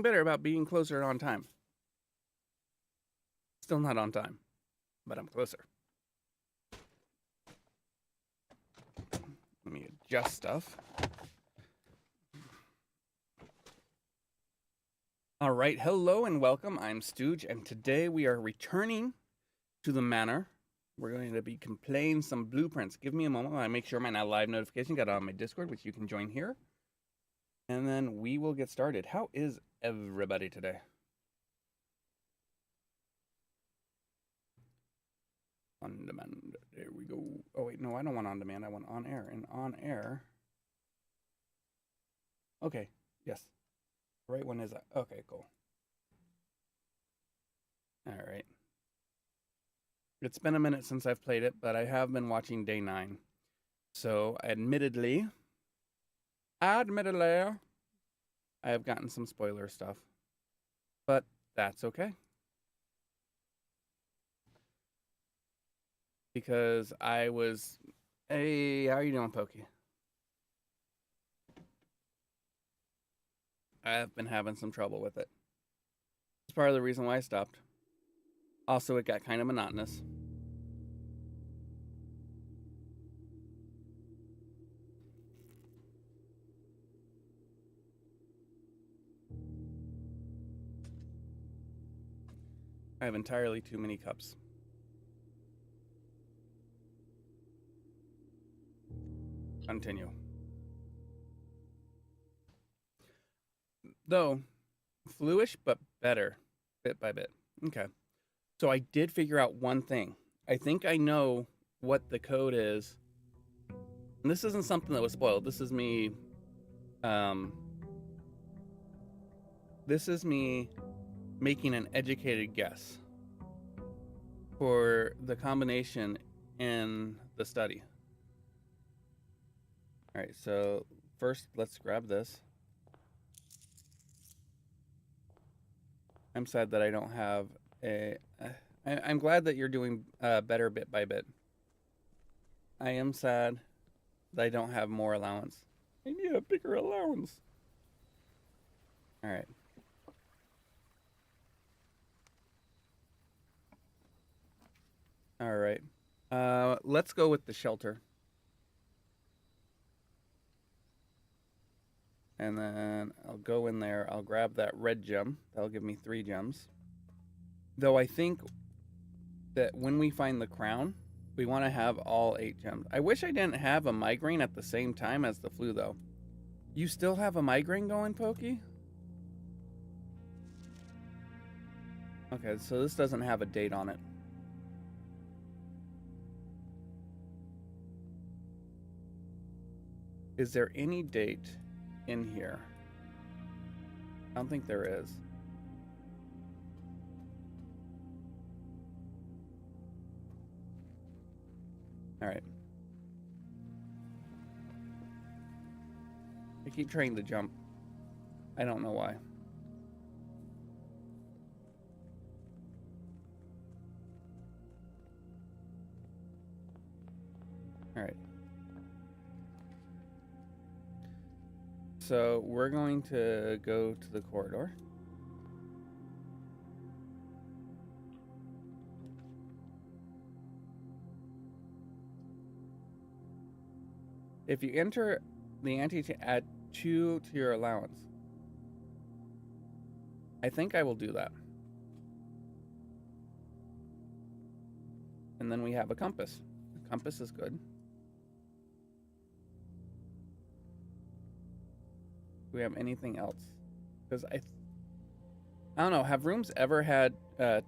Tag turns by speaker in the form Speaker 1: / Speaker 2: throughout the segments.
Speaker 1: feeling better about being closer on time. Still not on time, but I'm closer. Let me adjust stuff. All right, hello and welcome. I'm Stooge, and today we are returning to the manor. We're going to be playing some blueprints. Give me a moment while I make sure my now live notification got on my Discord, which you can join here. And then we will get started. How is everybody today? On demand. There we go. Oh, wait, no, I don't want on demand. I want on air. And on air. Okay, yes. The right one is that. Okay, cool. All right. It's been a minute since I've played it, but I have been watching day 9. So, admittedly, I have gotten some spoiler stuff. But that's okay. Because I was... Hey, how are you doing, Pokey? I've been having some trouble with it. It's part of the reason why I stopped. Also, it got kind of monotonous. I have entirely too many cups. Continue. Though, fluish, but better, bit by bit. Okay. So I did figure out one thing. I think I know what the code is. And this isn't something that was spoiled. This is me... this is me making an educated guess for the combination in the study. All right, so first let's grab this. I'm sad that I don't have a... I'm glad that you're doing better bit by bit. I am sad that I don't have more allowance. I need a bigger allowance. All right. All right. Let's go with the shelter. And then I'll go in there. I'll grab that red gem. That'll give me 3 gems. Though I think that when we find the crown, we want to have all 8 gems. I wish I didn't have a migraine at the same time as the flu, though. You still have a migraine going, Pokey? Okay, so this doesn't have a date on it. Is there any date in here? I don't think there is. All right. I keep trying to jump. I don't know why. All right. So we're going to go to the corridor. If you enter the ante to add 2 to your allowance, I think I will do that. And then we have a compass. The compass is good. Do we have anything else? Because I don't know. Have rooms ever had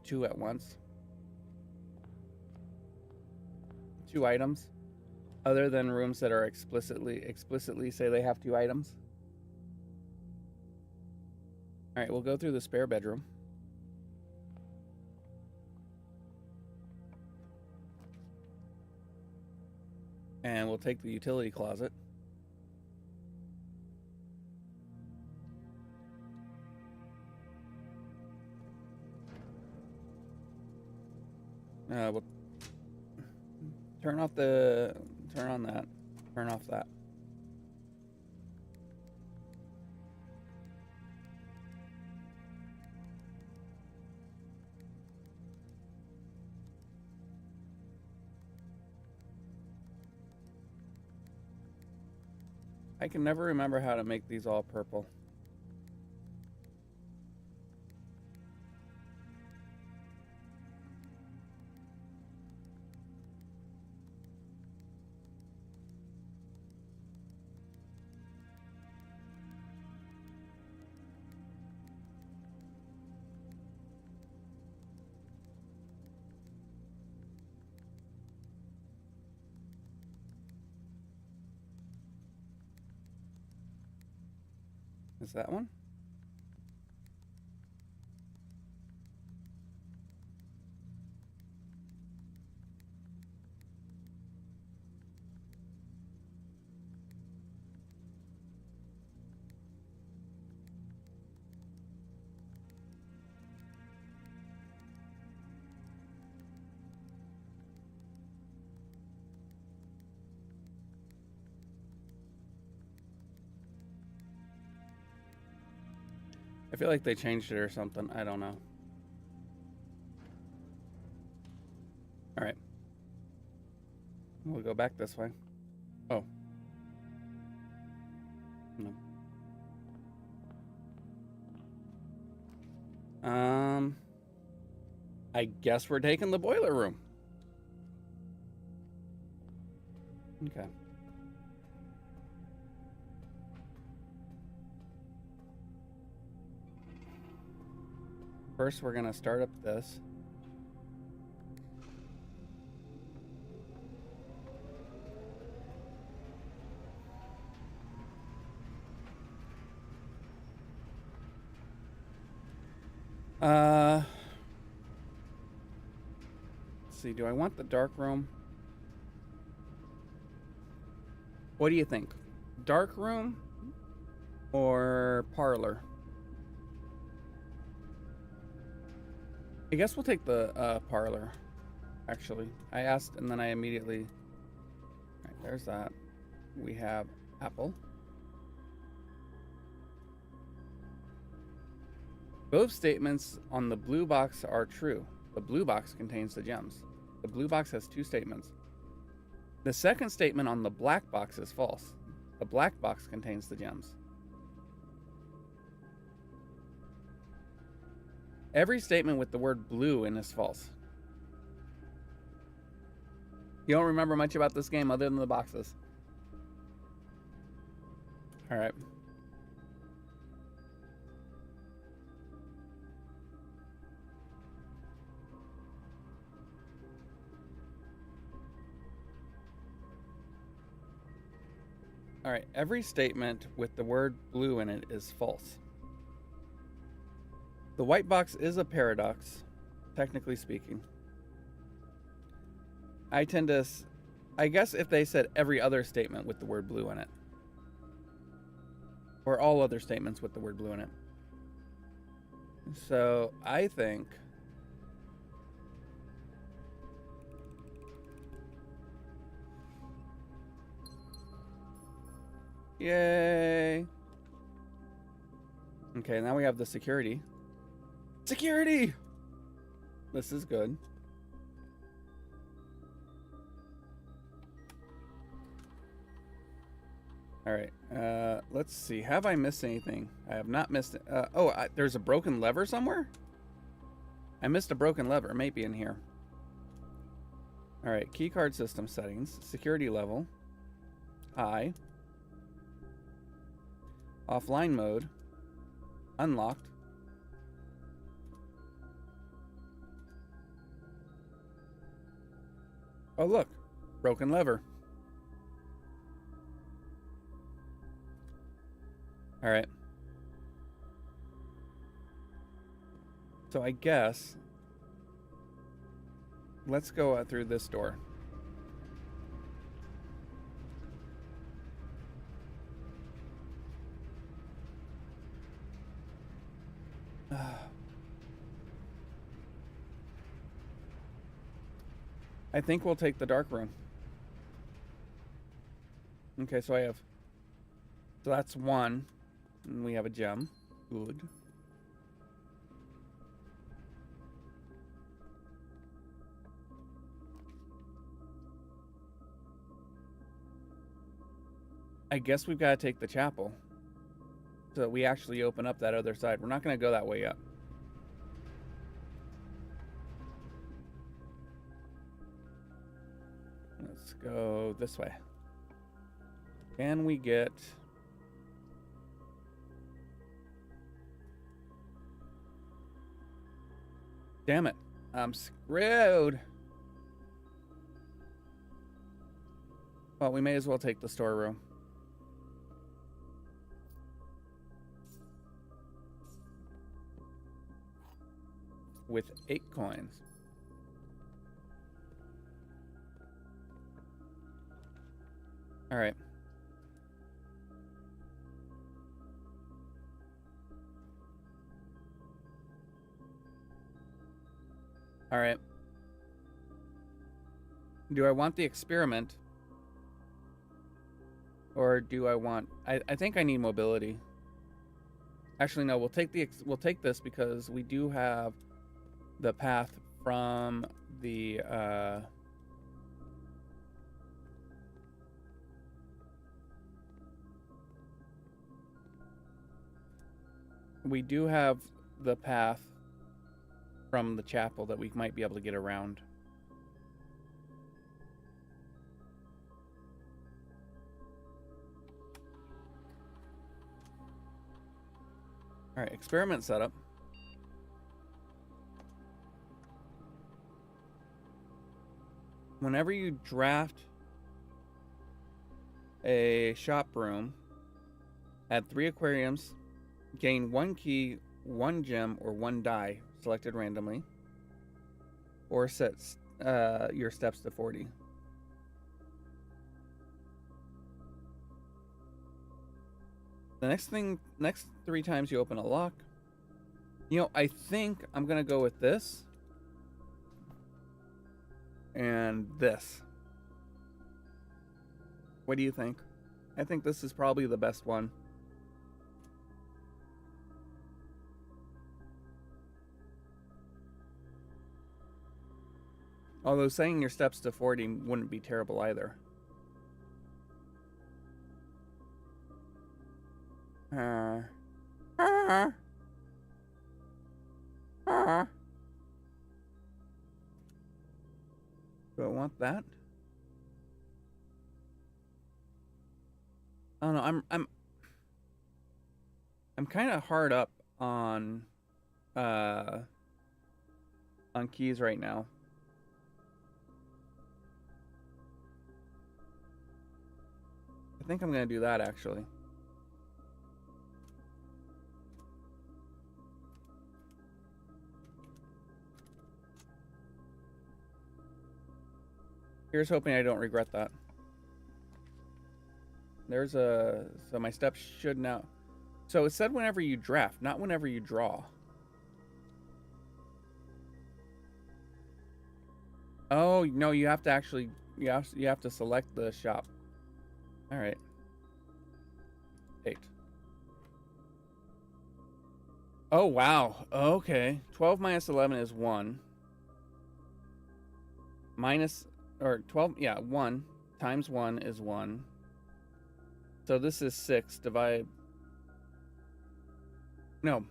Speaker 1: 2 at once? 2 items? Other than rooms that are explicitly say they have 2 items? All right, we'll go through the spare bedroom. And we'll take the utility closet. We'll turn on that, turn off that. I can never remember how to make these all purple. Is that one? I feel like they changed it or something. I don't know. All right. We'll go back this way. Oh. No. I guess we're taking the boiler room. Okay. First, we're gonna start up this. Let's see, do I want the dark room? What do you think? Dark room or parlor? I guess we'll take the parlor, actually. I asked and then I immediately... All right, there's that. We have apple. Both statements on the blue box are true. The blue box contains the gems. The blue box has two statements. The second statement on the black box is false. The black box contains the gems. Every statement with the word blue in is false. You don't remember much about this game other than the boxes. All right. All right, every statement with the word blue in it is false. The white box is a paradox, technically speaking. I guess if they said every other statement with the word blue in it, or all other statements with the word blue in it. So I think yay. Okay, now we have the security. Security! This is good. All right, let's see. Have I missed anything? I have not missed it. There's a broken lever somewhere? I missed a broken lever. It may be in here. All right, keycard system settings. Security level. High. Offline mode. Unlocked. Oh, look. Broken lever. All right. So I guess let's go through this door. I think we'll take the dark room. Okay, so that's one. And we have a gem. Good. I guess we've got to take the chapel so that we actually open up that other side. We're not going to go that way up. Let's go this way. Can we get... Damn it. I'm screwed. Well, we may as well take the storeroom. With 8 coins. All right. All right. Do I want the experiment? Or do I want... I think I need mobility. Actually, no. We'll take this because we do have the path from the... we do have the path from the chapel that we might be able to get around. All right, experiment setup. Whenever you draft a shop room, add 3 aquariums, gain 1 key, 1 gem, or 1 die, selected randomly, or set your steps to 40. The next 3 times you open a lock, I think I'm gonna go with this and this. What do you think? I think this is probably the best one. Although saying your steps to 40 wouldn't be terrible either. Do I want that? I don't know. I'm kind of hard up on keys right now. I think I'm gonna do that actually. Here's hoping I don't regret that. So my steps should now. So it said whenever you draft, not whenever you draw. Oh, no, you have to actually, you have to select the shop. All right. 8. Oh, wow. Okay. 12 minus 11 is 1. Or 12, yeah, 1 times 1 is 1. So this is 6 divided... No,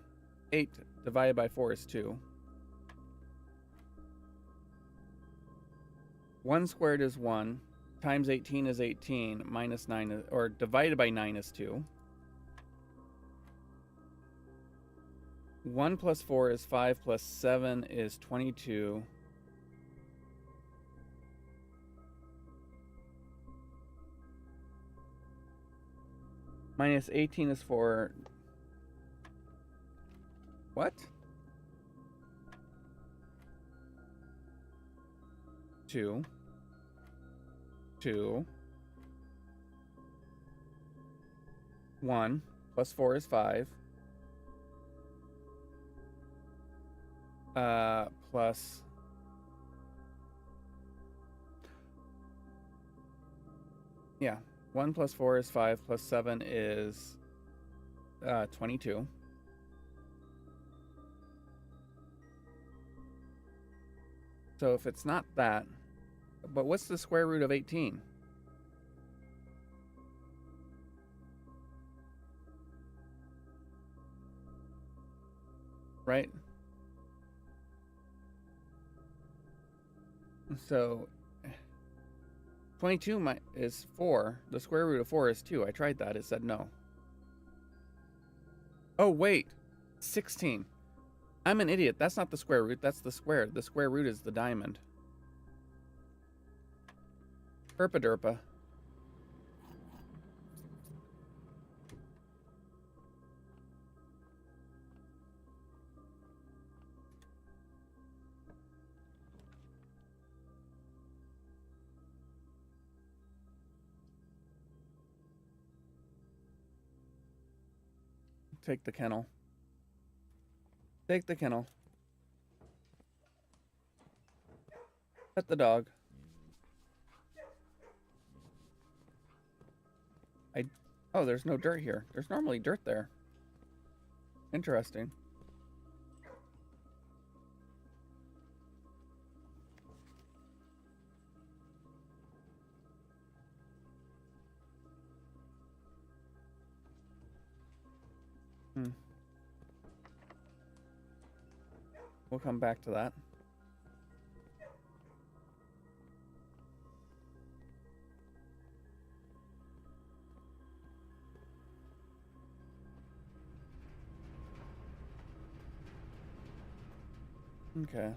Speaker 1: 8 divided by 4 is 2. 1 squared is 1. Times 18 is 18. Minus 9 is... Or divided by 9 is 2. 1 plus 4 is 5 plus 7 is 22. Minus 18 is 4. What? 2. 2. 1 plus 4 is 5. Plus... Yeah. 1 plus 4 is 5, plus 7 is 22. So if it's not that, but what's the square root of 18? right? So 22 is 4. The square root of 4 is 2. I tried that. It said no. Oh, wait. 16. I'm an idiot. That's not the square root. That's the square. The square root is the diamond. Herpaderpa. Take the kennel. Take the kennel. Pet the dog. Oh, there's no dirt here. There's normally dirt there. Interesting. We'll come back to that. Okay.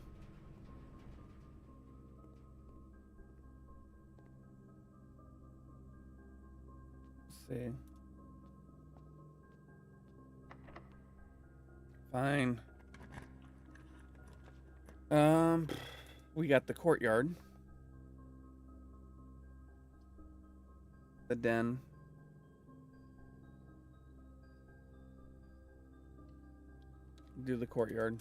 Speaker 1: Let's see. Fine. We got the courtyard. The den. Do the courtyard.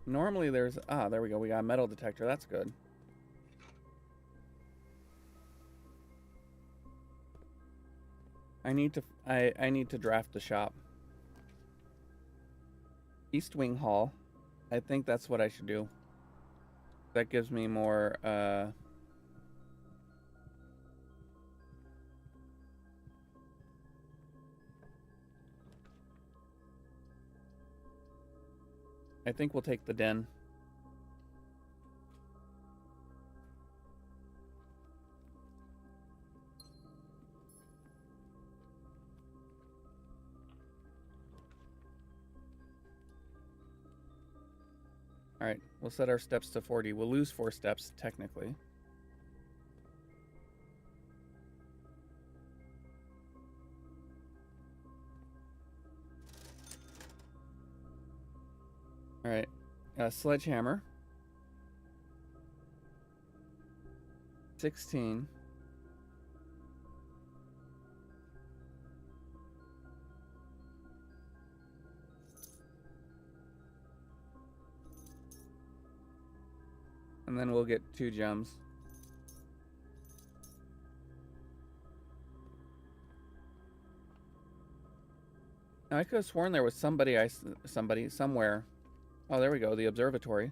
Speaker 1: Normally there's... Ah, there we go. We got a metal detector. That's good. I need to draft the shop. East Wing Hall. I think that's what I should do. That gives me more, I think we'll take the den. All right, we'll set our steps to 40. We'll lose 4 steps, technically. All right, sledgehammer. 16. And then we'll get 2 gems. Now, I could have sworn there was somebody somewhere. Oh, there we go, the observatory.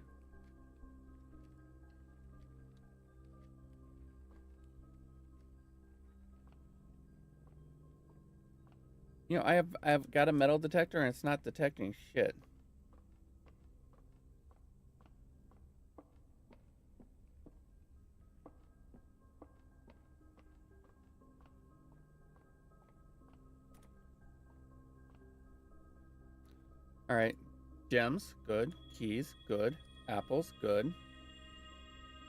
Speaker 1: You know, I've got a metal detector and it's not detecting shit. All right, gems, good. Keys, good. Apples, good.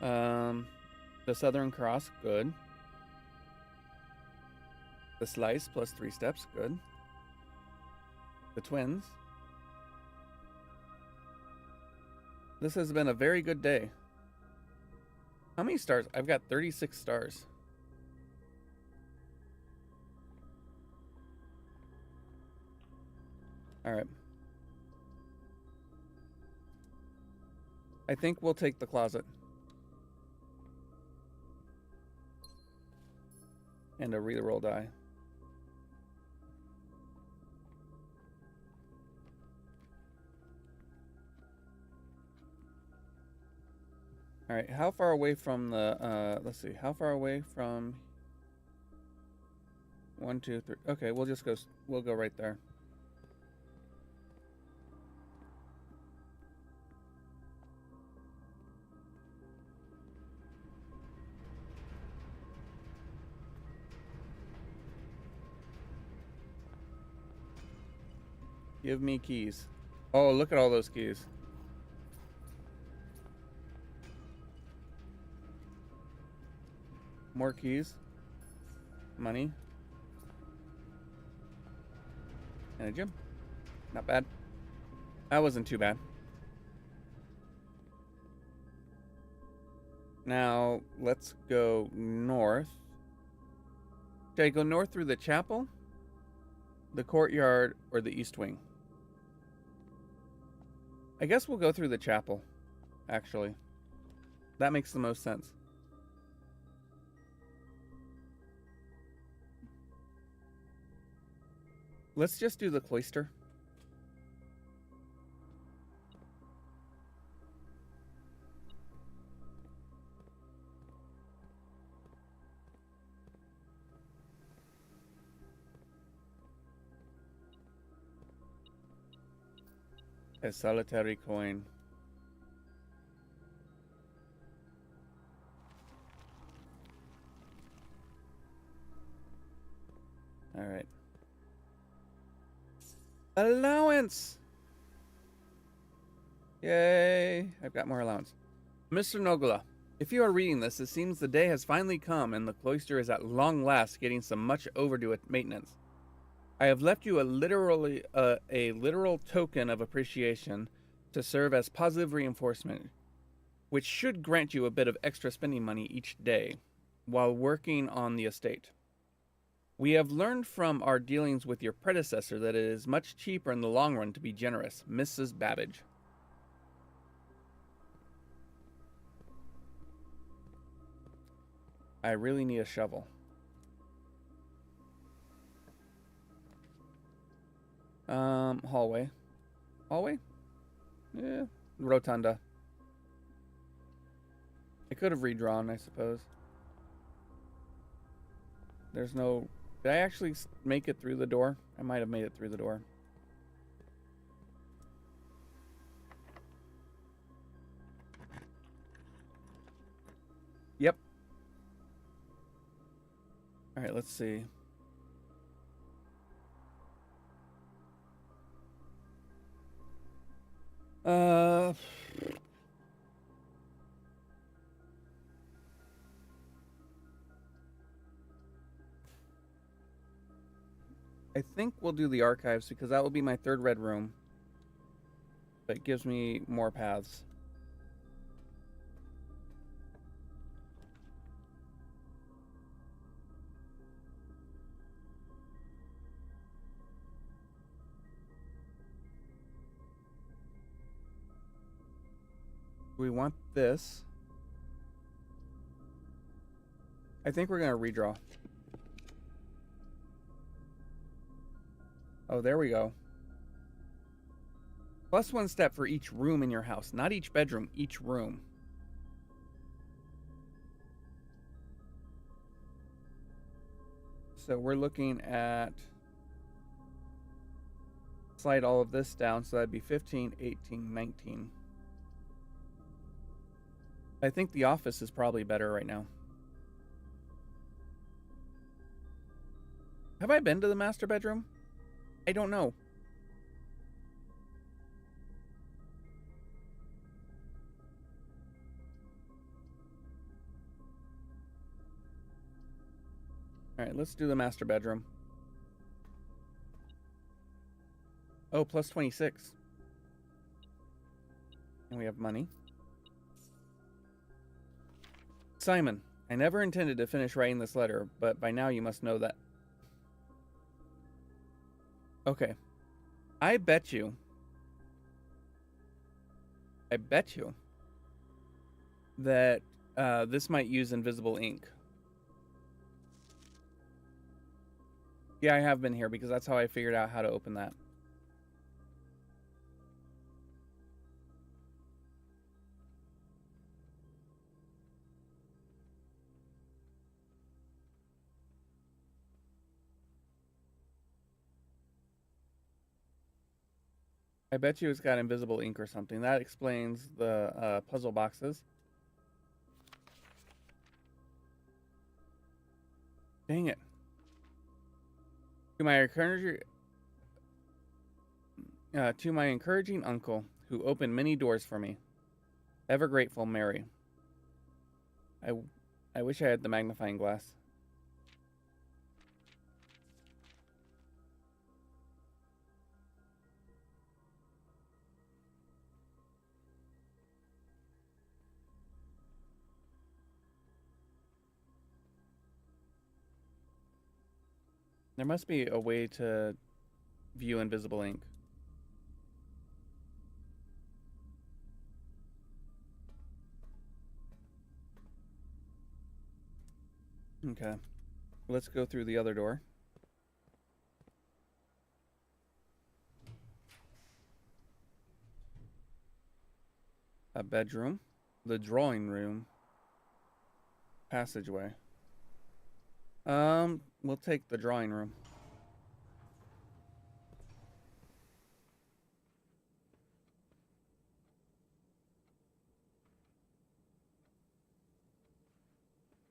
Speaker 1: The Southern Cross, good. The slice plus 3 steps, good. The twins. This has been a very good day. How many stars? I've got 36 stars. All right. I think we'll take the closet. And a reroll die. All right, how far away from the, let's see, how far away from, 1, 2, 3. Okay, we'll just go. We'll go right there. Give me keys. Oh, look at all those keys. More keys. Money. And a gym. Not bad. That wasn't too bad. Now, let's go north. Should I go north through the chapel, the courtyard, or the east wing? I guess we'll go through the chapel, actually. That makes the most sense. Let's just do the cloister. A solitary coin. All right. Allowance! Yay! I've got more allowance. Mr. Nogula, if you are reading this, it seems the day has finally come and the cloister is at long last getting some much overdue maintenance. I have left you a literal token of appreciation to serve as positive reinforcement, which should grant you a bit of extra spending money each day while working on the estate. We have learned from our dealings with your predecessor that it is much cheaper in the long run to be generous, Mrs. Babbage. I really need a shovel. Hallway. Hallway? Yeah. Rotunda. I could have redrawn, I suppose. There's no... Did I actually make it through the door? I might have made it through the door. Yep. Alright, let's see. I think we'll do the archives because that will be my third red room. But it gives me more paths. We want this. I think we're going to redraw. Oh, there we go. Plus 1 step for each room in your house. Not each bedroom, each room. So we're looking at... Slide all of this down, so that'd be 15, 18, 19. I think the office is probably better right now. Have I been to the master bedroom? I don't know. Alright, let's do the master bedroom. Oh, plus 26. And we have money. Simon, I never intended to finish writing this letter, but by now you must know that. Okay. I bet you that this might use invisible ink. Yeah, I have been here because that's how I figured out how to open that. I bet you it's got invisible ink or something. That explains the puzzle boxes. Dang it. To my encouraging uncle, who opened many doors for me. Ever grateful, Mary. I wish I had the magnifying glass. There must be a way to view invisible ink. Okay. Let's go through the other door. A bedroom. The drawing room. Passageway. We'll take the drawing room.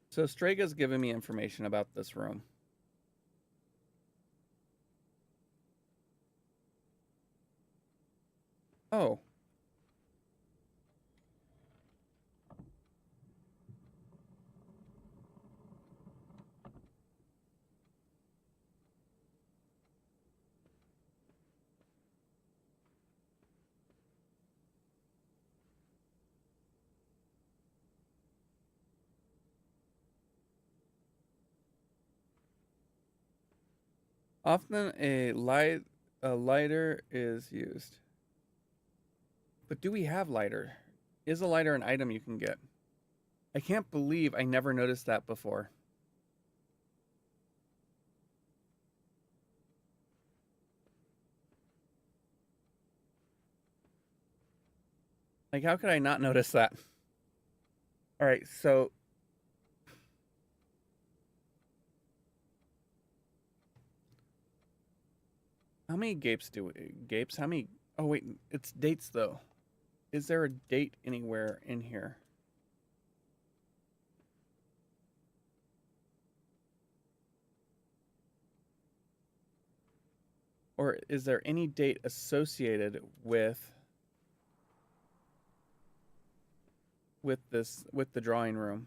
Speaker 1: So Straga's giving me information about this room. Oh. Often a lighter is used. But do we have lighter? Is a lighter an item you can get? I can't believe I never noticed that before. Like, how could I not notice that? All right, so how many gapes do we... Gapes? How many... Oh, wait, it's dates, though. Is there a date anywhere in here? Or is there any date associated with the drawing room?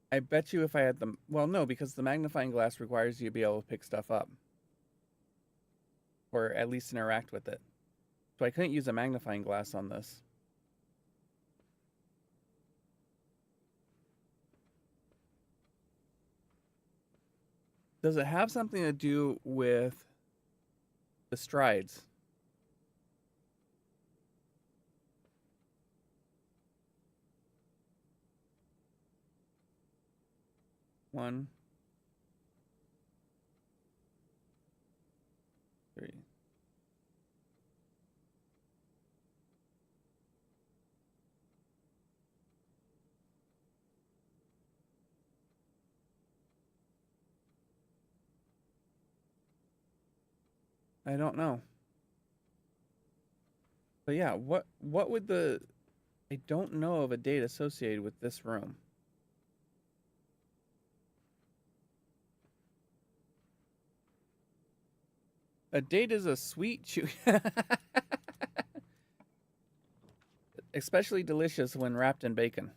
Speaker 1: I bet you if I had them... Well, no, because the magnifying glass requires you to be able to pick stuff up. Or at least interact with it. So I couldn't use a magnifying glass on this. Does it have something to do with the strides? One, three. I don't know. But yeah, what would the... I don't know of a date associated with this room. A date is a sweet chew. Especially delicious when wrapped in bacon.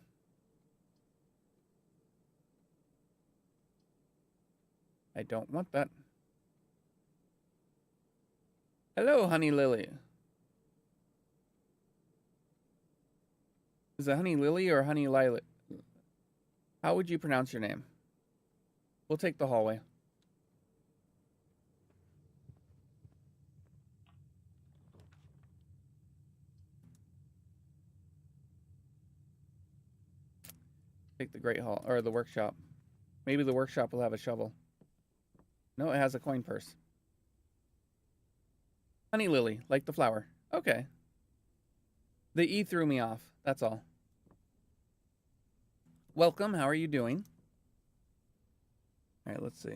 Speaker 1: I don't want that. Hello, Honey Lily. Is it Honey Lily or Honey Lilac? How would you pronounce your name? We'll take the hallway. Take the Great Hall, or the workshop. Maybe the workshop will have a shovel. No, it has a coin purse. Honey Lily, like the flower. Okay. The E threw me off, that's all. Welcome, how are you doing? All right, let's see.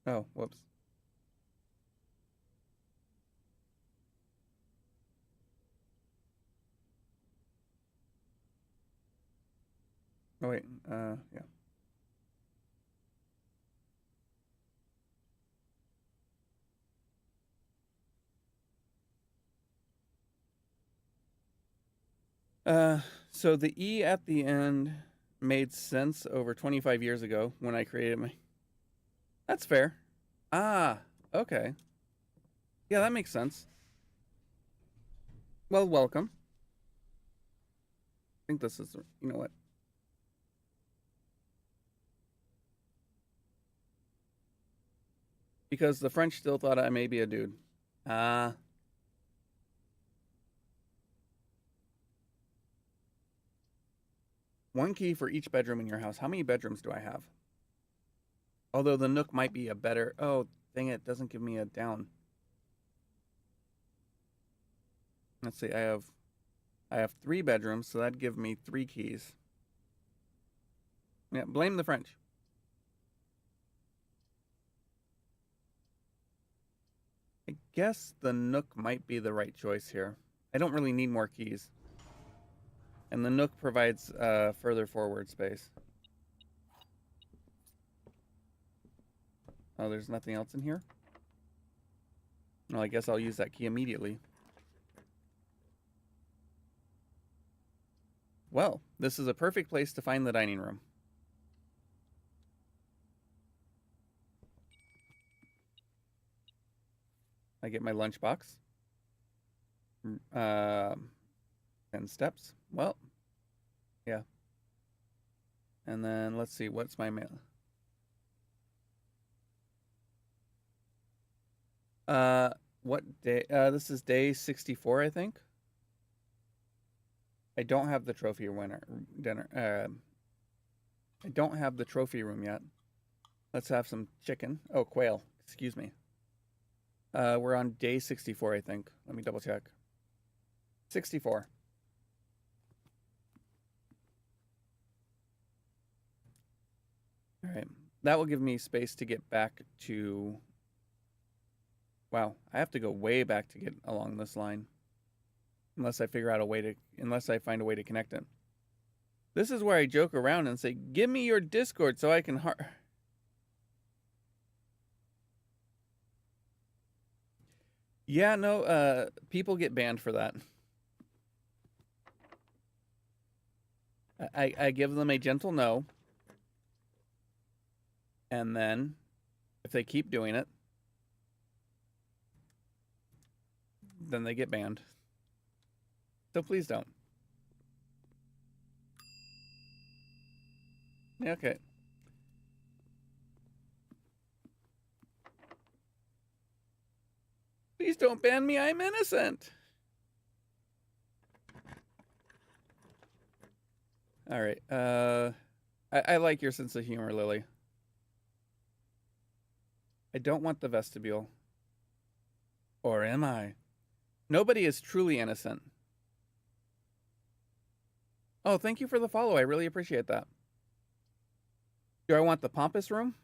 Speaker 1: Oh, whoops. Oh, wait. Yeah. So the E at the end made sense over 25 years ago when I created my. That's fair. Ah, okay. Yeah, that makes sense. Well, welcome. I think this is, you know what? Because the French still thought I may be a dude. Ah. One key for each bedroom in your house. How many bedrooms do I have? Although the Nook might be a better. Oh, dang it! Doesn't give me a down. Let's see. I have 3 bedrooms, so that'd give me 3 keys. Yeah, blame the French. I guess the Nook might be the right choice here. I don't really need more keys. And the Nook provides further forward space. Oh, there's nothing else in here? Well, I guess I'll use that key immediately. Well, this is a perfect place to find the dining room. I get my lunchbox. 10 steps. Well, yeah. And then let's see, what's my mail? What day? This is day 64, I think. I don't have the trophy winner dinner. I don't have the trophy room yet. Let's have some chicken. Oh, quail. Excuse me. We're on day 64, I think. Let me double check. 64. All right. That will give me space to get back to. Wow, I have to go way back to get along this line. Unless I find a way to connect it. This is where I joke around and say, "Give me your Discord so I can Yeah, no, people get banned for that. I give them a gentle no. And then if they keep doing it, then they get banned. So please don't. Yeah, okay. Please don't ban me. I'm innocent. All right. I like your sense of humor, Lily. I don't want the vestibule. Or am I? Nobody is truly innocent. Oh, thank you for the follow. I really appreciate that. Do I want the pompous room?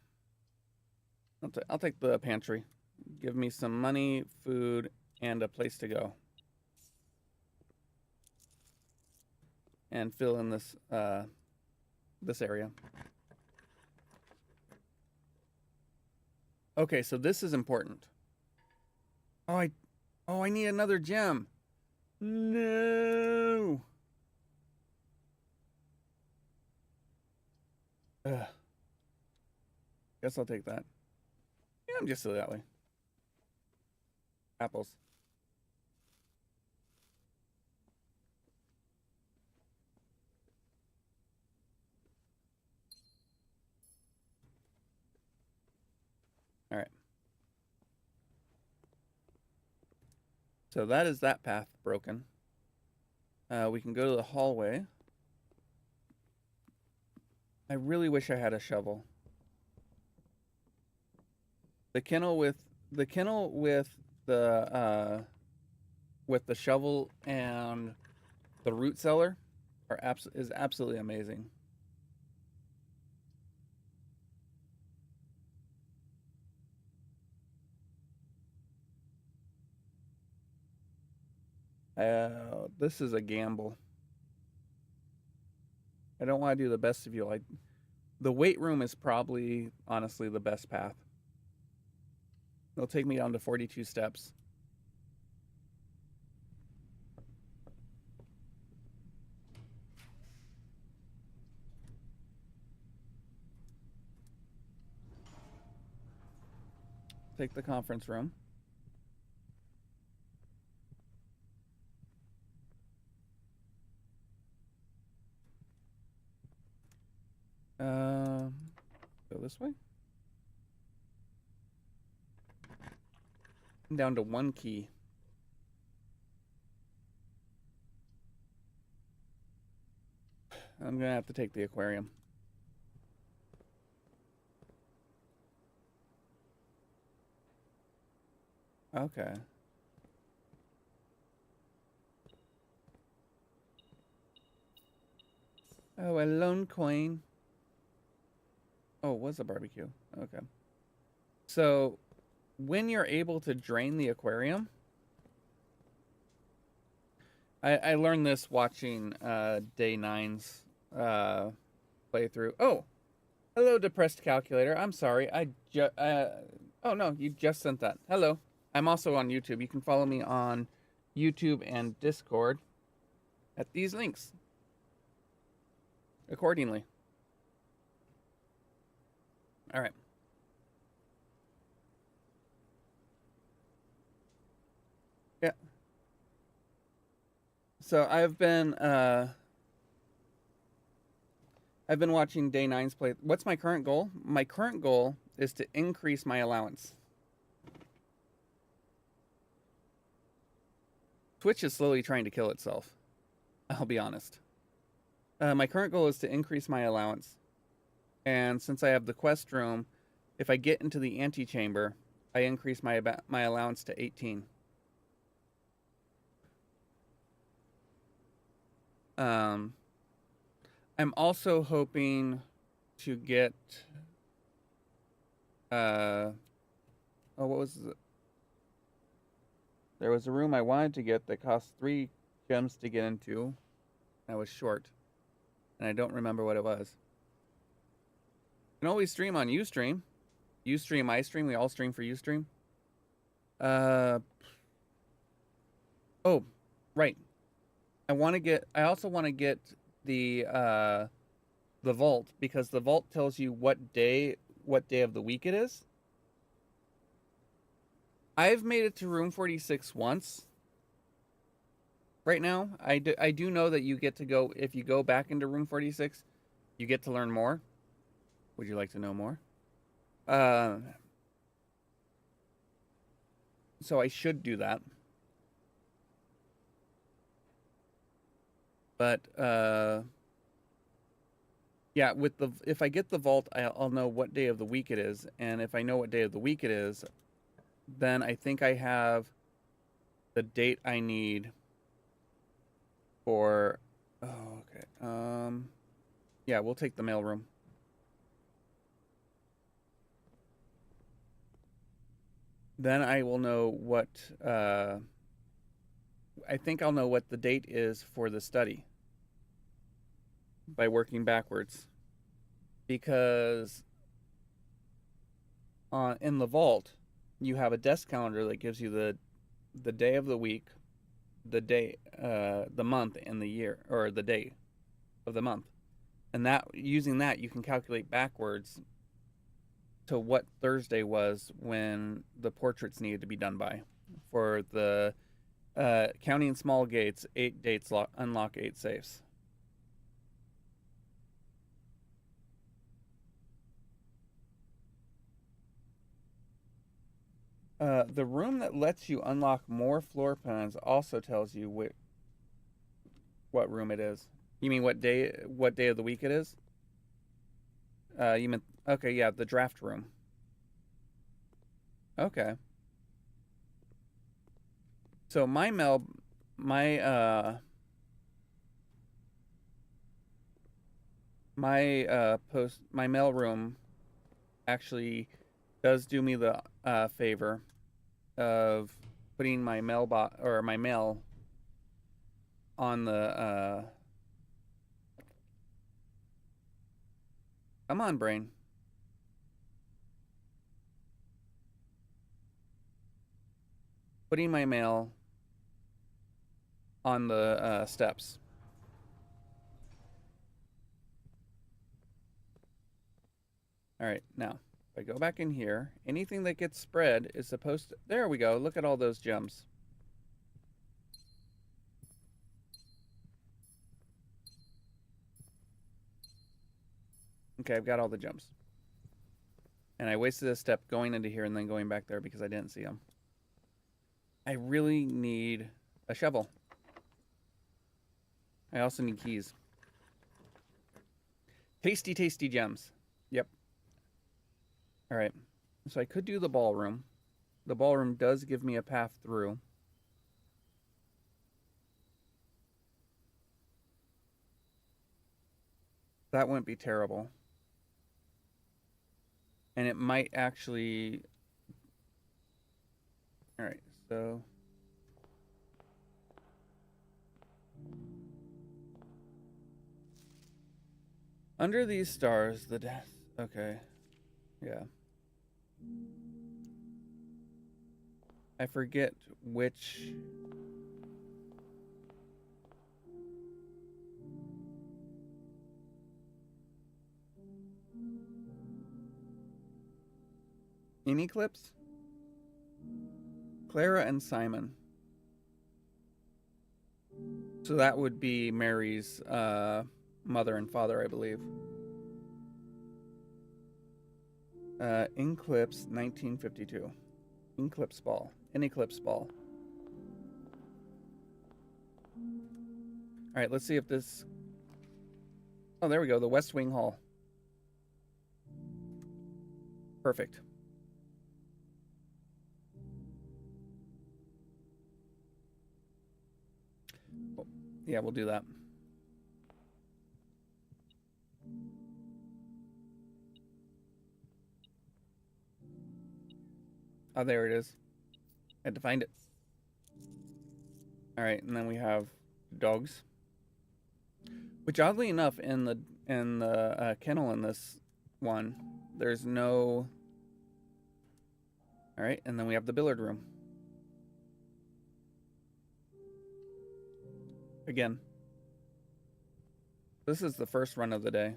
Speaker 1: I'll take the pantry. Give me some money, food, and a place to go. And fill in this area. Okay, so this is important. I need another gem. No. Ugh. Guess I'll take that. Yeah, I'm just silly that way. Apples. All right. So that is that path broken. We can go to the hallway. I really wish I had a shovel. The kennel with the shovel and the root cellar is absolutely amazing. This is a gamble. I don't want to do the best of you. The weight room is probably, honestly, the best path. It'll take me down to 42 steps. Take the conference room. Go this way. I'm down to 1 key. I'm gonna have to take the aquarium. Okay. Oh, a lone coin. Oh, it was a barbecue. Okay. So, when you're able to drain the aquarium, I learned this watching day 9's playthrough. Oh, hello, depressed calculator. I'm sorry. Oh no, you just sent that. Hello. I'm also on YouTube. You can follow me on YouTube and Discord at these links accordingly. All right. Yeah. So I've been watching day 9's play. What's my current goal? My current goal is to increase my allowance. Twitch is slowly trying to kill itself. I'll be honest. My current goal is to increase my allowance. And since I have the quest room, if I get into the antechamber, I increase my allowance to 18. I'm also hoping to get what was it? There was a room I wanted to get that cost 3 gems to get into. I was short. And I don't remember what it was. You can always stream on Ustream. Ustream, I stream. We all stream for Ustream. Oh, right. I also want to get the vault, because the vault tells you what day of the week it is. I've made it to room 46 once. Right now, I do know that you get to go, if you go back into room 46, you get to learn more. Would you like to know more? So I should do that. But yeah, if I get the vault, I'll know what day of the week it is, and if I know what day of the week it is, then I think I have the date I need for. Oh, okay. Yeah, we'll take the mailroom. Then I will know what. I think I'll know what the date is for the study by working backwards, because in the vault you have a desk calendar that gives you the day of the week, the day, the month, and the year, or the day of the month, and using that you can calculate backwards to what Thursday was when the portraits needed to be done by. For the counting small gates, 8 dates unlock 8 safes. The room that lets you unlock more floor plans also tells you what room it is. You mean what day of the week it is? You meant, okay, yeah, the draft room. Okay. So my my mail room actually does do me the favor of putting my my mail on the come on, brain. Putting my mail on the steps. All right, now if I go back in here, anything that gets spread is supposed to. There we go. Look at all those gems. Okay, I've got all the gems. And I wasted a step going into here and then going back there because I didn't see them. I really need a shovel. I also need keys. Tasty, tasty gems. Yep. All right. So I could do the ballroom. The ballroom does give me a path through. That wouldn't be terrible. And it might actually... All right, so... Under these stars, the death... Okay. Yeah. I forget which... In Eclipse? Clara and Simon. So that would be Mary's mother and father, I believe. Eclipse 1952. Eclipse Ball. An Eclipse Ball. Alright, let's see if this... Oh, there we go. The West Wing Hall. Perfect. Yeah, we'll do that. Oh, there it is. Had to find it. All right, and then we have dogs, which oddly enough, in the kennel in this one, there's no. All right, and then we have the billiard room. Again, this is the first run of the day.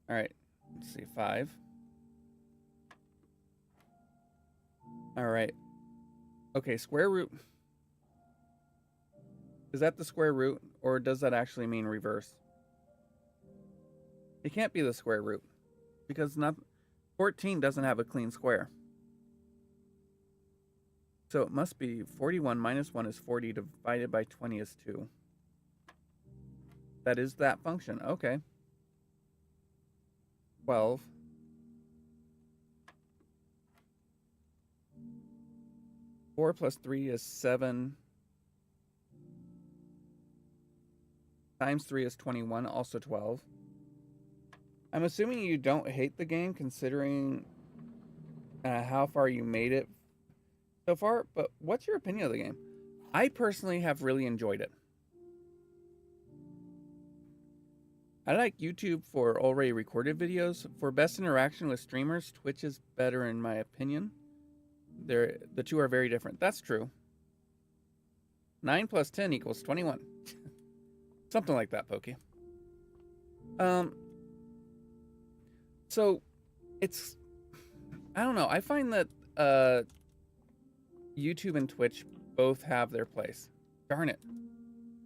Speaker 1: All right, let's see, 5. All right. Okay, square root. Is that the square root, or does that actually mean reverse? It can't be the square root, because 14 doesn't have a clean square. So it must be 41 minus 1 is 40 divided by 20 is 2. That is that function. Okay. 12. Four plus 3 is 7. Times 3 is 21, also 12. I'm assuming you don't hate the game considering how far you made it so far, but what's your opinion of the game? I personally have really enjoyed it. I like YouTube for already recorded videos. For best interaction with streamers, Twitch is better in my opinion. The two are very different. That's true. 9 plus 10 equals 21. Something like that, Pokey. So it's, I don't know. I find that YouTube and Twitch both have their place. Darn it.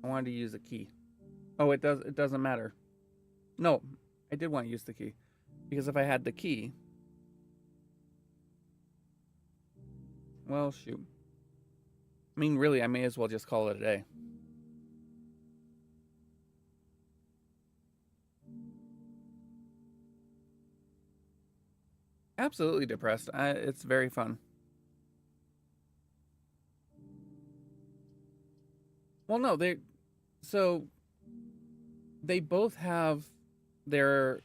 Speaker 1: I wanted to use a key. Oh, it doesn't matter. No, I did want to use the key. Because if I had the key, well, shoot. I mean, really, I may as well just call it a day. Absolutely depressed. It's very fun. Well, no, so they both have they're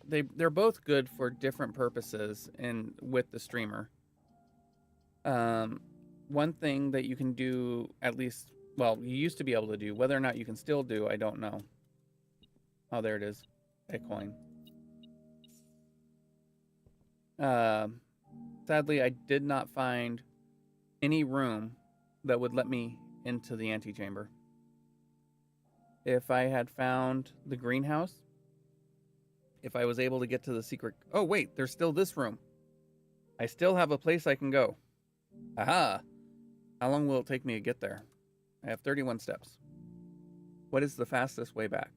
Speaker 1: both good for different purposes and with the streamer. Um, one thing that you can do, at least, well, you used to be able to do, whether or not you can still do, I don't know. Oh, there it is, a coin. Sadly, I did not find any room that would let me into the antechamber. If I had found the greenhouse, if I was able to get to the secret... Oh, wait, there's still this room. I still have a place I can go. Aha! How long will it take me to get there? I have 31 steps. What is the fastest way back?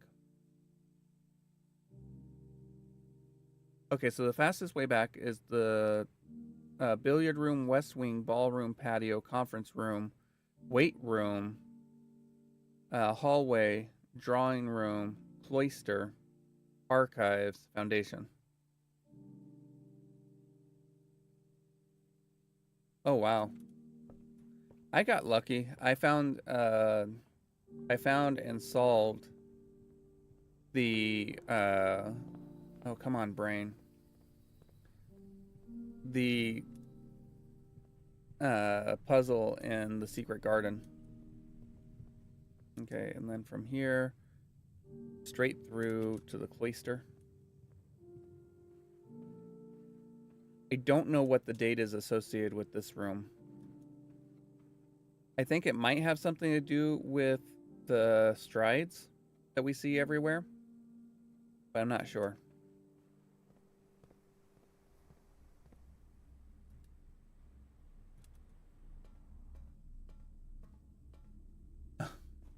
Speaker 1: Okay, so the fastest way back is the billiard room, west wing, ballroom, patio, conference room, weight room, hallway, drawing room, cloister, archives, foundation. Oh wow. I got lucky. I found and solved the oh come on, brain. The puzzle in the secret garden. Okay, and then from here straight through to the cloister. I don't know what the date is associated with this room. I think it might have something to do with the strides that we see everywhere, but I'm not sure.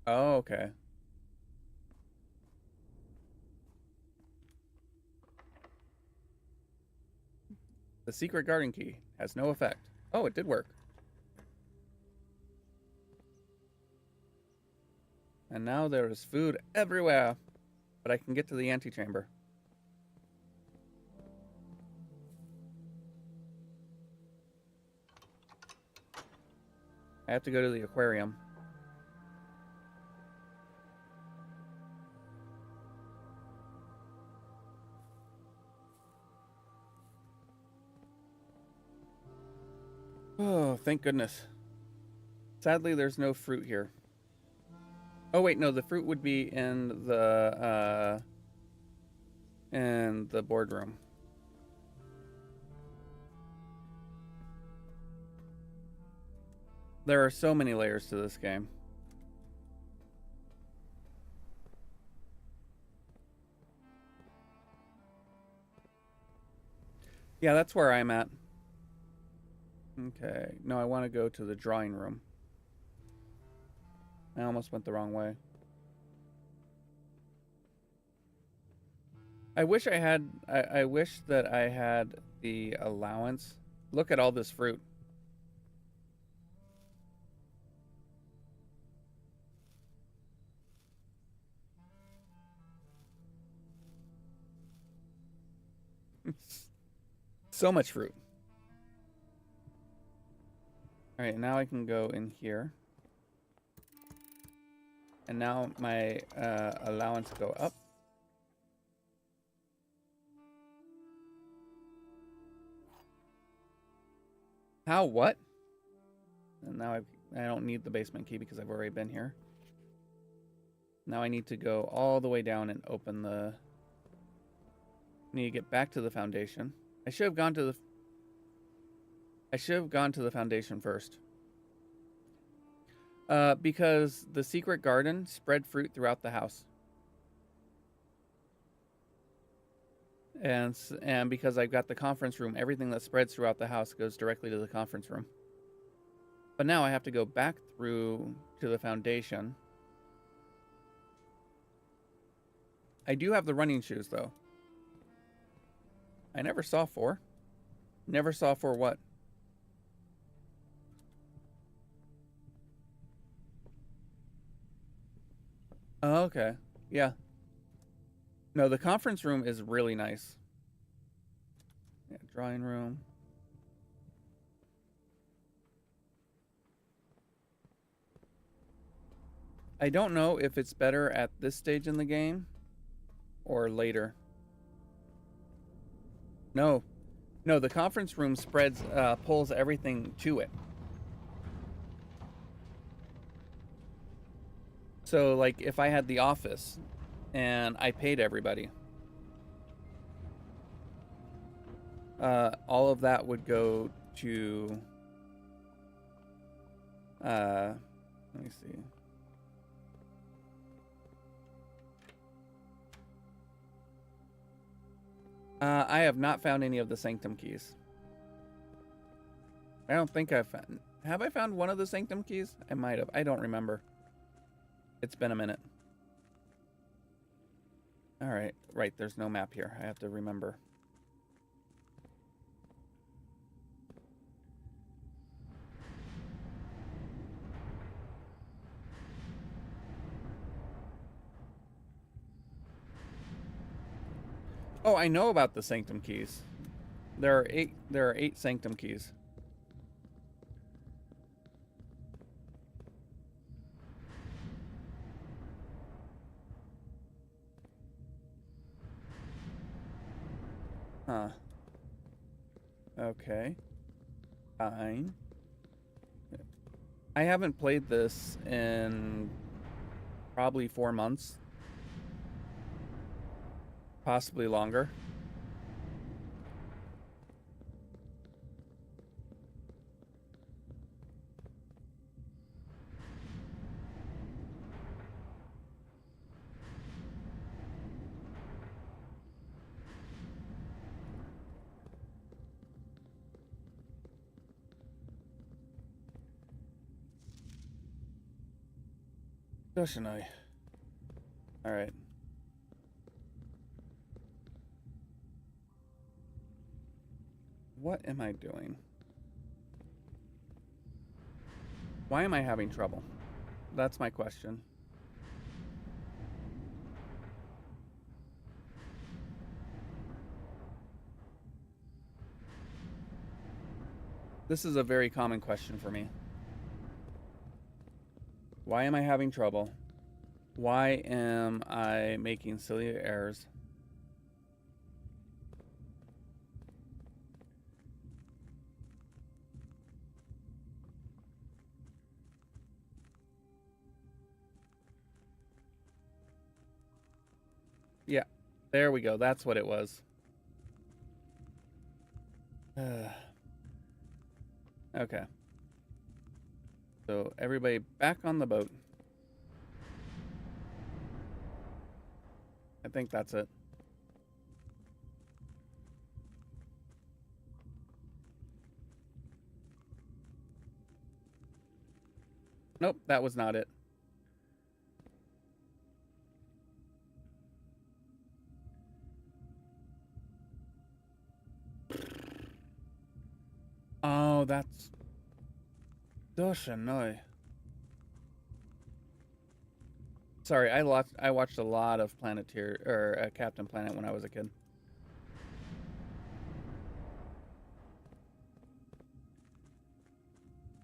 Speaker 1: Oh, okay. The secret garden key has no effect. Oh, it did work. And now there is food everywhere, but I can get to the antechamber. I have to go to the aquarium. Oh, thank goodness. Sadly, there's no fruit here. Oh wait, no, the fruit would be in the boardroom. There are so many layers to this game. Yeah, that's where I'm at. Okay, no, I want to go to the drawing room. I almost went the wrong way. I wish I had, I wish that I had the allowance. Look at all this fruit. So much fruit. All right, now I can go in here. And now my allowance go up. How? What? And now I don't need the basement key because I've already been here. Now I need to go all the way down and open the... I need to get back to the foundation. I should have gone to the foundation first. Because the secret garden spread fruit throughout the house. And because I've got the conference room, everything that spreads throughout the house goes directly to the conference room. But now I have to go back through to the foundation. I do have the running shoes, though. I never saw 4. Never saw 4 what? Oh, okay. Yeah. No, the conference room is really nice. Yeah, drawing room. I don't know if it's better at this stage in the game or later. No, no, the conference room spreads, pulls everything to it. So, like, if I had the office and I paid everybody, all of that would go to, let me see. I have not found any of the sanctum keys. I don't think I've found... Have I found one of the sanctum keys? I might have. I don't remember. It's been a minute. Alright. Right, there's no map here. I have to remember. Oh, I know about the sanctum keys. There are eight sanctum keys. Huh. Okay. Fine. I haven't played this in probably 4 months. Possibly longer. Doesn't I? Alright. What am I doing? Why am I having trouble? That's my question. This is a very common question for me. Why am I having trouble? Why am I making silly errors? Yeah, there we go. That's what it was. Okay. So everybody back on the boat. I think that's it. Nope, that was not it. Oh, that's... no. Sorry, I watched a lot of Planeteer or Captain Planet when I was a kid.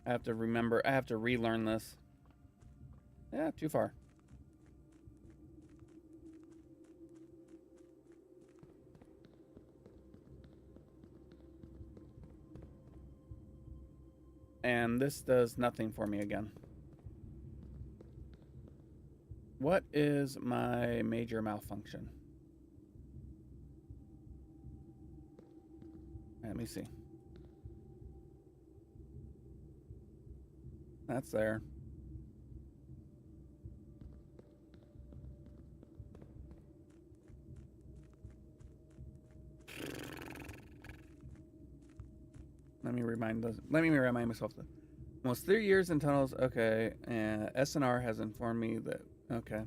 Speaker 1: I have to remember. I have to relearn this. Yeah, too far. And this does nothing for me again. What is my major malfunction? Let me see. That's there. Let me remind myself that. Almost 3 years in tunnels. Okay, and SNR has informed me that. Okay.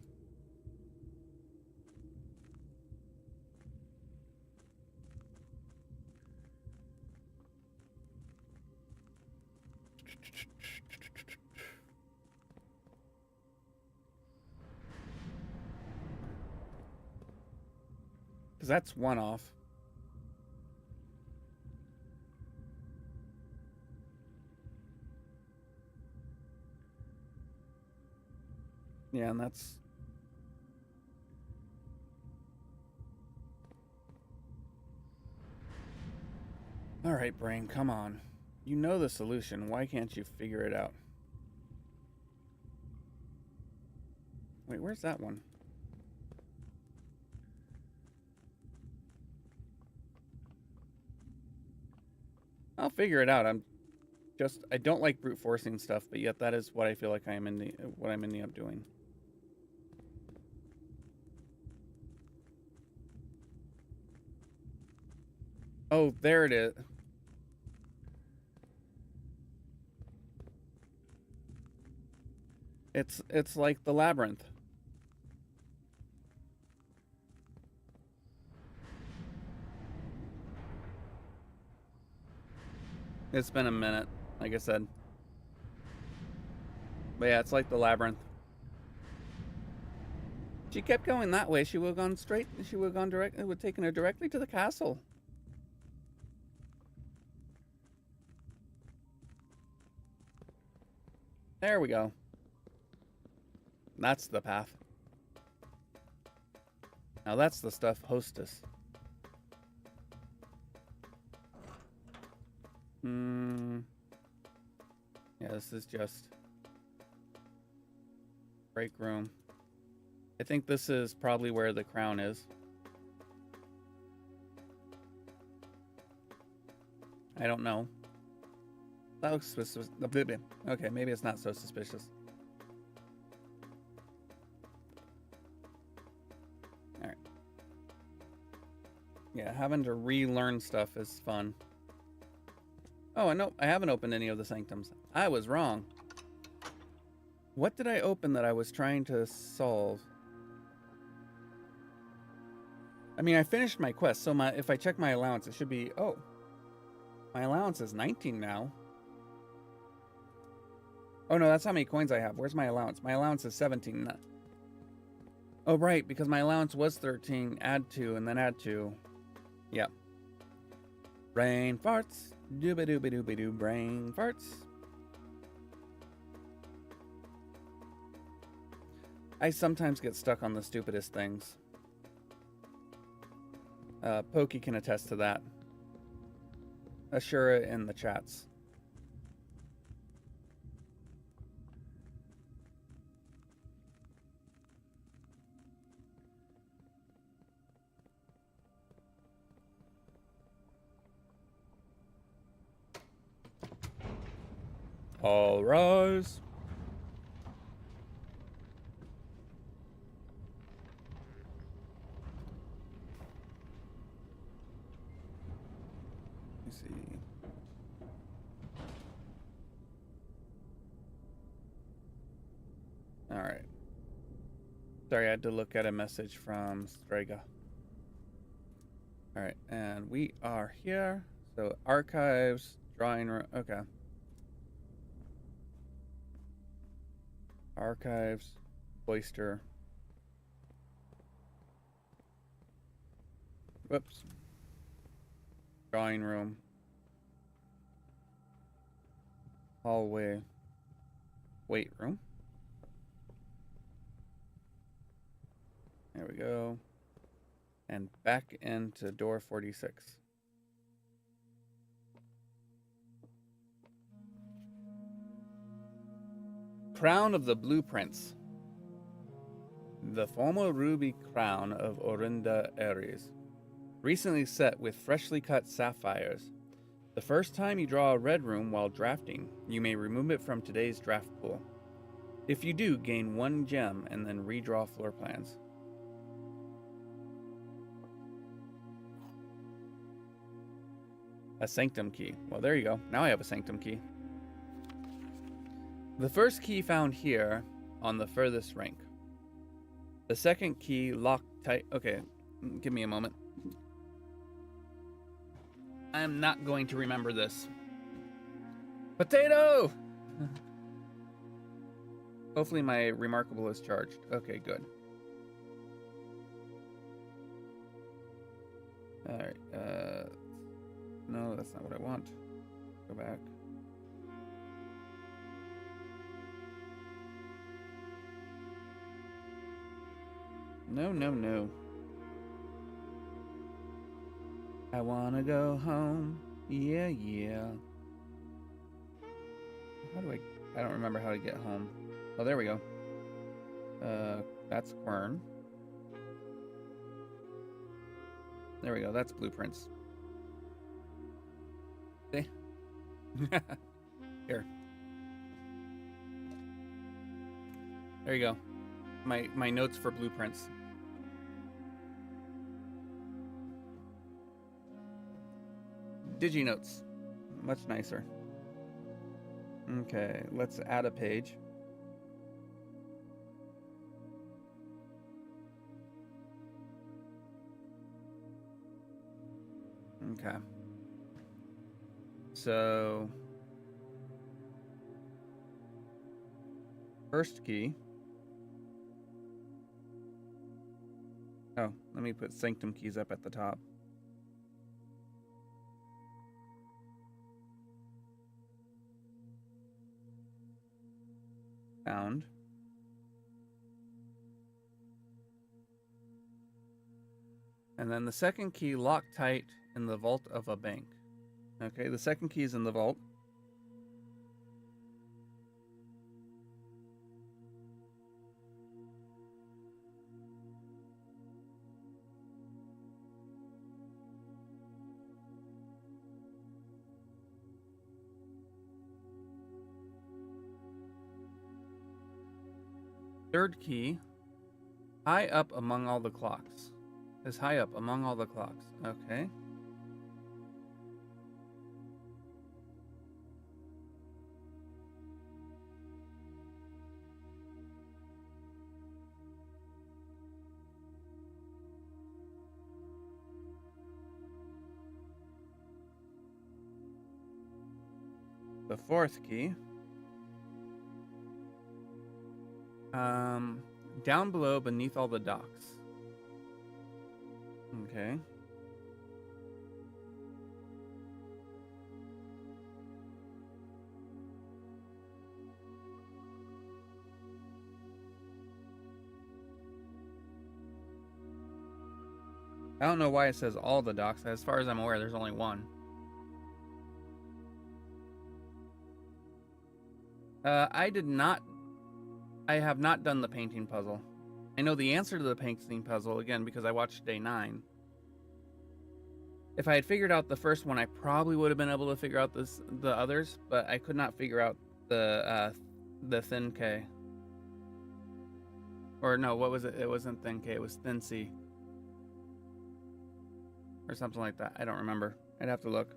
Speaker 1: Because that's one off. Yeah, and that's... Alright, brain, come on. You know the solution. Why can't you figure it out? Wait, where's that one? I'll figure it out. I don't like brute forcing stuff, but yet that is what I feel like I'm ending up doing. Oh, there it is. It's like the labyrinth. It's been a minute, like I said. But yeah, it's like the labyrinth. She kept going that way. She would have gone straight. She would have gone direct. It would have taken her directly to the castle. There we go. That's the path. Now that's the stuff hostess. Yeah, this is just break room. I think this is probably where the crown is. I don't know. That looks suspicious. Okay, maybe it's not so suspicious. Alright. Yeah, having to relearn stuff is fun. Oh, I know I haven't opened any of the sanctums. I was wrong. What did I open that I was trying to solve? I mean, I finished my quest, so if I check my allowance, it should be... Oh. My allowance is 19 now. Oh, no, that's how many coins I have. Where's my allowance? My allowance is 17. Oh, right, because my allowance was 13. Add 2, and then add 2. Yep. Brain farts. Dooba-dooba-dooba-doo. Brain farts. I sometimes get stuck on the stupidest things. Pokey can attest to that. Ashura in the chats. All rise. Let me see. All right. Sorry, I had to look at a message from Strega. All right, and we are here. So archives, drawing room. Okay. Archives, cloister. Whoops. Drawing room. Hallway. Weight room. There we go. And back into door 46. Crown of the Blueprints. The former ruby crown of Orinda Ares. Recently set with freshly cut sapphires. The first time you draw a red room while drafting, you may remove it from today's draft pool. If you do, gain 1 gem and then redraw floor plans. A sanctum key. Well, there you go. Now I have a sanctum key. The first key found here on the furthest rank. The second key locked tight. Okay, give me a moment. I am not going to remember this. Potato! Hopefully my remarkable is charged. Okay, good. Alright, no, that's not what I want. Go back. No, no, no. I wanna go home. Yeah. How do I don't remember how to get home. Oh, there we go. That's Quern. There we go. That's blueprints. See? Here. There you go. My notes for blueprints. DigiNotes. Much nicer. Okay, let's add a page. Okay. So, first key. Oh, let me put sanctum keys up at the top. Found. And then the second key, Loctite in the vault of a bank. Okay, the second key is in the vault. Third key, high up among all the clocks. Is high up among all the clocks. Okay. The fourth key. Down below beneath all the docks. Okay. I don't know why it says all the docks. As far as I'm aware, there's only one. I have not done the painting puzzle. I know the answer to the painting puzzle, again, because I watched day 9. If I had figured out the first one, I probably would have been able to figure out the others, but I could not figure out the thin K. Or no, what was it? It wasn't thin K, it was thin C. Or something like that. I don't remember. I'd have to look.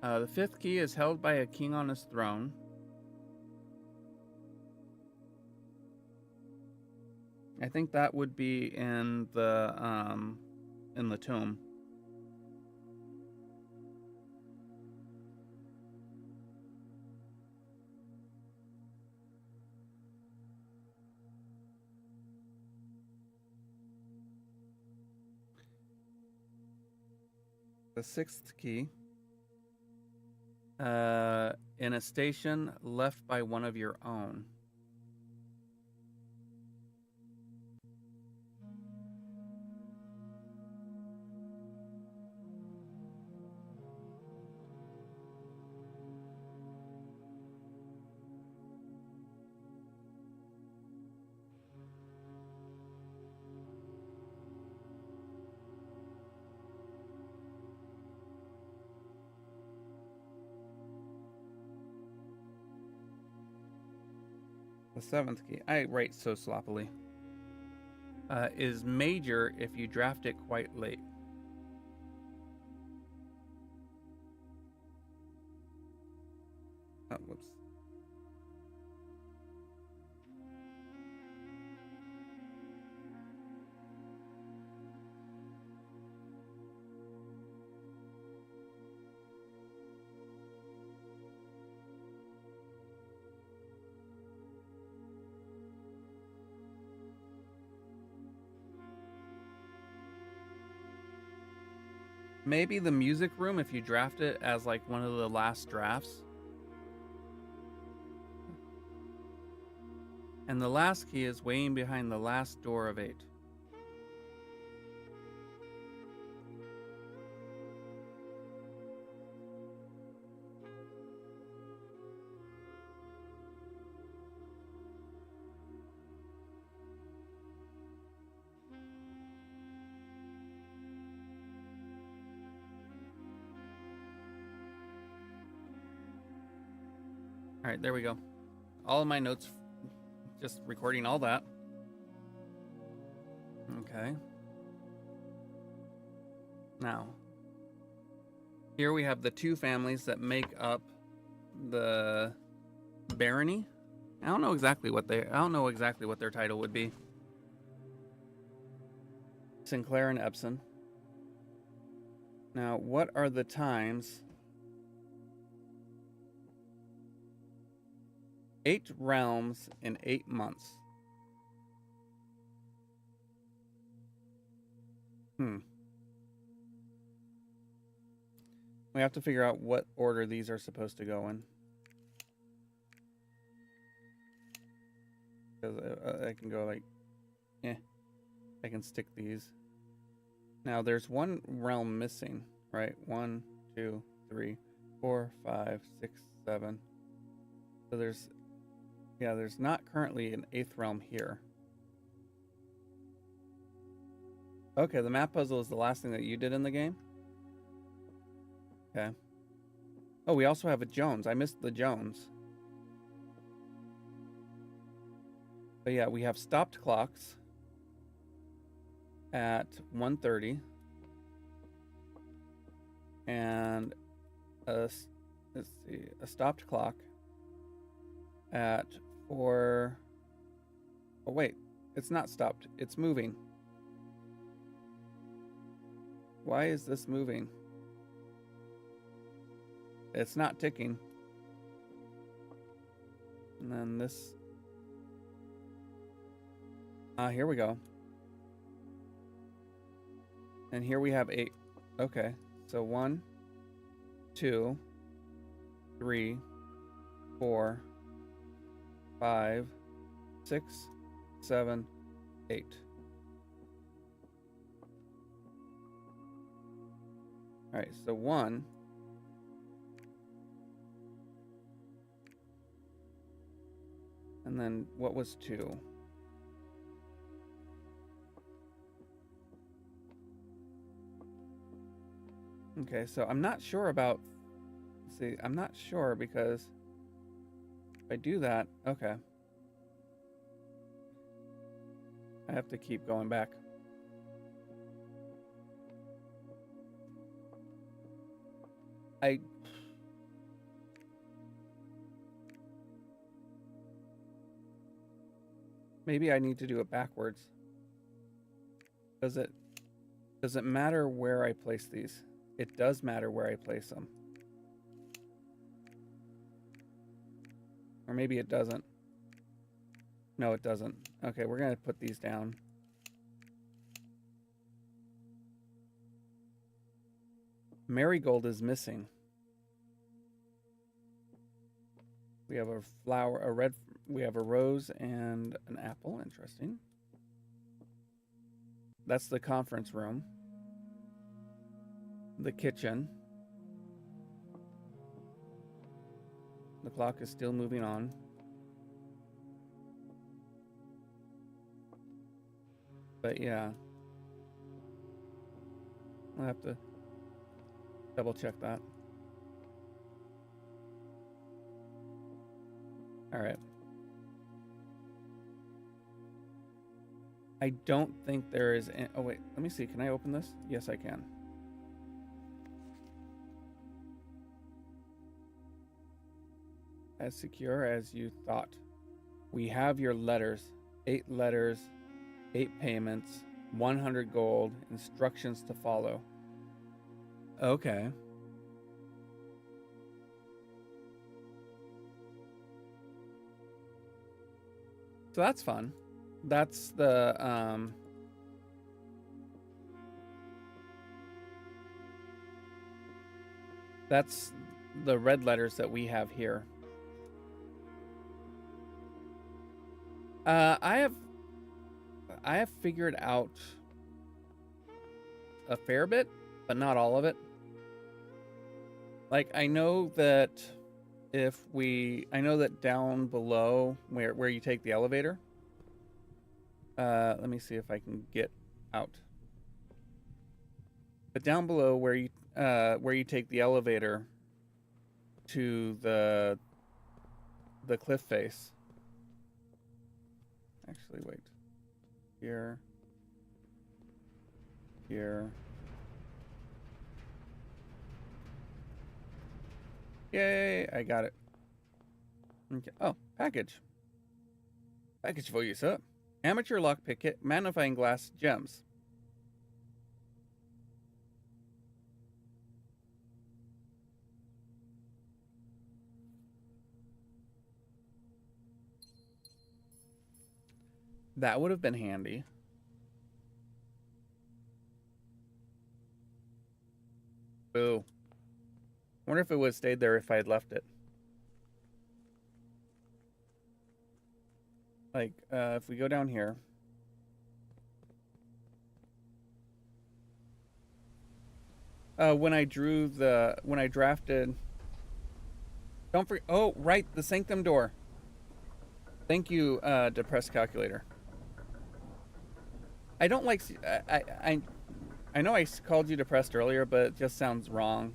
Speaker 1: The fifth key is held by a king on his throne. I think that would be in the tomb. The sixth key. In a station left by one of your own. The seventh key, I write so sloppily, is major if you draft it quite late. Oh, whoops. Maybe the music room if you draft it as like one of the last drafts. And the last key is waiting behind the last door of 8. All right, there we go. All of my notes, just recording all that. Okay. Now, here we have the 2 families that make up the barony. I don't know exactly what their title would be. Sinclair and Epson. Now, what are the times? 8 realms in 8 months. We have to figure out what order these are supposed to go in. Because I can go like, I can stick these. Now there's 1 realm missing, right? 1, 2, 3, 4, 5, 6, 7. So there's not currently an 8th realm here. Okay, the map puzzle is the last thing that you did in the game? Okay. Oh, we also have a Jones. I missed the Jones. But yeah, we have stopped clocks at 1:30 and let's see, a stopped clock at 4. Oh wait, it's not stopped. It's moving. Why is this moving? It's not ticking. And then this. Here we go. And here we have 8. Okay. So 1, 2, 3, 4, 5, 6, 7, 8. All right. So 1. And then what was 2? Okay, so I'm not sure about, see, I'm not sure because if I do that, okay. I have to keep going back. Maybe I need to do it backwards. Does it matter where I place these? It does matter where I place them. Or maybe it doesn't. No, it doesn't. Okay, we're going to put these down. Marigold is missing. We have a flower, we have a rose and an apple. Interesting. That's the conference room. The kitchen. The clock is still moving on. But yeah. I'll have to double check that. All right. I don't think there is. Oh, wait. Let me see. Can I open this? Yes, I can. As secure as you thought. We have your letters. 8 letters, 8 payments, 100 gold, instructions to follow. Okay. So that's fun. That's the that's the red letters that we have here. I have figured out a fair bit, but not all of it. Like, I know that down below where you take the elevator. Let me see if I can get out. But down below where you take the elevator to the cliff face. Actually, wait. Here. Yay, I got it. Okay. Oh, package. Package for you, sir. Amateur lockpick kit, magnifying glass, gems. That would have been handy. Boo. Wonder if it would have stayed there if I had left it. Like, if we go down here. When I drafted. Don't forget. Oh, right, the sanctum door. Thank you, depressed calculator. I don't like. I know I called you depressed earlier, but it just sounds wrong.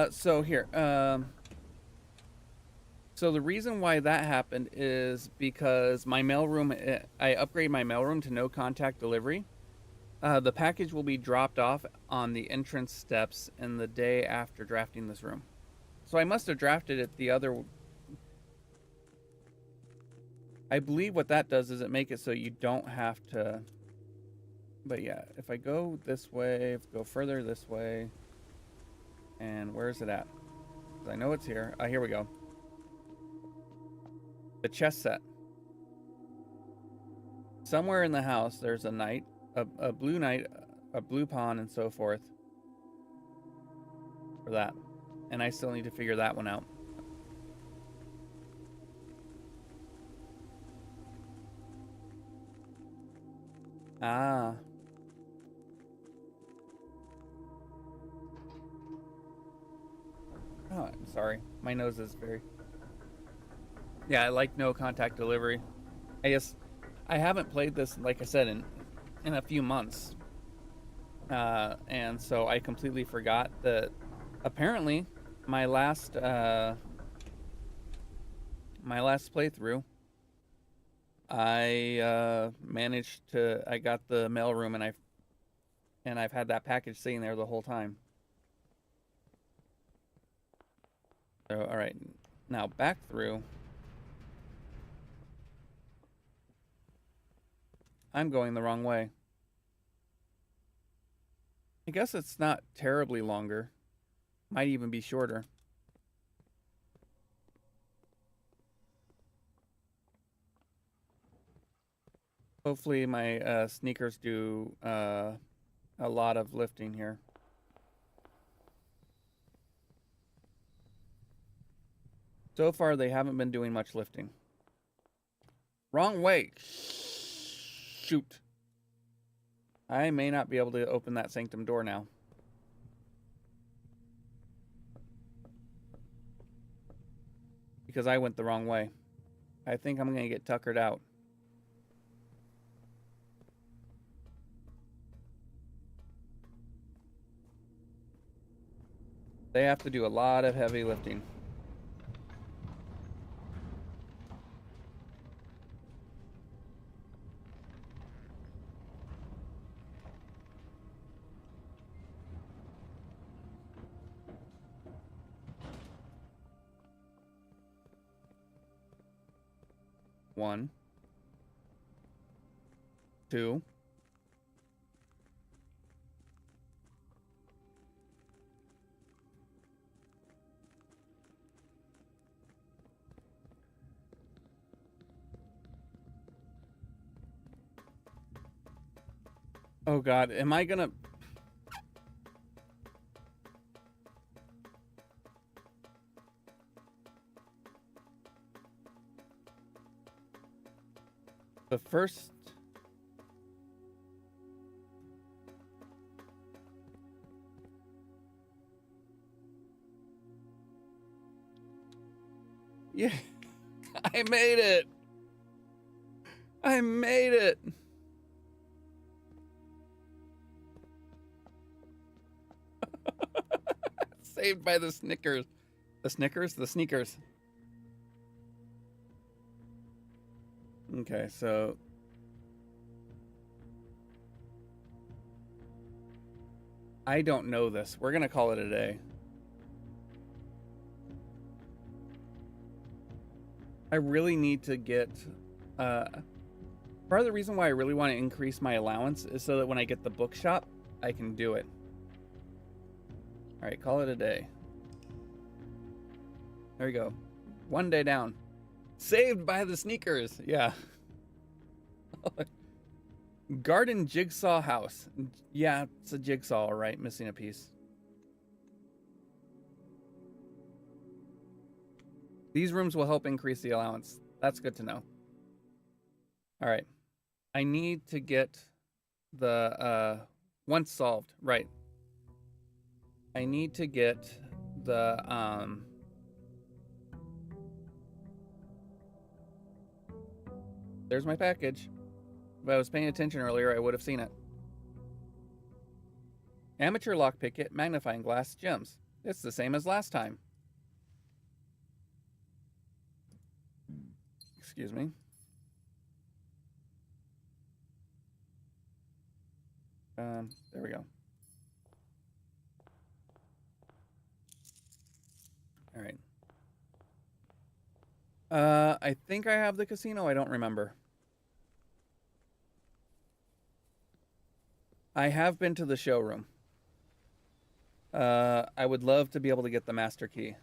Speaker 1: So here. So the reason why that happened is because my mailroom, I upgraded my mailroom to no contact delivery. The package will be dropped off on the entrance steps in the day after drafting this room. So I must have drafted it the other. I believe what that does is it make it so you don't have to. But yeah, if I go this way, go further this way, and where is it at? I know it's here. Here we go. The chess set. Somewhere in the house, there's a knight, a blue knight, a blue pawn, and so forth. For that. And I still need to figure that one out. Ah. Oh, I'm sorry. My nose is very... Yeah, I like no contact delivery. I haven't played this, like I said, in a few months. And so I completely forgot that apparently my last playthrough, I got the mailroom and I've had that package sitting there the whole time. So, all right, now back through. I'm going the wrong way. I guess it's not terribly longer. Might even be shorter. Hopefully my sneakers do a lot of lifting here. So far, they haven't been doing much lifting. Wrong way. Shoot. I may not be able to open that sanctum door now. Because I went the wrong way. I think I'm going to get tuckered out. They have to do a lot of heavy lifting. One, two, oh God, am I gonna... The first... Yeah, I made it. I made it. Saved by the Snickers. The Snickers? The sneakers. Okay, so... I don't know this. We're going to call it a day. I really need to get... part of the reason why I really want to increase my allowance is so that when I get the bookshop, I can do it. Alright, call it a day. There we go. 1 day down. Saved by the sneakers. Yeah. Garden jigsaw house. Yeah, it's a jigsaw, all right. Missing a piece. These rooms will help increase the allowance. That's good to know. All right. I need to get the once solved. Right. I need to get the there's my package. If I was paying attention earlier, I would have seen it. Amateur lockpick kit, magnifying glass, gems. It's the same as last time. Excuse me. There we go. All right. I think I have the casino. I don't remember. I have been to the showroom. I would love to be able to get the master key.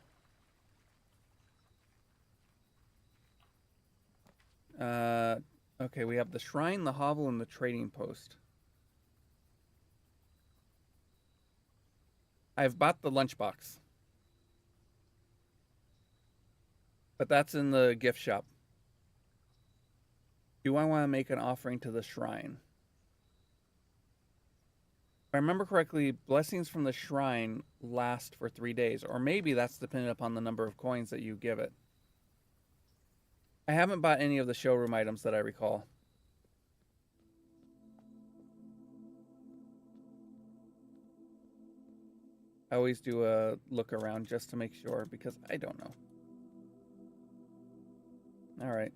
Speaker 1: Okay, we have the shrine, the hovel, and the trading post. I've bought the lunchbox. But that's in the gift shop. Do I want to make an offering to the shrine? If I remember correctly, blessings from the shrine last for 3 days. Or maybe that's dependent upon the number of coins that you give it. I haven't bought any of the showroom items that I recall. I always do a look around just to make sure, because I don't know. All right.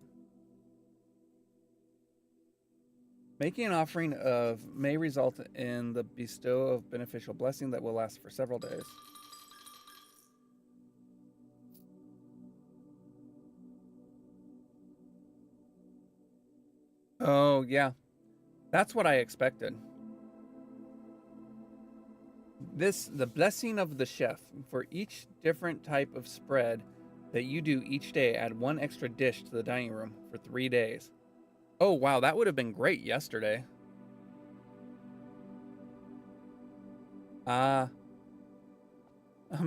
Speaker 1: Making an offering of may result in the bestow of beneficial blessing that will last for several days. Oh, yeah. That's what I expected. The blessing of the chef. For each different type of spread that you do each day, add 1 extra dish to the dining room for 3 days. Oh, wow, that would have been great yesterday. I'm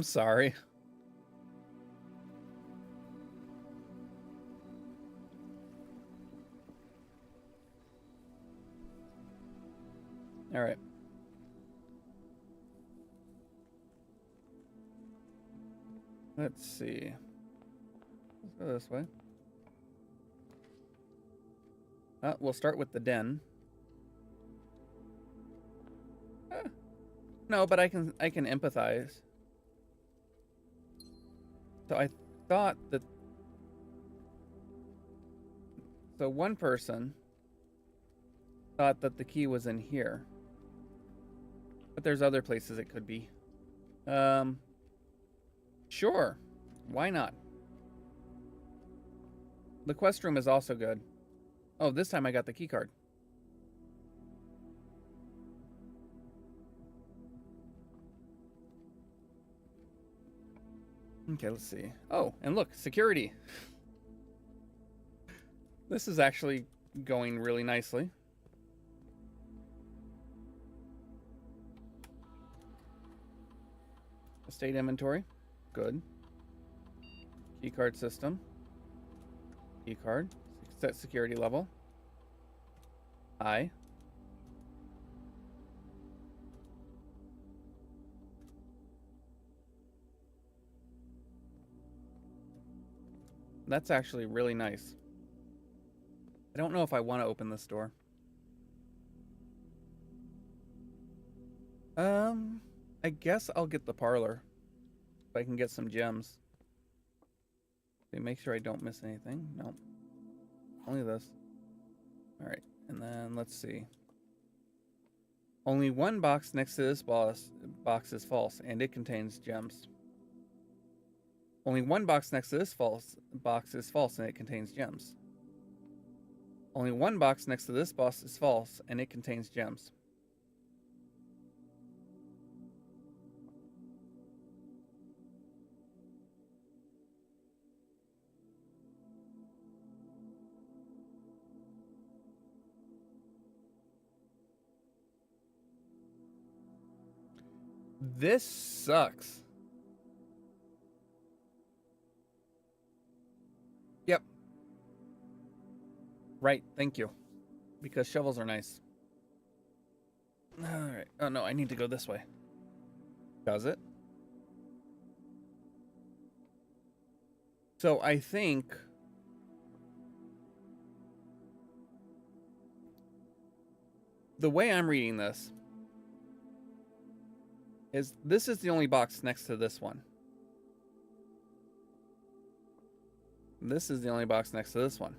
Speaker 1: sorry. All right. Let's see. Let's go this way. We'll start with the den. No, but I can empathize. So I thought that... So one person thought that the key was in here. But there's other places it could be. Sure. Why not? The quest room is also good. Oh, this time I got the key card. Okay, let's see. Oh, and look, security. This is actually going really nicely. Estate inventory. Good. Key card system. Key card. Set security level. Hi. That's actually really nice. I don't know if I want to open this door. I guess I'll get the parlor. If I can get some gems. Okay, make sure I don't miss anything. Nope. Only this. Alright, and then let's see. Only one box next to this box is false, and it contains gems. Only one box next to this box is false, and it contains gems. Only one box next to this box is false, and it contains gems. This sucks. Yep. Right, thank you. Because shovels are nice. Alright. Oh no, I need to go this way. Does it? So I think... the way I'm reading this is the only box next to this one. This is the only box next to this one.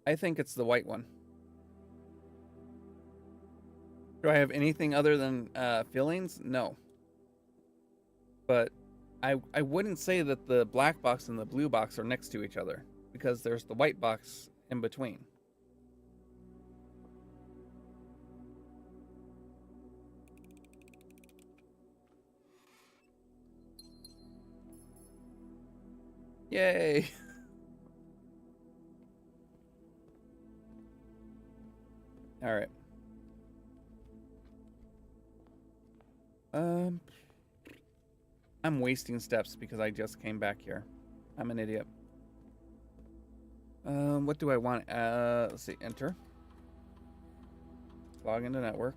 Speaker 1: I think it's the white one. Do I have anything other than feelings? No. But I wouldn't say that the black box and the blue box are next to each other, because there's the white box in between. Yay! All right. I'm wasting steps because I just came back here. I'm an idiot. What do I want? Let's see. Enter. Log into network.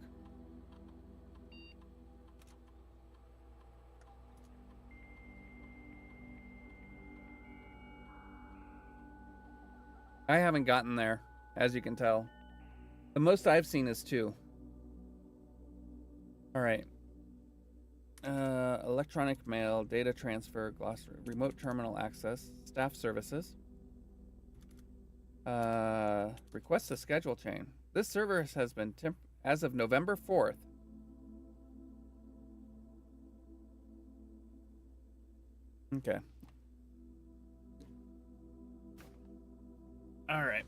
Speaker 1: I haven't gotten there, as you can tell. The most I've seen is 2. All right. Electronic mail, data transfer, glossary, remote terminal access, staff services. Request a schedule chain. This service has been as of November 4th. Okay. All right.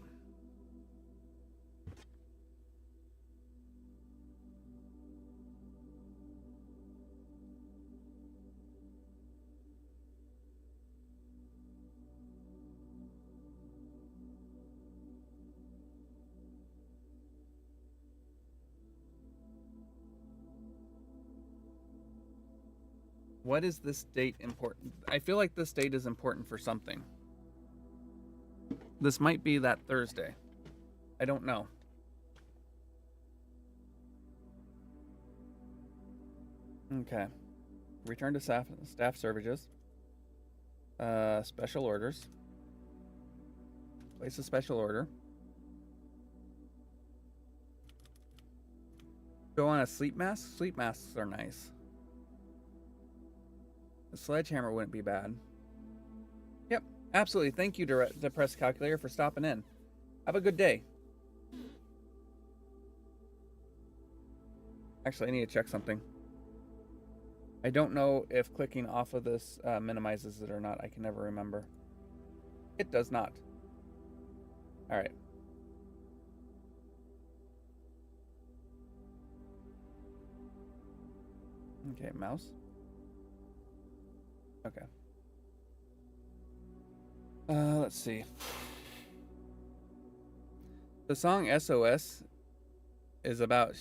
Speaker 1: What is this date important? I feel like this date is important for something. This might be that Thursday. I don't know. Okay. Return to staff services. Special orders. Place a special order. Go on a sleep mask? Sleep masks are nice. A sledgehammer wouldn't be bad. Yep, absolutely. Thank you, Depressed Calculator, for stopping in. Have a good day. Actually, I need to check something. I don't know if clicking off of this minimizes it or not. I can never remember. It does not. All right. Okay, mouse. Okay. Let's see. The song SOS is about...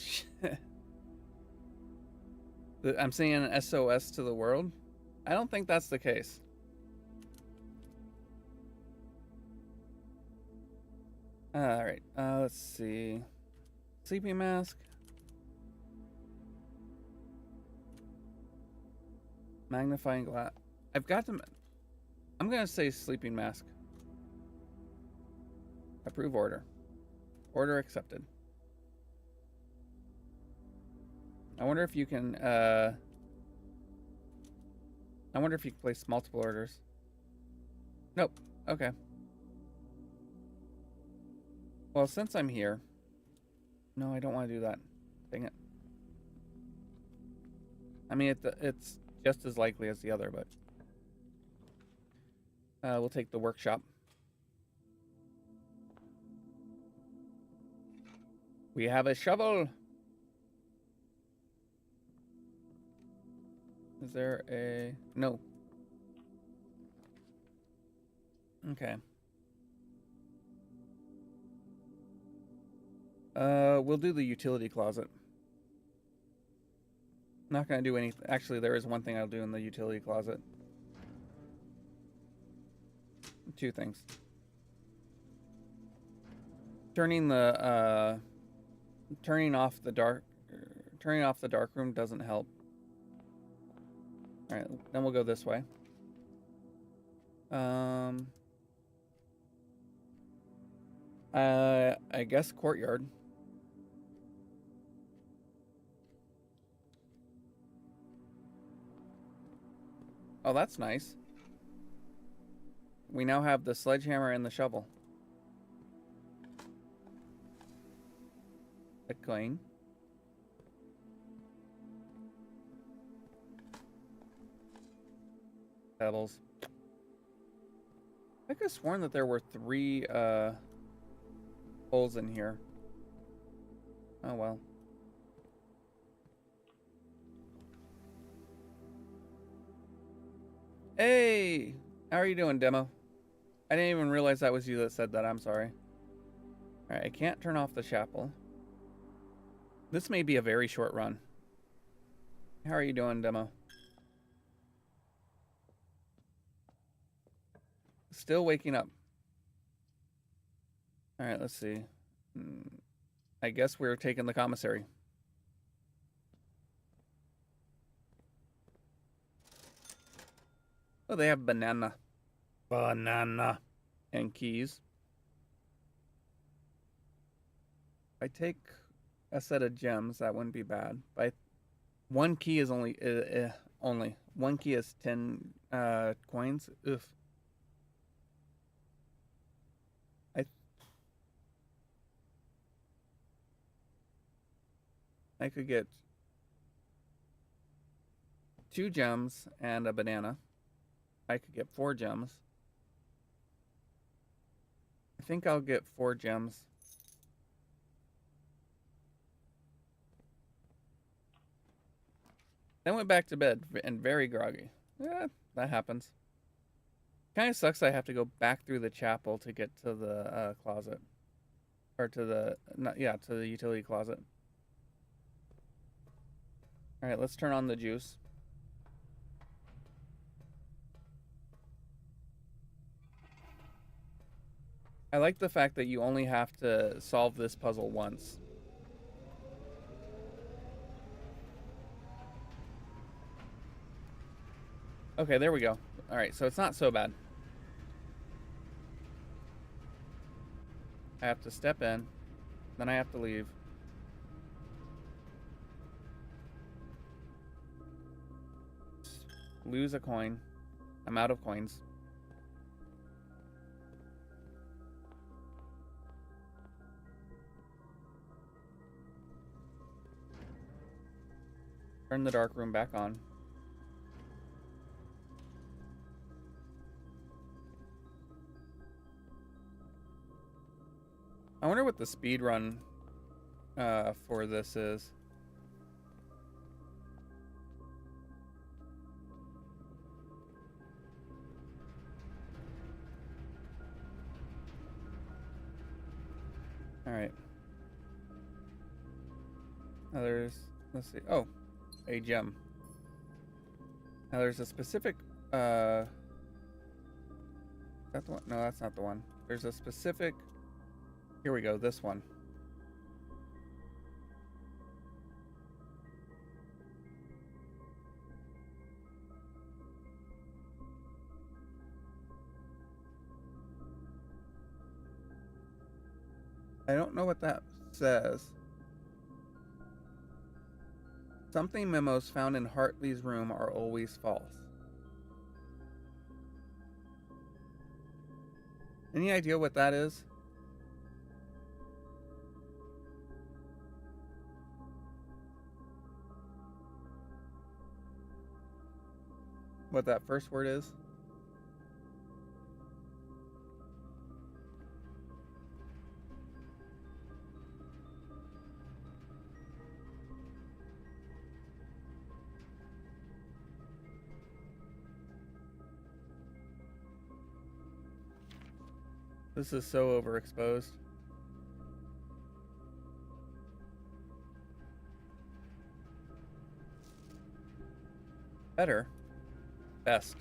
Speaker 1: I'm singing an SOS to the world? I don't think that's the case. All right. Let's see. Sleeping mask. Magnifying glass. I've got them. I'm gonna say sleeping mask. Approve order. Order accepted. I wonder if you can. I wonder if you can place multiple orders. Nope. Okay. Well, since I'm here. No, I don't want to do that. Dang it. I mean, it's just as likely as the other, but we'll take the workshop. We have a shovel. Is there a... No. Okay. We'll do the utility closet. Not gonna do anything. Actually, there is one thing I'll do in the utility closet. Two things. Turning off the dark room doesn't help. All right, then we'll go this way. I guess courtyard. Oh, that's nice. We now have the sledgehammer and the shovel. A coin. Pebbles. I could have sworn that there were 3 holes in here. Oh well. Hey! How are you doing, Demo? I didn't even realize that was you that said that. I'm sorry. Alright, I can't turn off the chapel. This may be a very short run. How are you doing, Demo? Still waking up. Alright, let's see. I guess we're taking the commissary. Oh, they have banana. Banana. And keys. If I take a set of gems, that wouldn't be bad. But one key is only... One key is 10 coins. Oof. I could get 2 gems and a banana. I could get 4 gems. I think I'll get 4 gems. Then went back to bed and very groggy. Yeah, that happens. Kind of sucks I have to go back through the chapel to get to the closet. Or to the... to the utility closet. Alright, let's turn on the juice. I like the fact that you only have to solve this puzzle once. Okay, there we go. Alright, so it's not so bad. I have to step in, then I have to leave. Lose a coin. I'm out of coins. Turn the dark room back on. I wonder what the speed run for this is. All right. Now there's, let's see. Oh, a gem. Now there's a specific, is that the one? No, that's not the one. There's a specific Here we go, this one. I don't know what that says. Something memos found in Hartley's room are always false. Any idea what that is? What that first word is? This is so overexposed. Better. Best.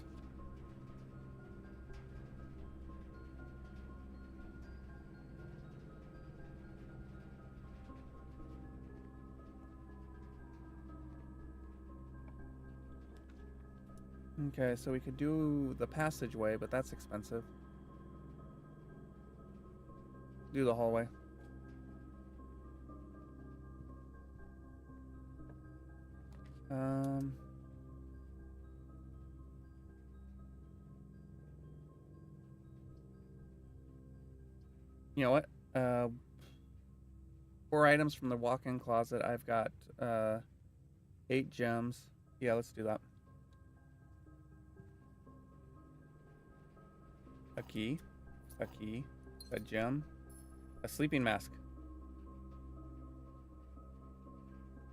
Speaker 1: Okay, so we could do the passageway, but that's expensive. Do the hallway. You know what? 4 items from the walk-in closet. I've got 8 gems. Yeah, let's do that. A key, a gem, a sleeping mask.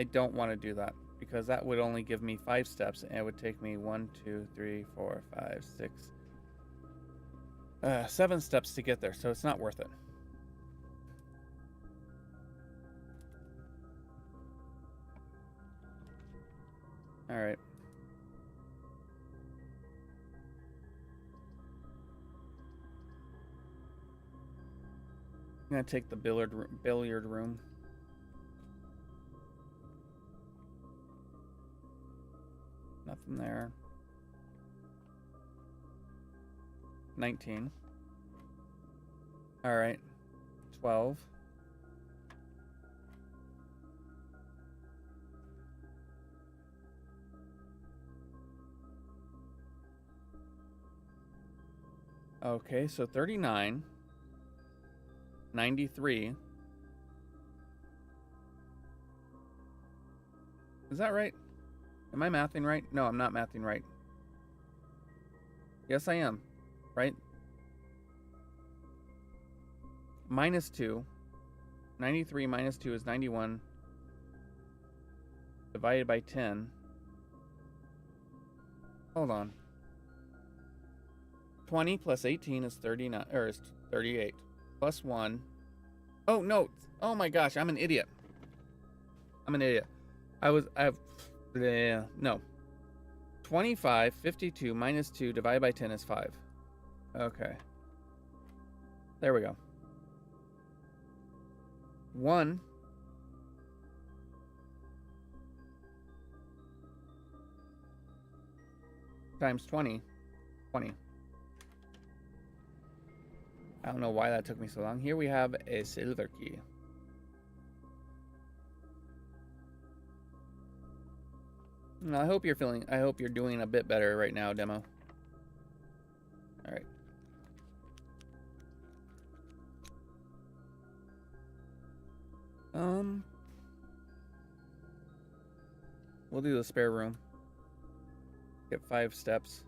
Speaker 1: I don't want to do that because that would only give me 5 steps and it would take me 1, 2, 3, 4, 5, 6, 7 steps to get there, so it's not worth it. All right. I'm gonna take the billiard room. Nothing there. 19. All right. 12. Okay, so 39. 93. Is that right? Am I mathing right? No, I'm not mathing right. Yes, I am. Right? Minus 2. 93 minus 2 is 91. Divided by 10. Hold on. 20 plus 18 is 39, or is 38. Plus 1. Oh, no. Oh my gosh, I'm an idiot. No. 25, 52 minus 2 divided by 10 is 5. Okay. There we go. 1 times 20. 20. I don't know why that took me so long. Here we have a silver key. I hope you're doing a bit better right now, demo. All right. We'll do the spare room. Get 5 steps.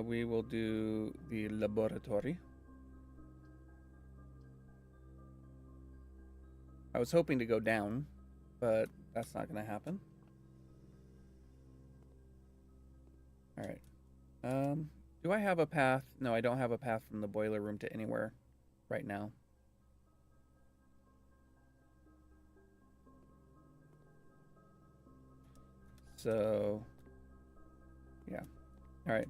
Speaker 1: We will do the laboratory. I was hoping to go down, but that's not going to happen. All right. Do I have a path? No, I don't have a path from the boiler room to anywhere right now. So, yeah. All right.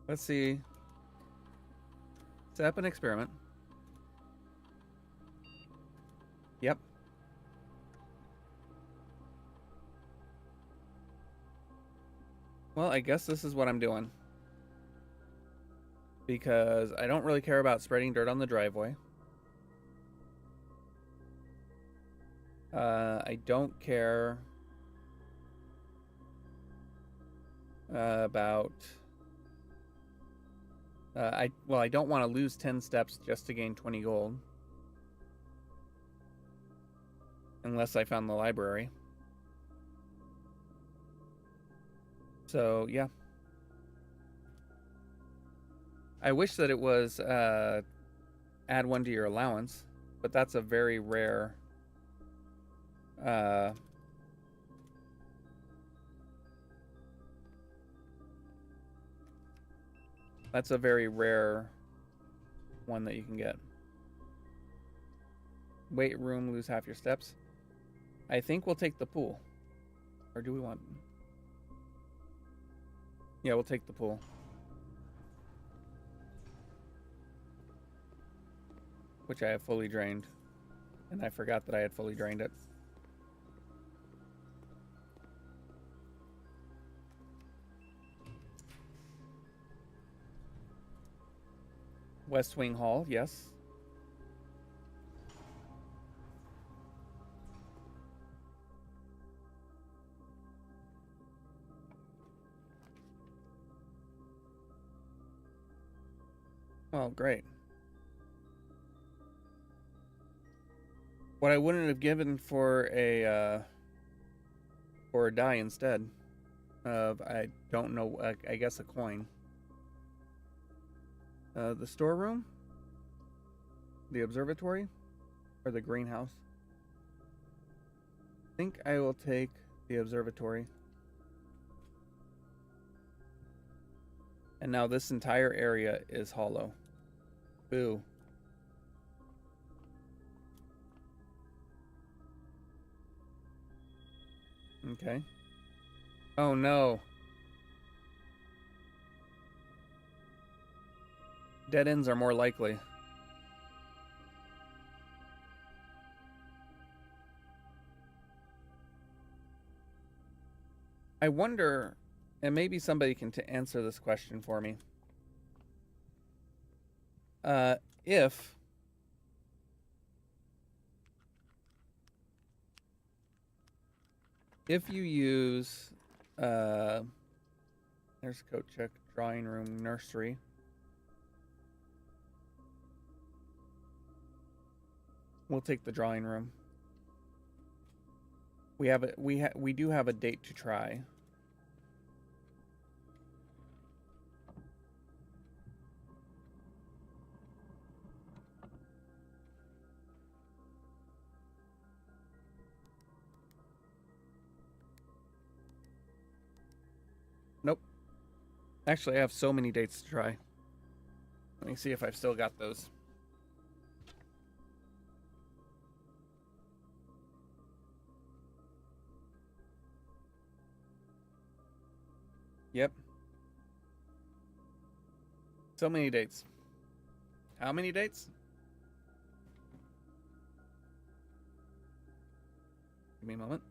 Speaker 1: Let's see. Set up an experiment. Yep. Well, I guess this is what I'm doing. Because I don't really care about spreading dirt on the driveway. I don't care about... I don't want to lose 10 steps just to gain 20 gold. Unless I found the library. So, yeah. I wish that it was add 1 to your allowance, but that's a very rare... that's a very rare one that you can get. Weight room, lose half your steps. I think we'll take the pool. Or do we want... Yeah, we'll take the pool. Which I have fully drained. And I forgot that I had fully drained it. West Wing Hall, yes. Oh, great. What I wouldn't have given for a die instead of, I don't know, I guess a coin. The storeroom, the observatory, or the greenhouse. I think I will take the observatory. And now this entire area is hollow. Boo. Okay. Oh no. Dead ends are more likely. I wonder, and maybe somebody can answer this question for me. If you use, there's coat check, drawing room, nursery. We'll take the drawing room. We do have a date to try. Nope. Actually, I have so many dates to try. Let me see if I've still got those. Yep. So many dates. How many dates? Give me a moment.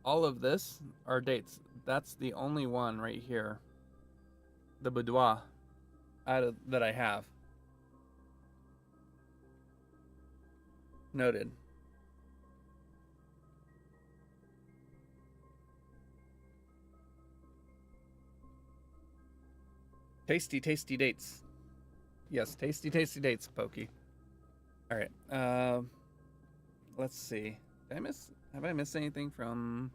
Speaker 1: All of this are dates. That's the only one right here. The boudoir that I have. Noted. Tasty, tasty dates. Yes, tasty, tasty dates, Pokey. All right. Let's see. Have I missed anything from...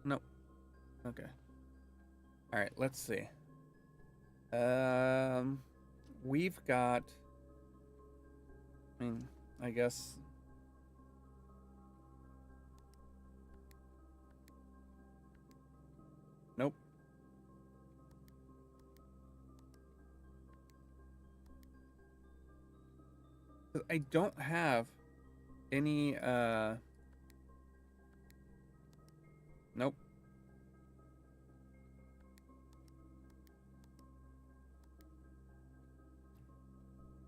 Speaker 1: Nope. Okay. All right, let's see. We've got... I mean, I guess... Nope. I don't have Any, nope.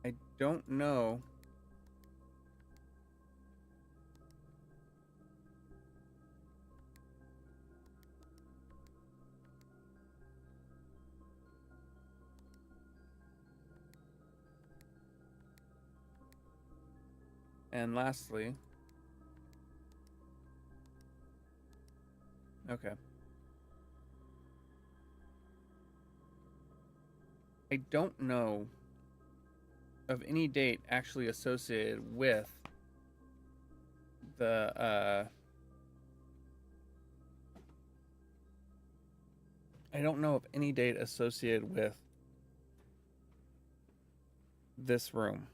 Speaker 1: I don't know. And lastly, okay. I don't know of any date actually associated with the, I don't know of any date associated with this room.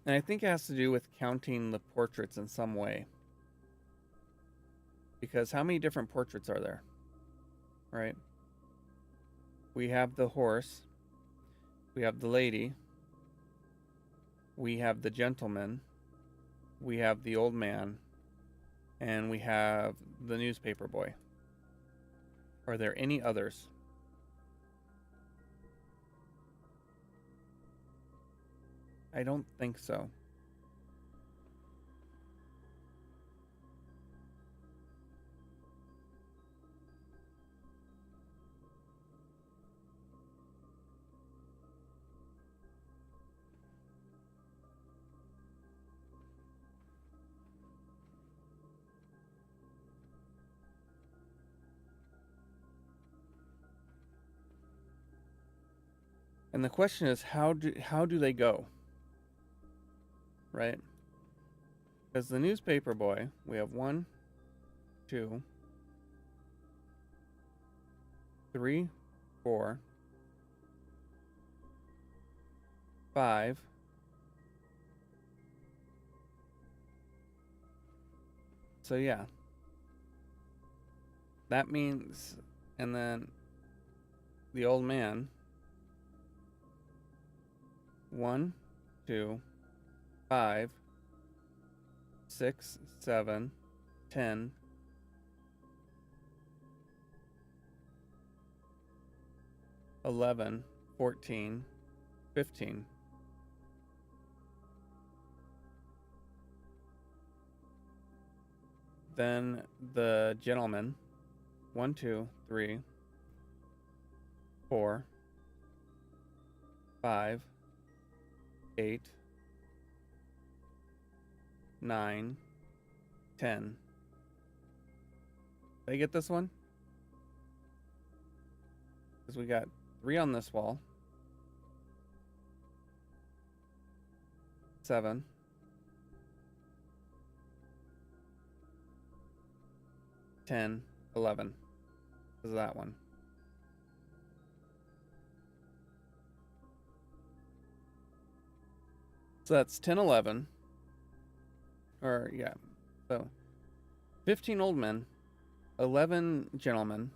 Speaker 1: And I think it has to do with counting the portraits in some way. Because how many different portraits are there? Right? We have the horse. We have the lady. We have the gentleman. We have the old man. And we have the newspaper boy. Are there any others? I don't think so. And the question is, how do they go? Right? Because the newspaper boy, we have 1, 2, 3, 4, 5. So yeah. That means, and then the old man, 1, 2, 5, 6, 7, 10, 11, 14, 15. Then the gentleman, 1, 2, 3, 4, 5, 8, 9, 10. Did I get this one? Because we got 3 on this wall. 7. 10, 11. This is that one. So that's 10, 11. Or, yeah. So 15 old men, 11 gentlemen,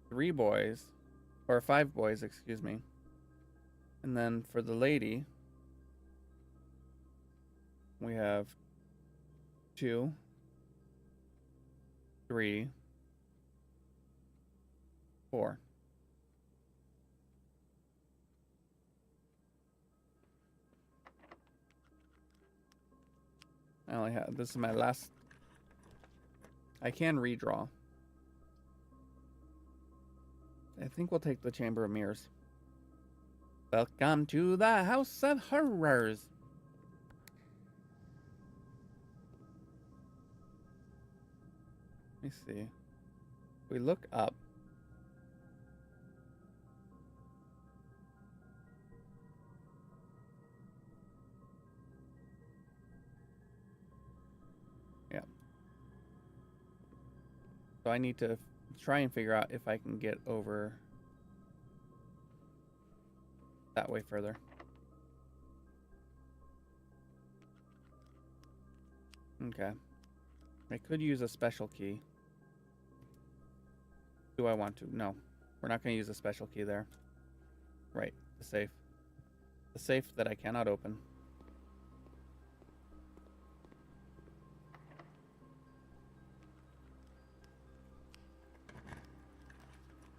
Speaker 1: 3 boys, or 5 boys, excuse me. And then for the lady, we have 2, 3, 4. I only have, this is my last. I can redraw. I think we'll take the Chamber of Mirrors. Welcome to the House of Horrors. Let me see. We look up. Yeah. So I need to try and figure out if I can get over that way further. Okay. I could use a special key. Do I want to? No. We're not going to use a special key there. Right. The safe. The safe that I cannot open.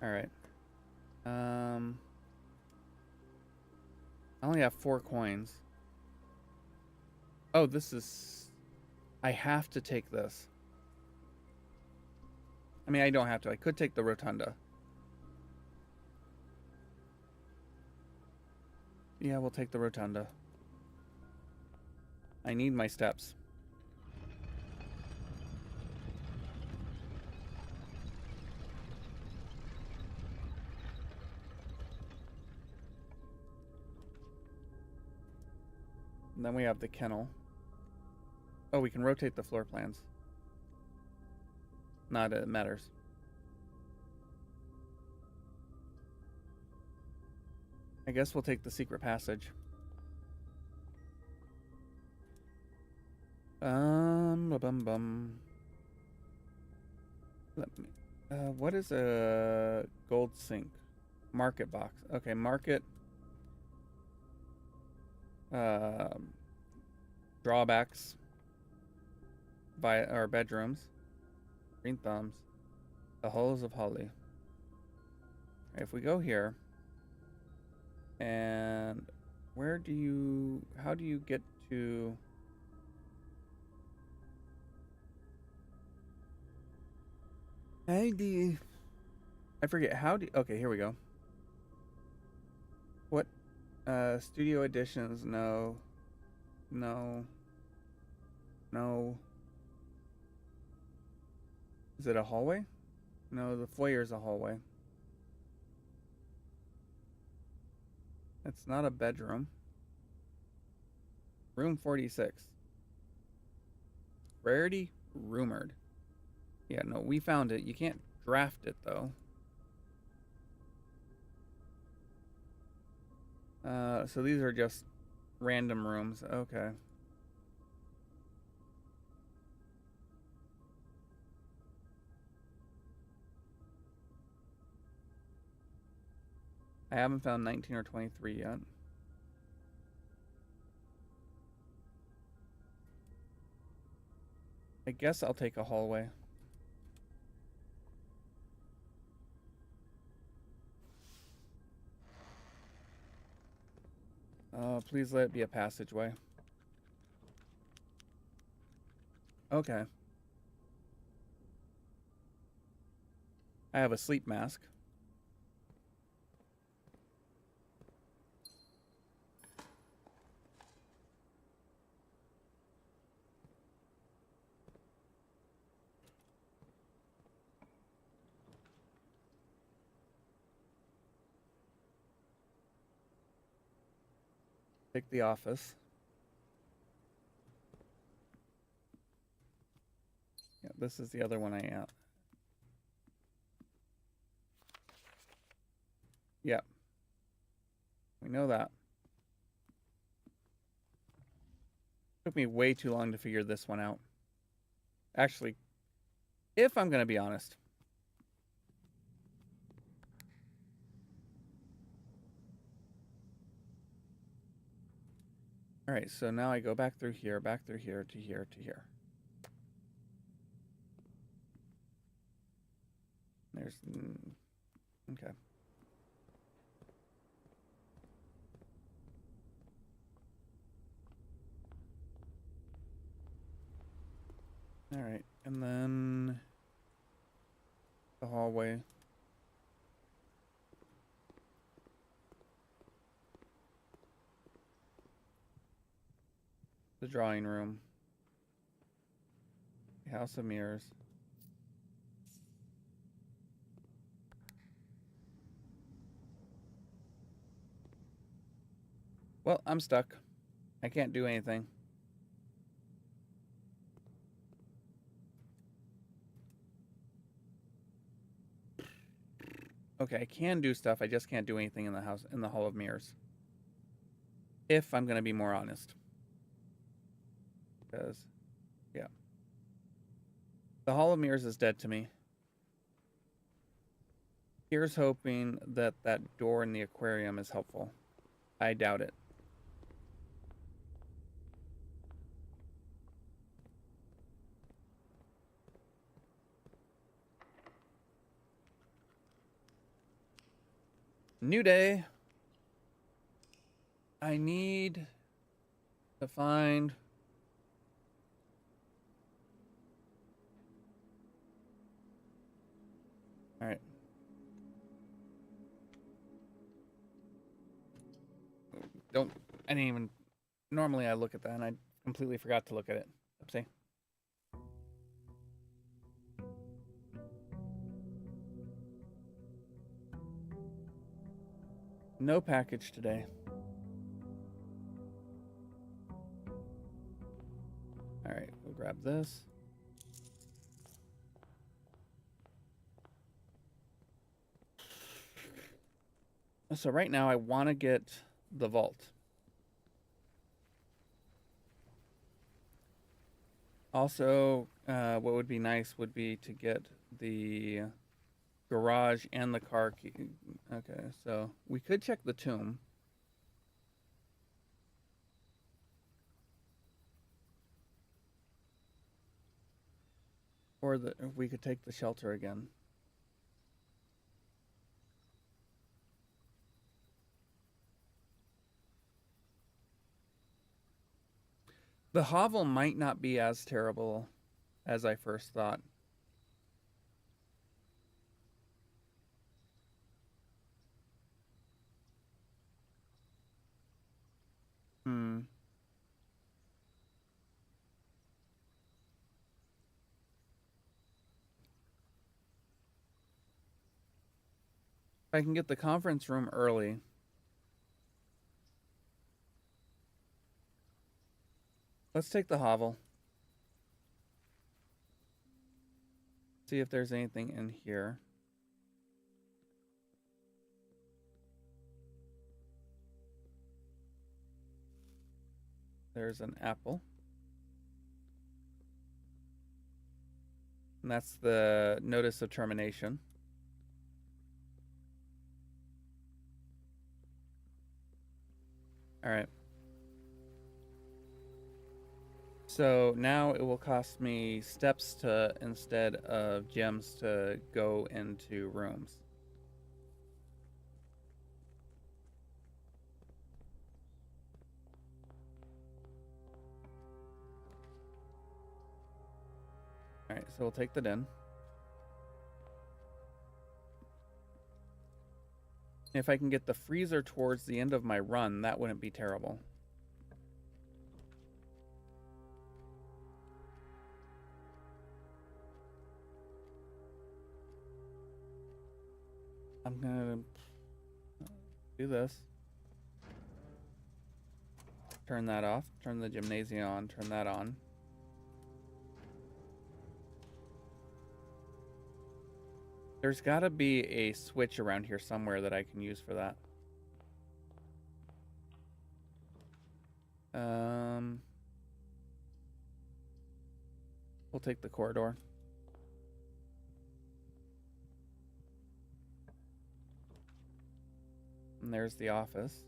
Speaker 1: Alright. I only have 4 coins. Oh, this is... I have to take this. I mean, I don't have to. I could take the rotunda. Yeah, we'll take the rotunda. I need my steps. And then we have the kennel. Oh, we can rotate the floor plans. Not it matters. I guess we'll take the secret passage. Bum. Let me. What is a gold sink? Market box. Okay, market. Drawbacks. By our bedrooms. Green thumbs. The halls of holly. If we go here. And where do you... How do you get to... How do you... I forget. How do... Okay, here we go. What? Studio editions? No. No. No. Is it a hallway? No, the foyer is a hallway. It's not a bedroom. Room 46. Rarity rumored. Yeah, no, we found it. You can't draft it, though. So these are just random rooms. Okay. I haven't found 19 or 23 yet. I guess I'll take a hallway. Please let it be a passageway. Okay. I have a sleep mask. Pick the office. Yeah, this is the other one I am. Yeah. We know that. Took me way too long to figure this one out. Actually, if I'm going to be honest. All right, so now I go back through here to here, to here. There's... Okay. All right, and then the hallway. The drawing room. The House of Mirrors. Well, I'm stuck. I can't do anything. Okay, I can do stuff. I just can't do anything in the house, in the Hall of Mirrors. If I'm going to be more honest. Because, yeah. The Hall of Mirrors is dead to me. Here's hoping that that door in the aquarium is helpful. I doubt it. New day. I need to find... All right. Don't... I didn't even... Normally I look at that and I completely forgot to look at it. Oopsie. No package today. All right, we'll grab this. So right now I want to get the vault. Also, what would be nice would be to get the garage and the car key. Okay, so we could check the tomb. Or we could take the shelter again. The hovel might not be as terrible as I first thought. Hmm. If I can get the conference room early. Let's take the hovel. See if there's anything in here. There's an apple. And that's the notice of termination. All right. So now it will cost me steps to instead of gems to go into rooms. All right, so we'll take that in. If I can get the freezer towards the end of my run, that wouldn't be terrible. I'm gonna do this. Turn that off. Turn the gymnasium on. Turn that on. There's gotta be a switch around here somewhere that I can use for that. We'll take the corridor. And there's the office.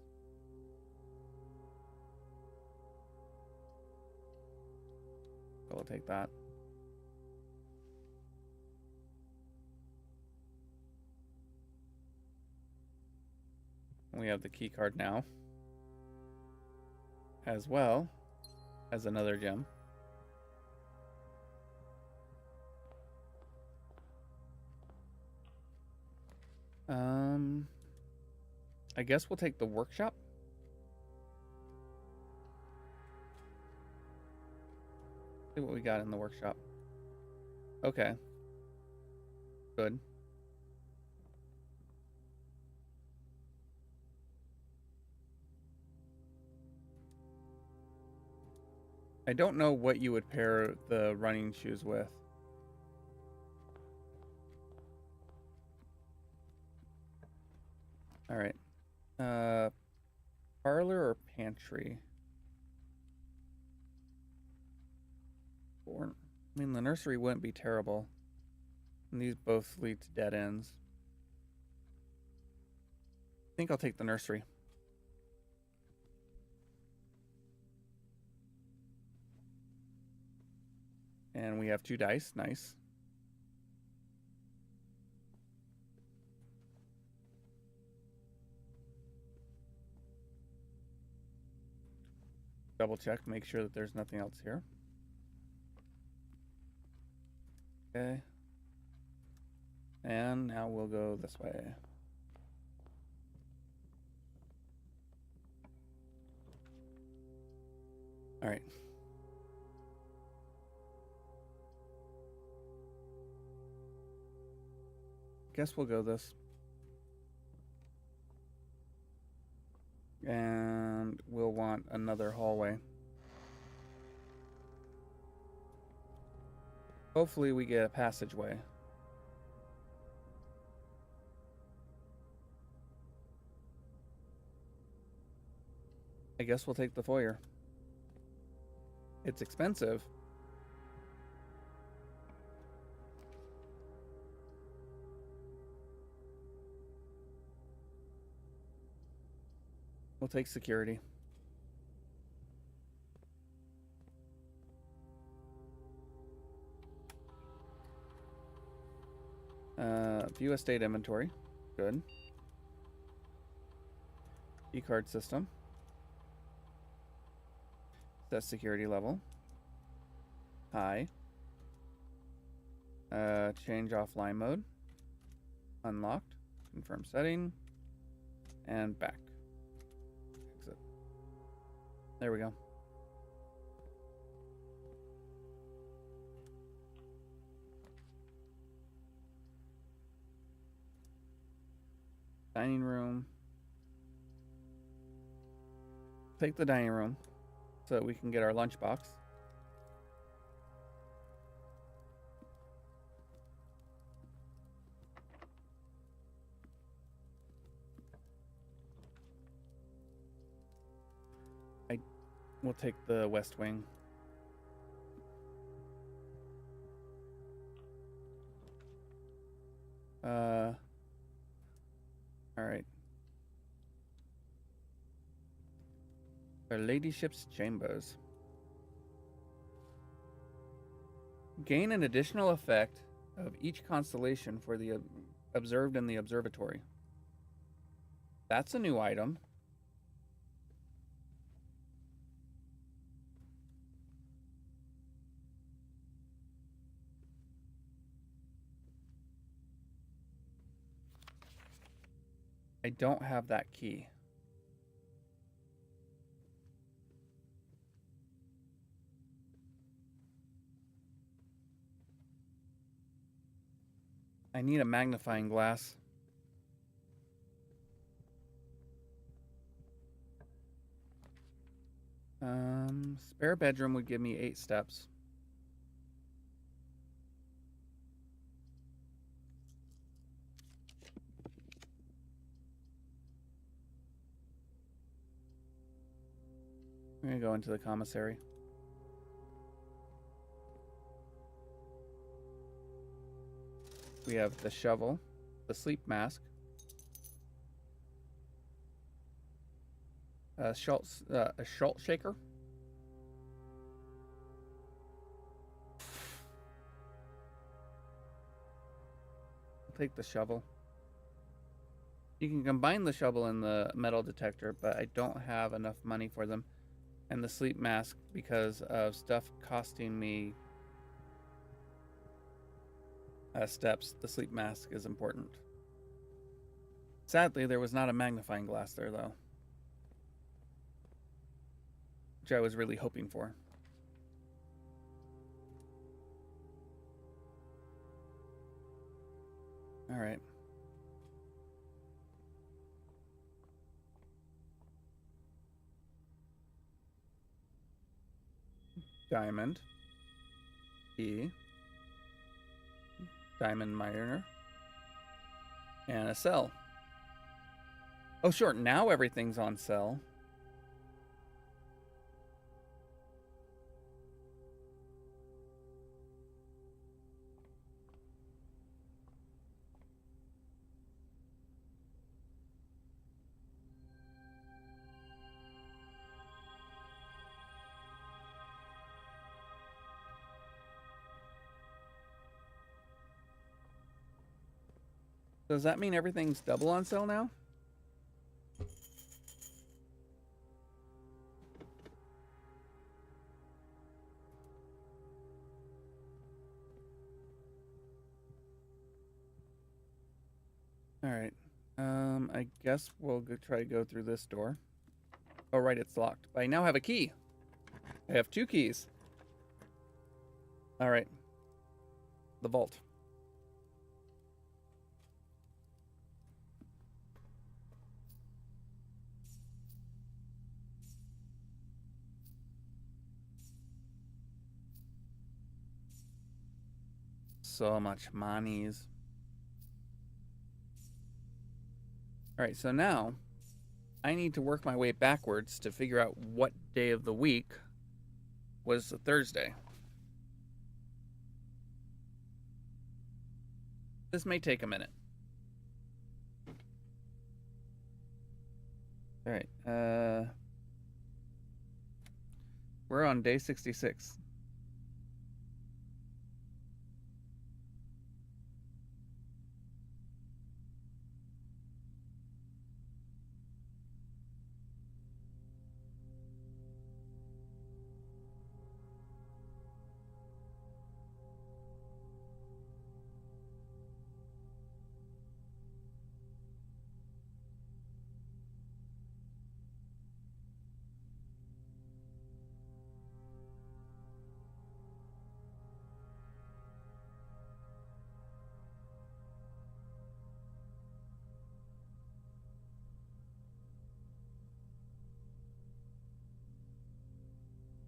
Speaker 1: So we'll take that. We have the key card now, as well as another gem. I guess we'll take the workshop. See what we got in the workshop. Okay. Good. I don't know what you would pair the running shoes with. All right. Parlor or pantry? Or, I mean, the nursery wouldn't be terrible. And these both lead to dead ends. think I'll take the nursery. And we have 2 dice. Nice. Double check, make sure that there's nothing else here. Okay. And now we'll go this way. All right. Guess we'll go this. And we'll want another hallway. Hopefully we get a passageway. I guess we'll take the foyer. It's expensive. We'll take security. View estate inventory. Good. E-card system. Set security level. High. Change offline mode. Unlocked. Confirm setting. And back. Exit. There we go. Dining room. Take the dining room so that we can get our lunchbox. We'll take the West Wing. All right. Our ladyship's chambers. Gain an additional effect of each constellation for the observed in the observatory. That's a new item. I don't have that key. I need a magnifying glass. Spare bedroom would give me 8 steps. I'm gonna go into the commissary. We have the shovel, the sleep mask, a salt shaker, I'll take the shovel. You can combine the shovel and the metal detector, but I don't have enough money for them. And the sleep mask, because of stuff costing me steps, the sleep mask is important. Sadly, there was not a magnifying glass there, though, which I was really hoping for. All right. Diamond. E. Diamond miner. And a cell. Oh, sure. Now everything's on cell. Does that mean everything's double on sale now? All right. I guess we'll try to go through this door. Oh, right, it's locked. But I now have a key. I have 2 keys. All right. The vault. So much monies. All right, so now I need to work my way backwards to figure out what day of the week was a Thursday. This may take a minute. All right. We're on day 66.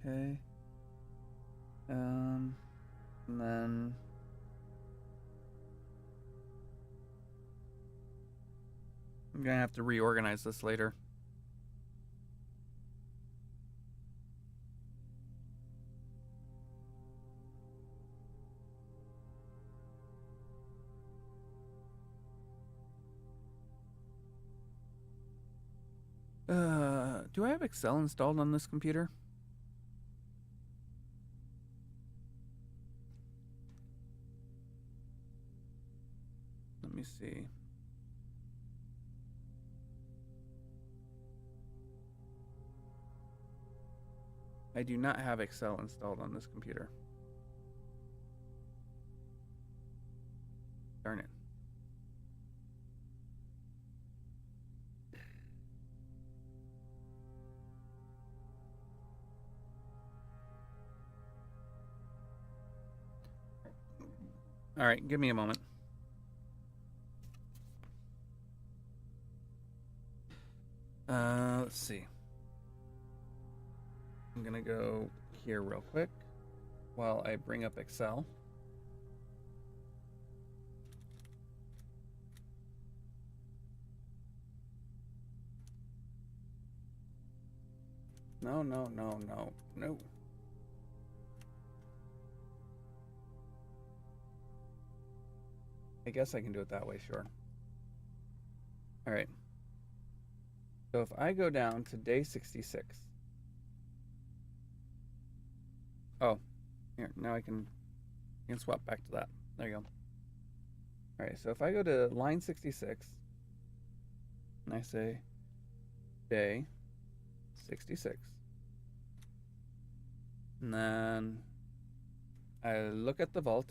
Speaker 1: Okay. And then I'm gonna have to reorganize this later. Do I have Excel installed on this computer? Let me see. I do not have Excel installed on this computer. Darn it. All right, give me a moment. Let's see. I'm gonna go here real quick while I bring up Excel. No. I guess I can do it that way, sure. All right. So if I go down to day 66. Oh, here, now I can swap back to that. There you go. All right, so if I go to line 66 and I say day 66, and then I look at the vault,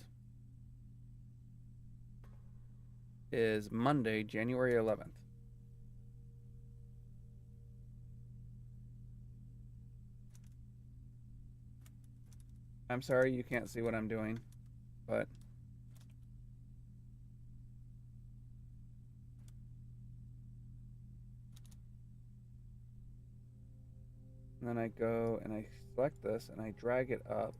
Speaker 1: is Monday, January 11th. I'm sorry you can't see what I'm doing, but and then I go and I select this and I drag it up.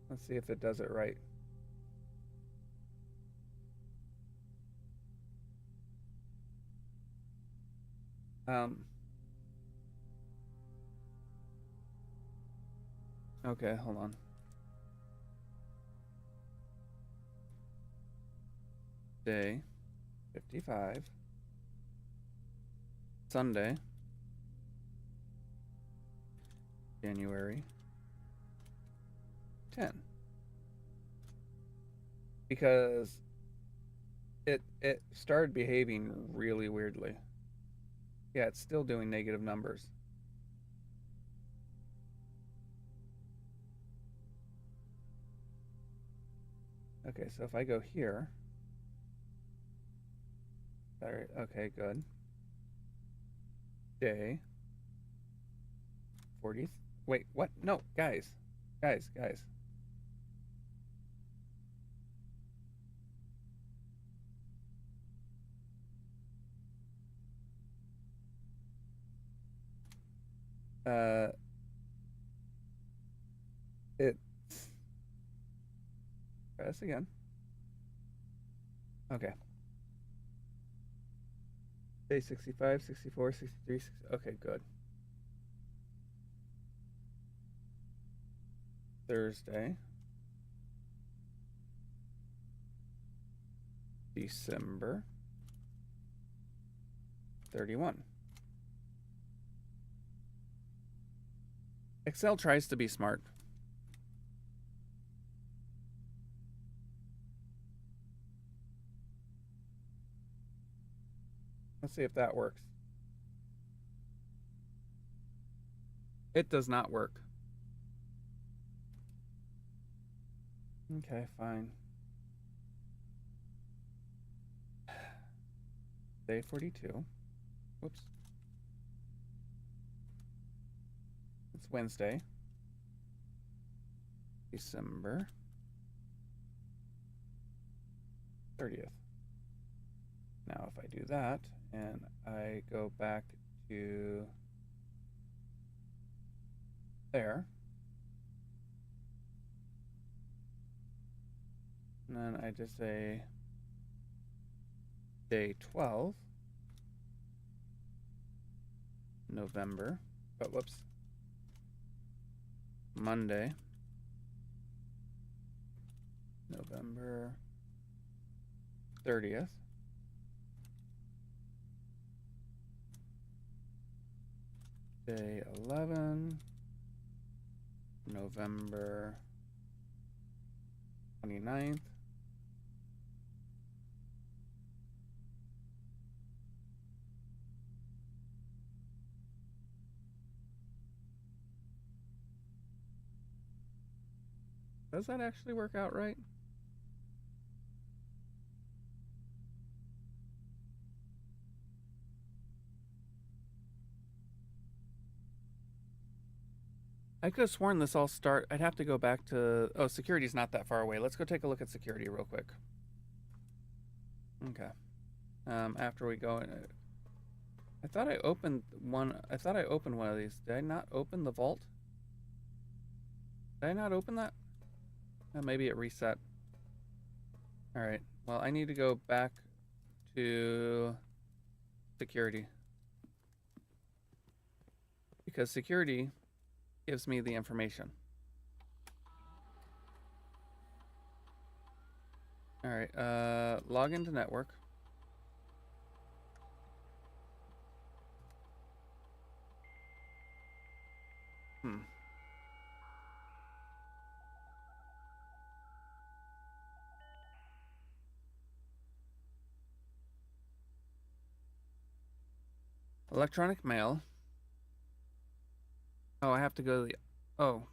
Speaker 1: Let's see if it does it right. Okay, hold on. Day 55. Sunday, January 10. because it started behaving really weirdly. Yeah, it's still doing negative numbers. Okay, so if I go here, okay, good. Day 40. Wait, what? No, guys. Guys. Uh, it. Try this again. Okay. Day 65, 64, 63, 60. Okay, good. Thursday. December 31. Excel tries to be smart. Let's see if that works. It does not work. Okay, fine. Day 42. Whoops. It's Wednesday. December 30th. Now, if I do that and I go back to there, and then I just say day 12, November, but whoops, Monday, November 30th. Day 11, November 29th. Does that actually work out right? I could have sworn this all start. I'd have to go back to. Oh, security's not that far away. Let's go take a look at security real quick. Okay. After we go in, I thought I opened one. I thought I opened one of these. Did I not open the vault? Did I not open that? Maybe it reset. All right. Well, I need to go back to security because security gives me the information. All right. Log into network. Electronic mail. Oh, I have to go to the. Oh,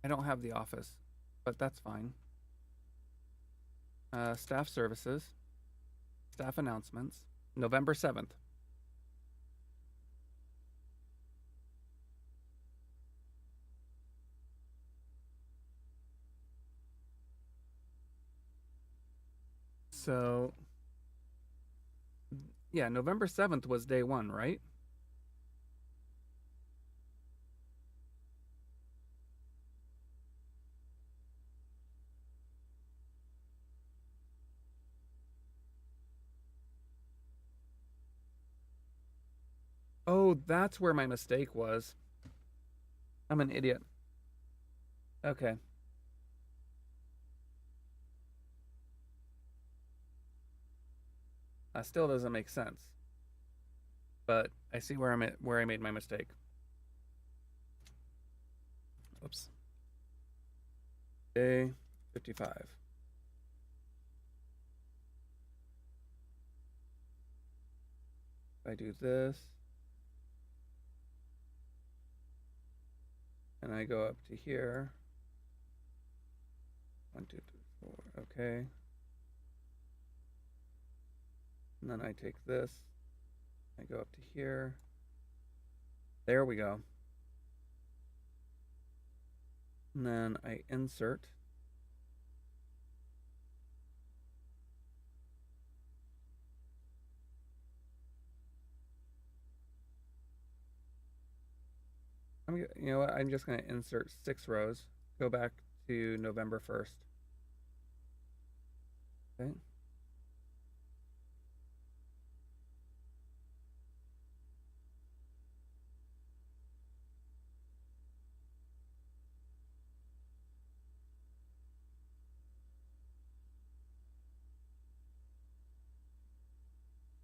Speaker 1: I don't have the office, but that's fine. Staff services. Staff announcements. November 7th. So, yeah, November 7th was day 1, right? Oh, that's where my mistake was. I'm an idiot. Okay. That still doesn't make sense. But I see where I made my mistake. Oops. Day 55. I do this, and I go up to here. 1, 2, 3, 4. Okay. And then I take this. I go up to here. There we go. And then I insert. You know what? I'm just going to insert 6 rows. Go back to November 1st. Okay.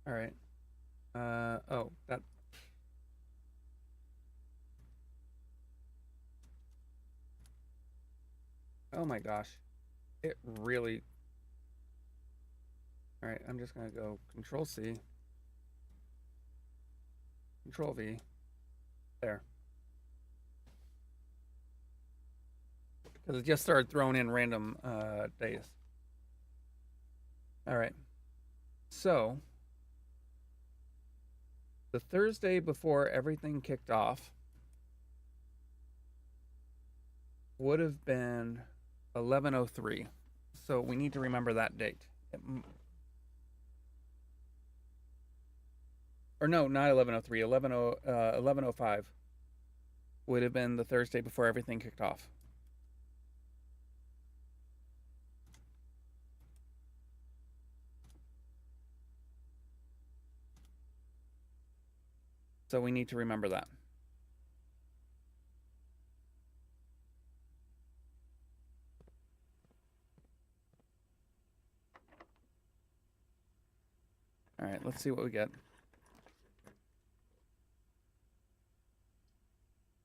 Speaker 1: All right. Oh, that. Oh my gosh. It really. All right, I'm just going to go Control C, Control V. There. Because it just started throwing in random days. All right. So, the Thursday before everything kicked off would have been 11:03. So we need to remember that date. Or no, not 11:03. 11:05 would have been the Thursday before everything kicked off. So we need to remember that. All right, let's see what we get.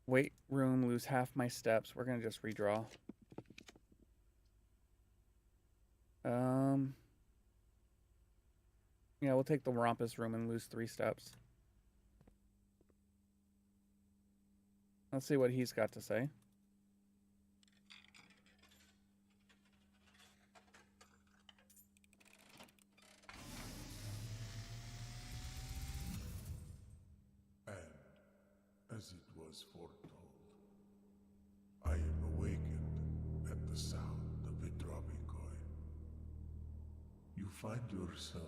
Speaker 1: Weight room, lose half my steps. We're going to just redraw. Yeah, we'll take the Rompus room and lose 3 steps. Let's see what he's got to say.
Speaker 2: And as it was foretold, I am awakened at the sound of a dropping coin. You find yourself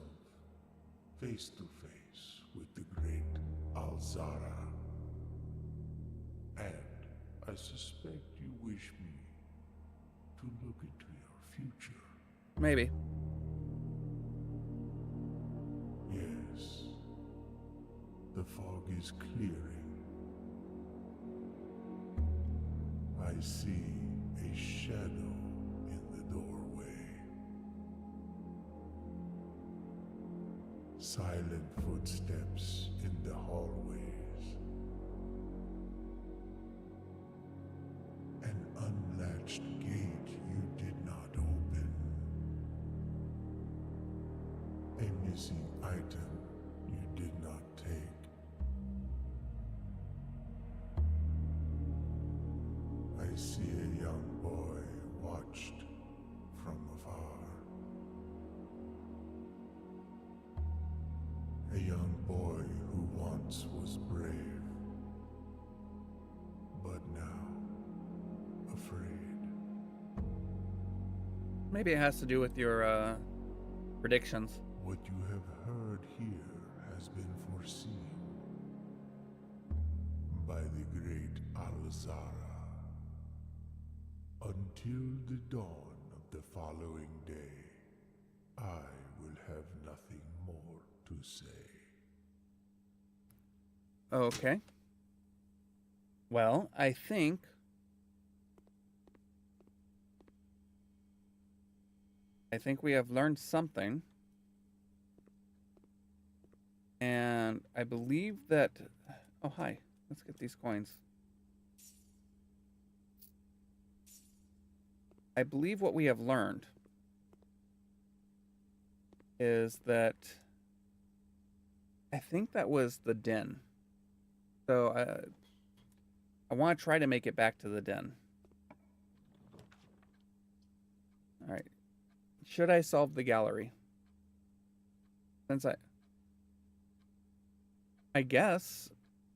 Speaker 2: face to face with the great Alzara. And I suspect you wish me to look into your future.
Speaker 1: Maybe.
Speaker 2: Yes. The fog is clearing. I see a shadow in the doorway. Silent footsteps in the hallways. An unlatched gate you did not open. A missing item you did not take. I see a young boy watched from afar. A young boy who once was brave, but now afraid.
Speaker 1: Maybe it has to do with your predictions.
Speaker 2: What you have heard here has been foreseen by the great Alzara. Until the dawn of the following day, I will have nothing more to say.
Speaker 1: Okay. Well, I think we have learned something. And I believe that... Oh, hi. Let's get these coins. I believe what we have learned is that I think that was the den. So I want to try to make it back to the den. All right. Should I solve the gallery? Since I guess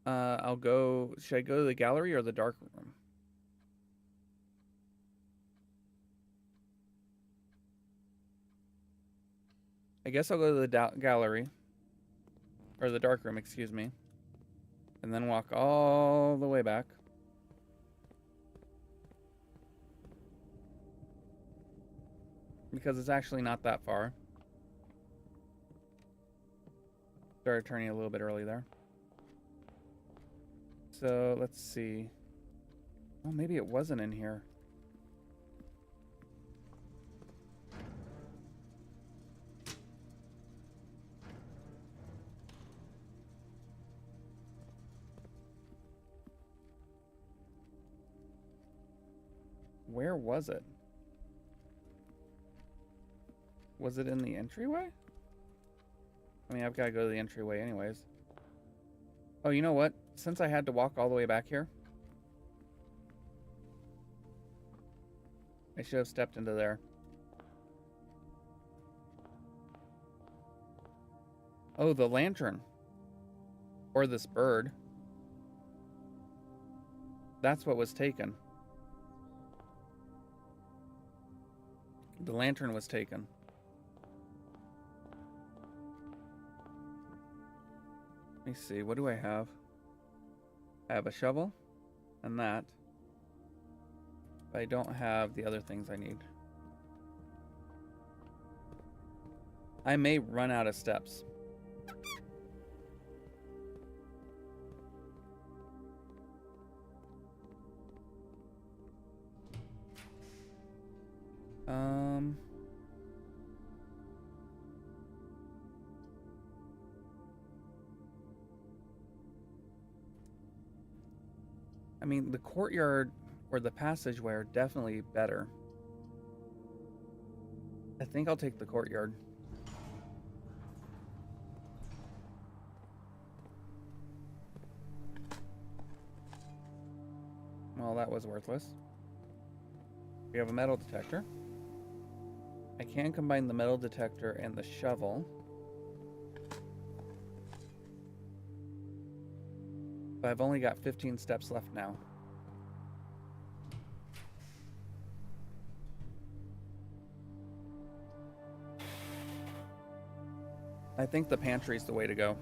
Speaker 1: I'll go. Should I go to the gallery or the dark room? I guess I'll go to the gallery or the dark room, excuse me, and then walk all the way back. Because it's actually not that far. Started turning a little bit early there. So let's see. Oh, maybe it wasn't in here. Where was it? Was it in the entryway? I mean, I've got to go to the entryway anyways. Oh, you know what? Since I had to walk all the way back here, I should have stepped into there. Oh, the lantern. Or this bird. That's what was taken. The lantern was taken. Let me see. What do I have? I have a shovel and that. But I don't have the other things I need. I may run out of steps. I mean, the courtyard or the passageway are definitely better. I think I'll take the courtyard. Well, that was worthless. We have a metal detector. I can combine the metal detector and the shovel. But I've only got 15 steps left now. I think the pantry is the way to go.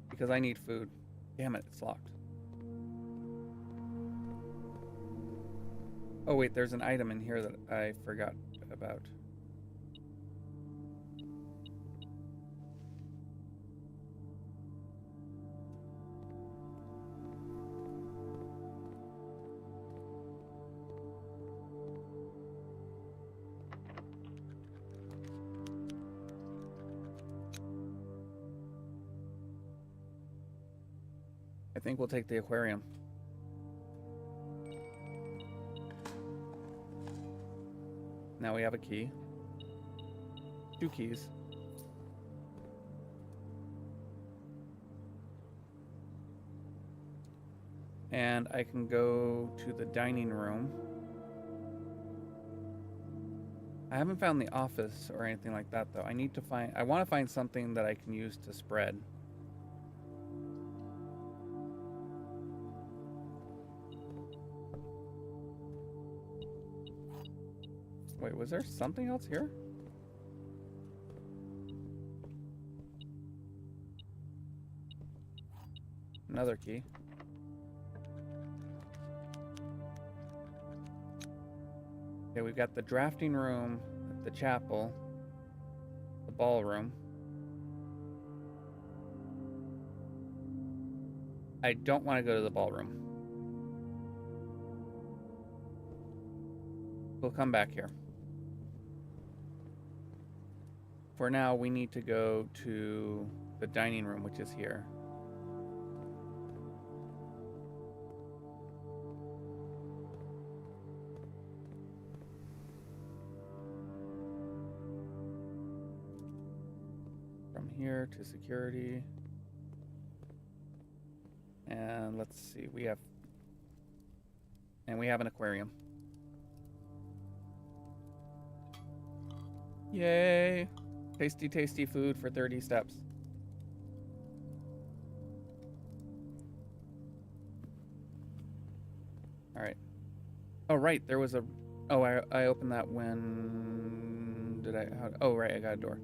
Speaker 1: Because I need food. Damn it, it's locked. Oh wait, there's an item in here that I forgot about. I think we'll take the aquarium. Now we have a key. 2 keys. And I can go to the dining room. I haven't found the office or anything like that though. I want to find something that I can use to spread. Wait, was there something else here? Another key. Okay, we've got the drafting room, the chapel, the ballroom. I don't want to go to the ballroom. We'll come back here. For now, we need to go to the dining room, which is here. there to security. And let's see, we have an aquarium. Yay! Tasty, tasty food for 30 steps. Alright. Oh, right, there was a... Oh, I opened that when... Did I... Oh, right, I got a door.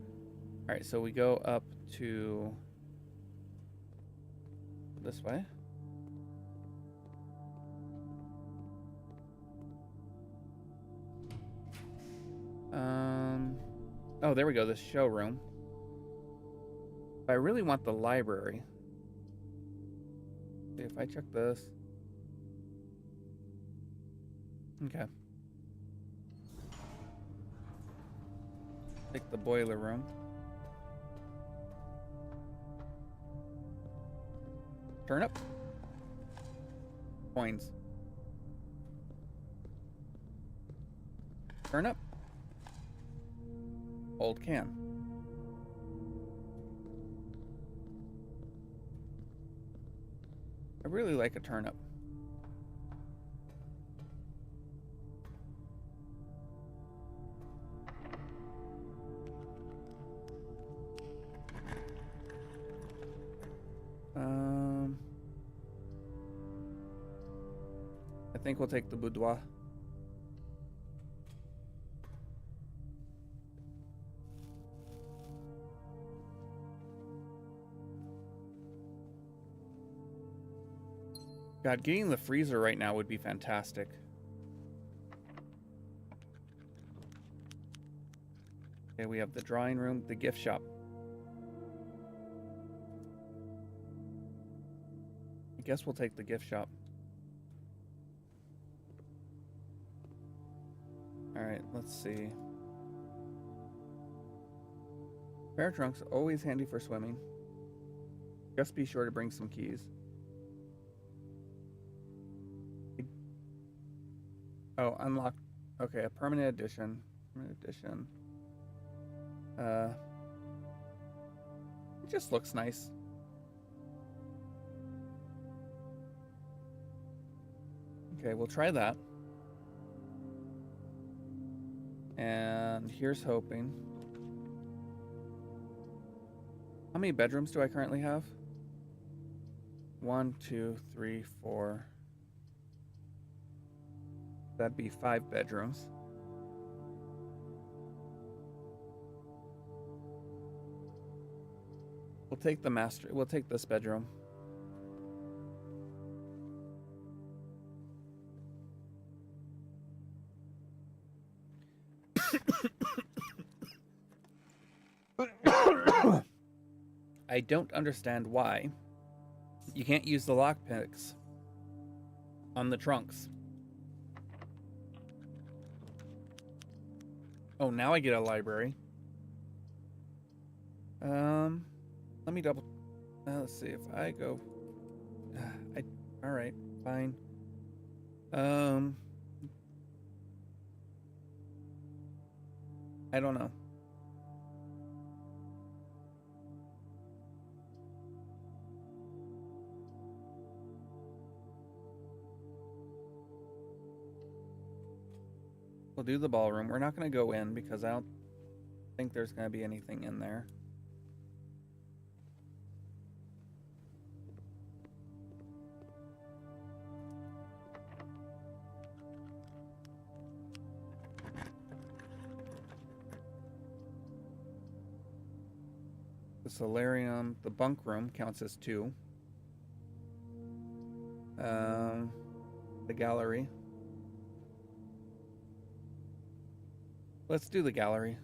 Speaker 1: Alright, so we go up to... This way. Oh, there we go, the showroom. I really want the library. See if I check this. Okay. Take the boiler room. Turnip. Coins. Turnip. Old can. I really like a turnip. I think we'll take the boudoir. God, getting the freezer right now would be fantastic. Okay, we have the drawing room, the gift shop. I guess we'll take the gift shop. Alright, let's see. Pair of trunks, always handy for swimming. Just be sure to bring some keys. Oh, unlock. Okay, a permanent edition. Permanent edition. It just looks nice. Okay, we'll try that. And here's hoping. How many bedrooms do I currently have? 1, 2, 3, 4. That'd be 5 bedrooms. We'll take the master. We'll take this bedroom. I don't understand why you can't use the lockpicks on the trunks. Oh, now I get a library. Let me double. Let's see if I go. All right, fine. I don't know. We'll do the ballroom. We're not going to go in because I don't think there's going to be anything in there. The solarium, the bunk room counts as 2. The gallery. Let's do the gallery.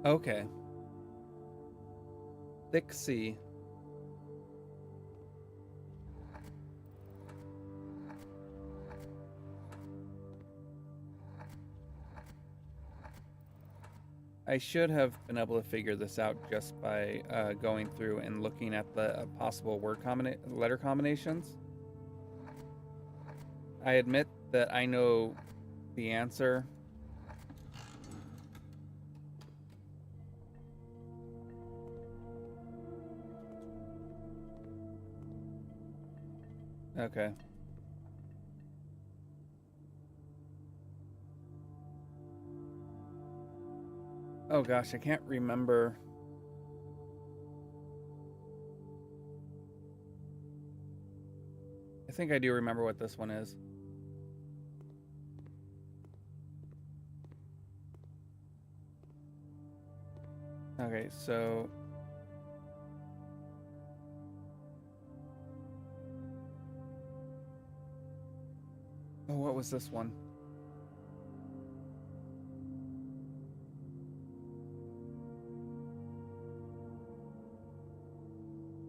Speaker 1: Okay. Thick sea. I should have been able to figure this out just by going through and looking at the possible letter combinations. I admit that I know the answer. Okay. Oh gosh, I can't remember. I think I do remember what this one is. Okay, so oh, what was this one?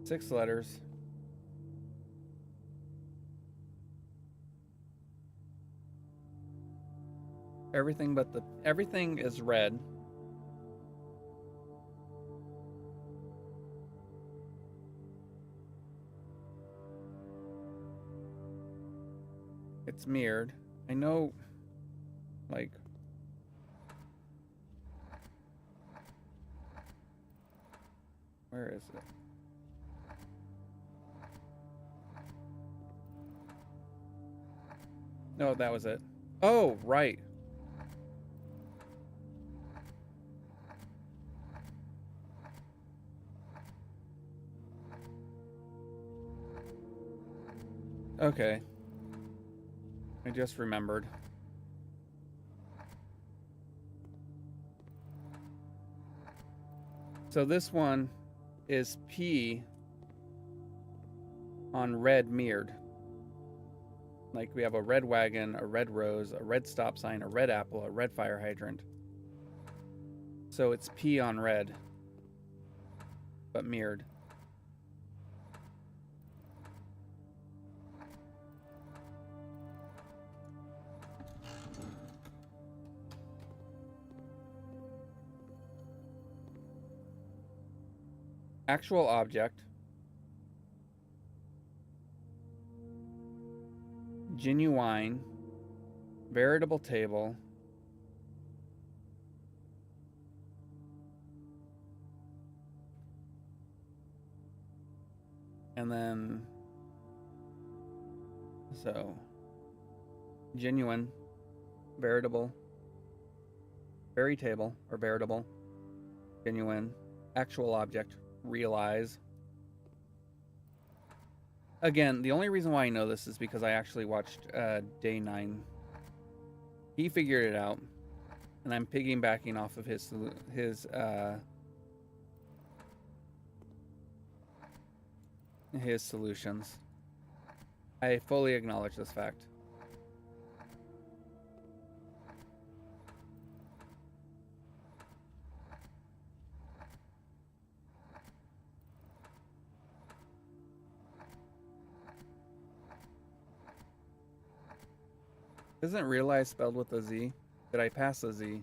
Speaker 1: Six letters. Everything is red. It's mirrored. I know, like, where is it? No, that was it. Oh, right. Okay. I just remembered. So this one is P on red mirrored. Like we have a red wagon, a red rose, a red stop sign, a red apple, a red fire hydrant. So it's P on red, but mirrored. Actual object. Genuine. Veritable table. And then, so, genuine, veritable, very table, or veritable, genuine, actual object, realize. Again, the only reason why I know this is because I actually watched Day 9. He figured it out, and I'm piggybacking off of his solutions. I fully acknowledge this fact. Isn't realize spelled with a Z? Did I pass a Z?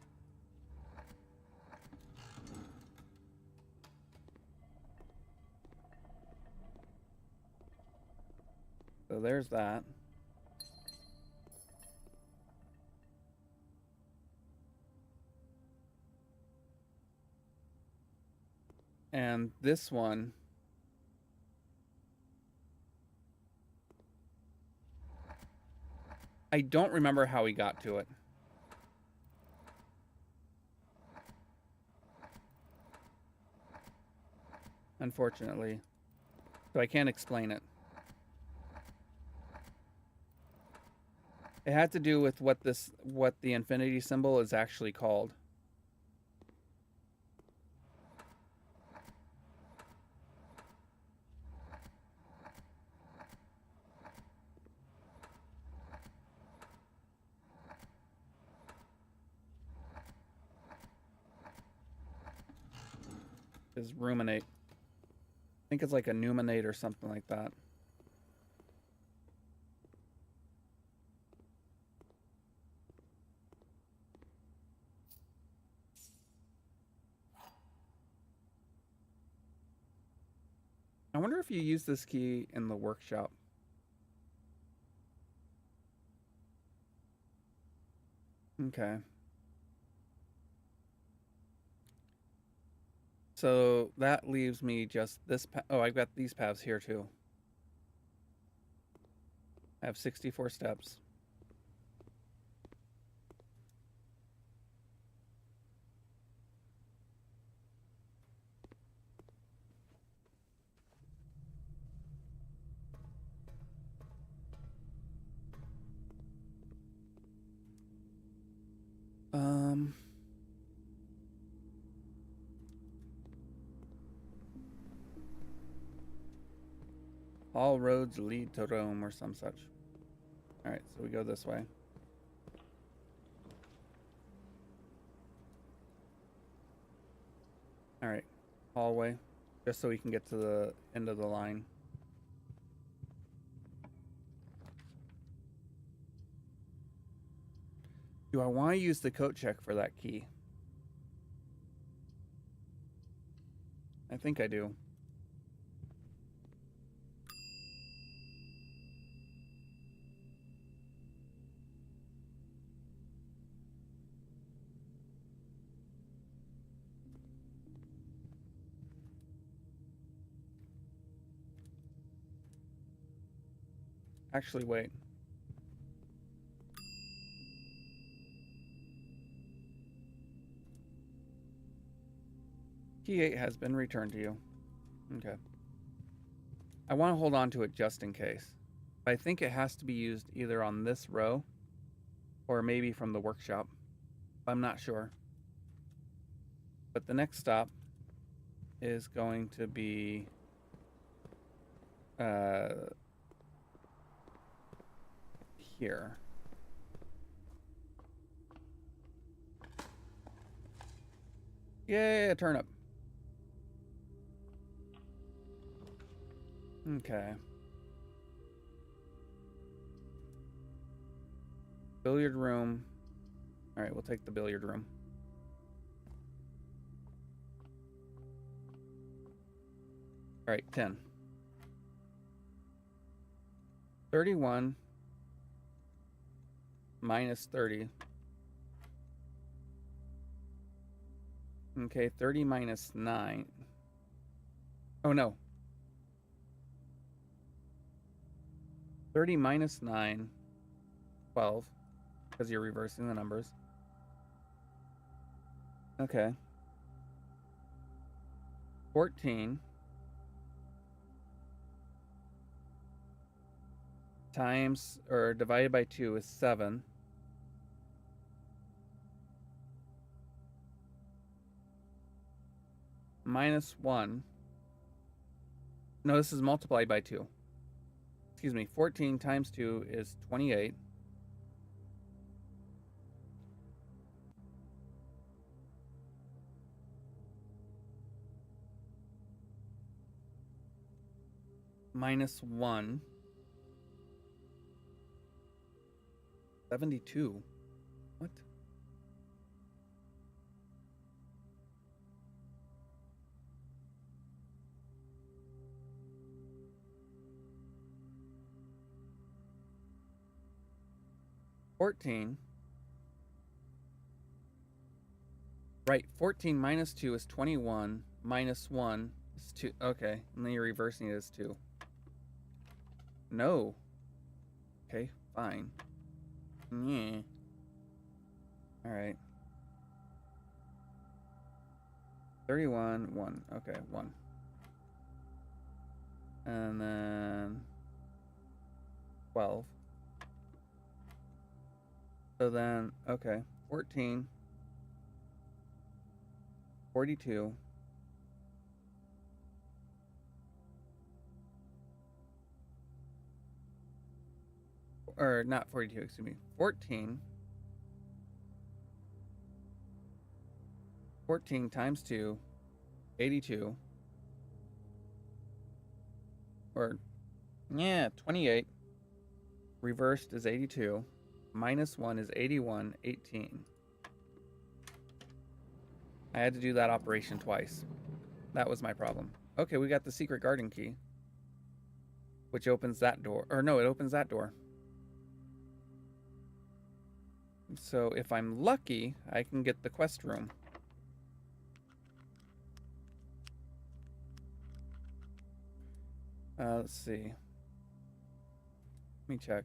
Speaker 1: So there's that. And this one, I don't remember how he got to it. Unfortunately. So I can't explain it. It had to do with what the infinity symbol is actually called. Is ruminate. I think it's like a numinate or something like that. I wonder if you use this key in the workshop. Okay. So that leaves me just this oh, I've got these paths here too. I have 64 steps. All roads lead to Rome or some such. All right, so we go this way. All right, hallway, just so we can get to the end of the line. Do I want to use the coat check for that key? I think I do. Actually, wait. Key 8 has been returned to you. Okay. I want to hold on to it just in case. I think it has to be used either on this row or maybe from the workshop. I'm not sure. But the next stop is going to be here. Yay, a turnip. Okay. Billiard room. All right, we'll take the billiard room. All right, 10. 31 minus 30. Okay, 30 minus 9. Oh, no. 30 minus 9, 12, because you're reversing the numbers. Okay. 14 times, or divided by 2 is 7. Minus 1. No, this is multiplied by 2. Excuse me, 14 times 2 is 28. Minus 1. 72. What? Right, 14 minus 2 is 21. Minus 1 is 2. Okay, and then you're reversing it as 2. No. Okay, fine. Yeah. Alright. 31, 1. Okay, 1. And then 12. So then, okay, 14, 42, or not 42, excuse me, 14 times 2, 82, or, yeah, 28, reversed is 82, minus 1 is 81, 18. I had to do that operation twice. That was my problem. Okay, we got the secret garden key, which opens that door. Or no, it opens that door. So if I'm lucky, I can get the quest room. Let's see. Let me check.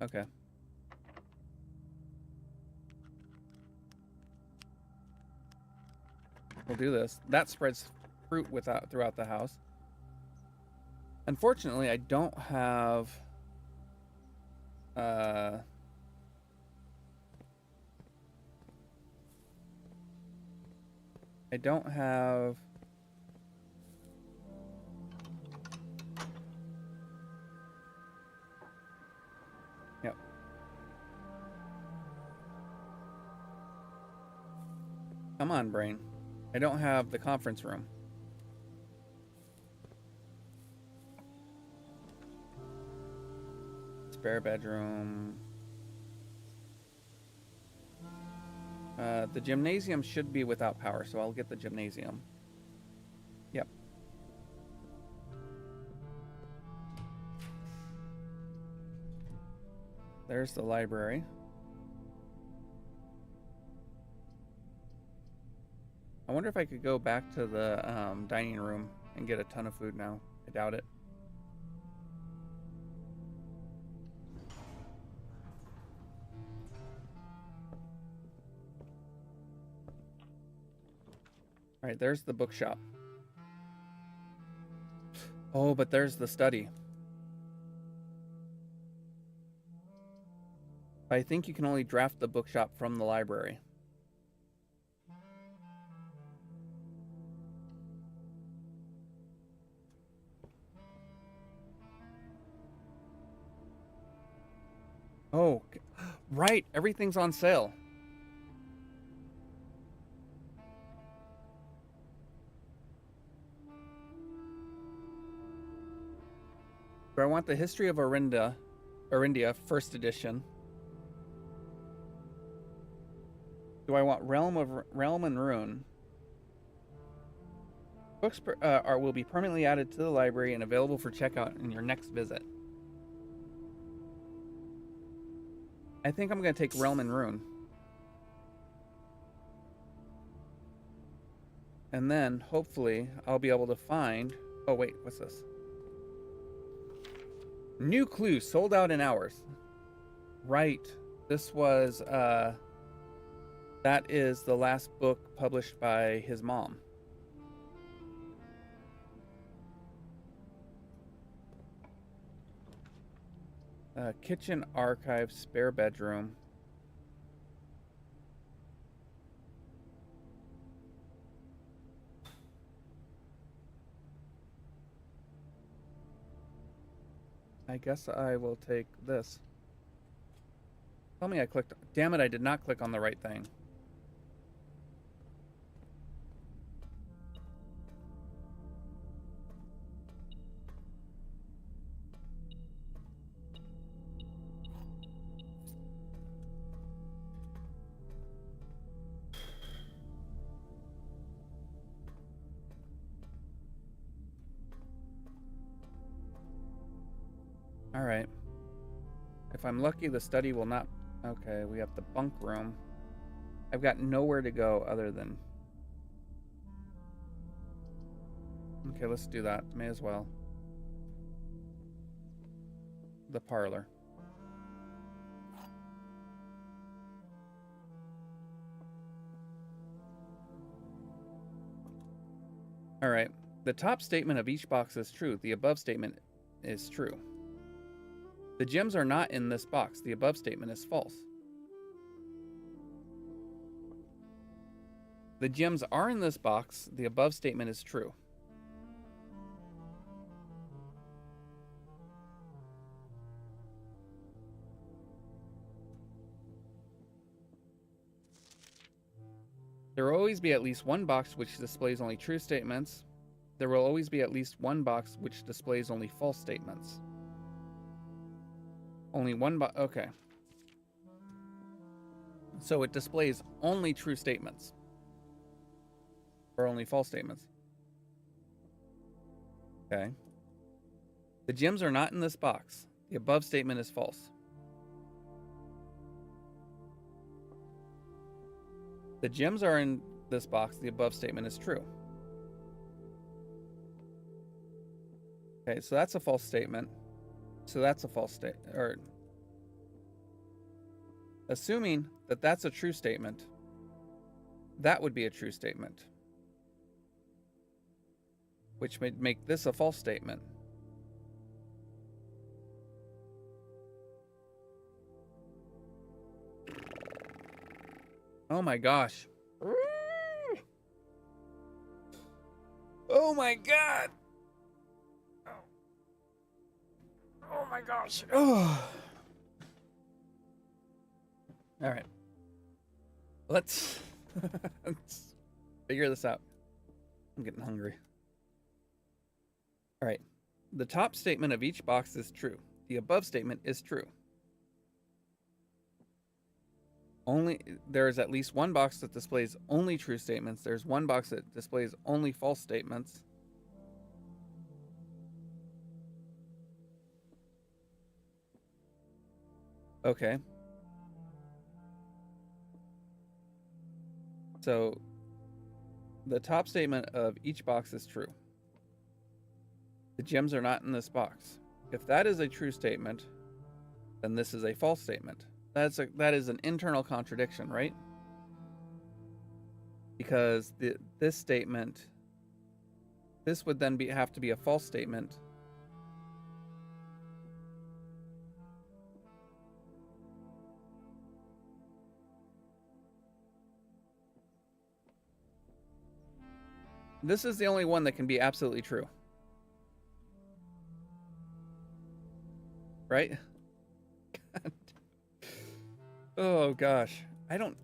Speaker 1: Okay. We'll do this. That spreads fruit throughout the house. Unfortunately, I don't have... I don't have... Yep. Come on, brain. I don't have the conference room. Spare bedroom. The gymnasium should be without power, so I'll get the gymnasium. Yep. There's the library. I wonder if I could go back to the dining room and get a ton of food now. I doubt it. All right, there's the bookshop. Oh, but there's the study. I think you can only draft the bookshop from the library. Oh, right. Everything's on sale. Do I want the History of Orindia, first edition? Do I want Realm and Ruin? Books will be permanently added to the library and available for checkout in your next visit. I think I'm going to take Realm and Ruin. And then, hopefully, I'll be able to find... Oh, wait, what's this? New clue, sold out in hours. Right. This was, that is the last book published by his mom. Kitchen archive, spare bedroom. I guess I will take this. Tell me I clicked... Damn it, I did not click on the right thing. All right. If I'm lucky, the study will not... Okay, we have the bunk room. I've got nowhere to go other than... Okay, let's do that. May as well. The parlor. All right. The top statement of each box is true. The above statement is true. The gems are not in this box. The above statement is false. The gems are in this box. The above statement is true. There will always be at least one box which displays only true statements. There will always be at least one box which displays only false statements. Only one box. Okay. So it displays only true statements. Or only false statements. Okay. The gems are not in this box. The above statement is false. The gems are in this box. The above statement is true. Okay, so that's a false statement. So that's a false statement. Or assuming that that's a true statement, that would be a true statement, which would make this a false statement. Oh my gosh. Oh my god. Oh my gosh. Oh. All right. Let's figure this out. I'm getting hungry. All right. The top statement of each box is true. The above statement is true. There is at least one box that displays only true statements. There's one box that displays only false statements. Okay. So the top statement of each box is true. The gems are not in this box. If that is a true statement, then this is a false statement. That is an internal contradiction, right? Because this statement, this would then have to be a false statement. This is the only one that can be absolutely true. Right? Oh gosh. The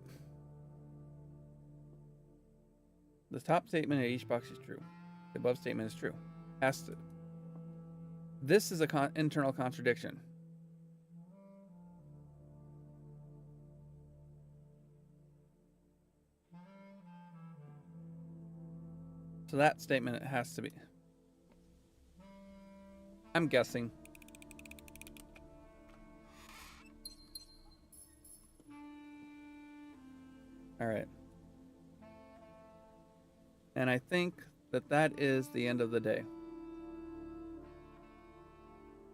Speaker 1: top statement of each box is true. The above statement is true. This is a internal contradiction. So that statement has to be. I'm guessing. All right. And I think that is the end of the day.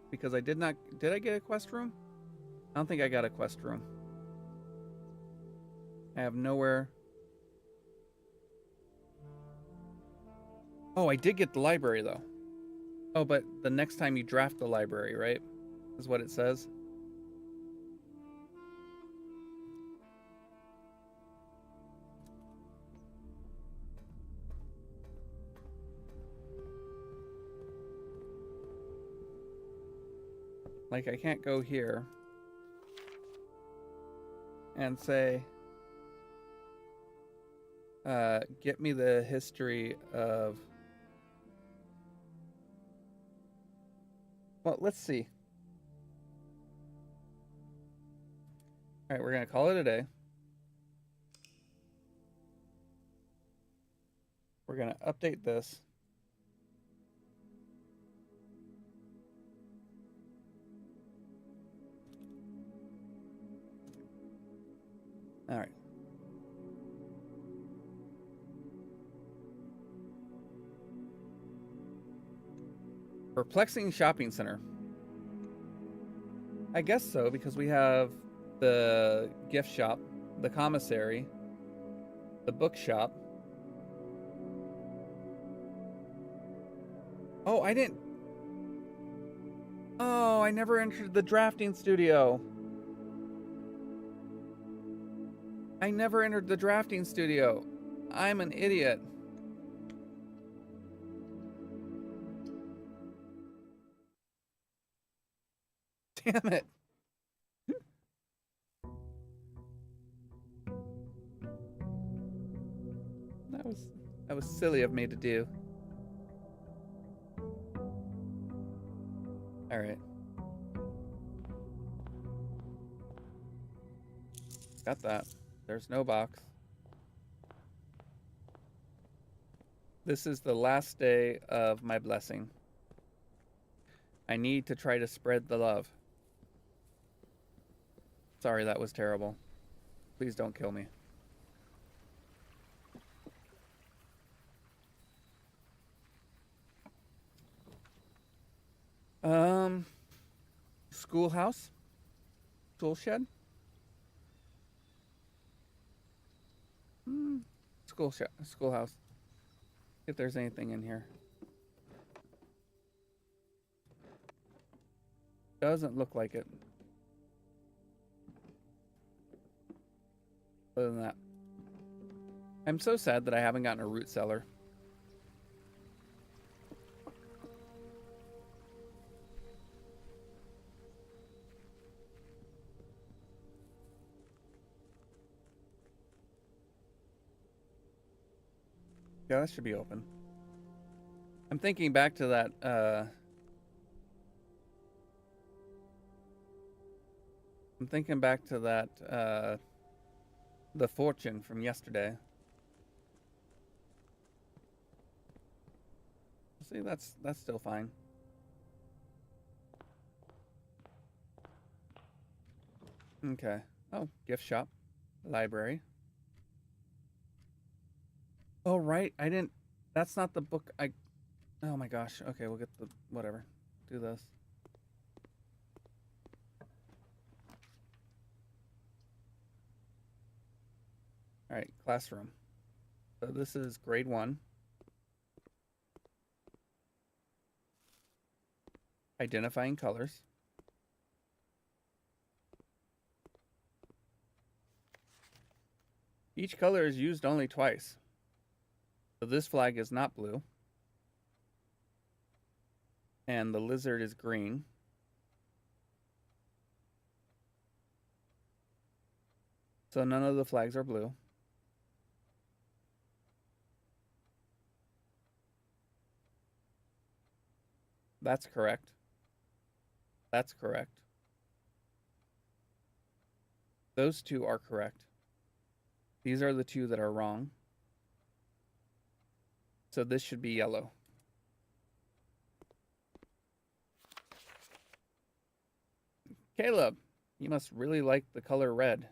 Speaker 1: Because did I get a quest room? I don't think I got a quest room. I have nowhere. Oh, I did get the library though. Oh, but the next time you draft the library, right? Is what it says. Like, I can't go here and say, get me the history of... Well, let's see. All right, we're going to call it a day. We're going to update this. All right. Perplexing shopping center. I guess so, because we have the gift shop, the commissary, the bookshop. Oh, I didn't. Oh, I never entered the drafting studio. I never entered the drafting studio. I'm an idiot. Damn it. That was silly of me to do. All right. Got that. There's no box. This is the last day of my blessing. I need to try to spread the love. Sorry, that was terrible. Please don't kill me. Schoolhouse? Tool shed? Schoolhouse. If there's anything in here. Doesn't look like it. Other than that. I'm so sad that I haven't gotten a root cellar. Yeah, that should be open. I'm thinking back to that, the fortune from yesterday. See, that's still fine. Okay. Oh, gift shop. Library. Oh, right. I didn't... That's not the book I... Oh my gosh. Okay, we'll get the... Whatever. Do this. Alright, classroom. So this is grade 1. Identifying colors. Each color is used only twice. So this flag is not blue. And the lizard is green. So none of the flags are blue. That's correct. That's correct. Those two are correct. These are the two that are wrong. So this should be yellow. Caleb, you must really like the color red.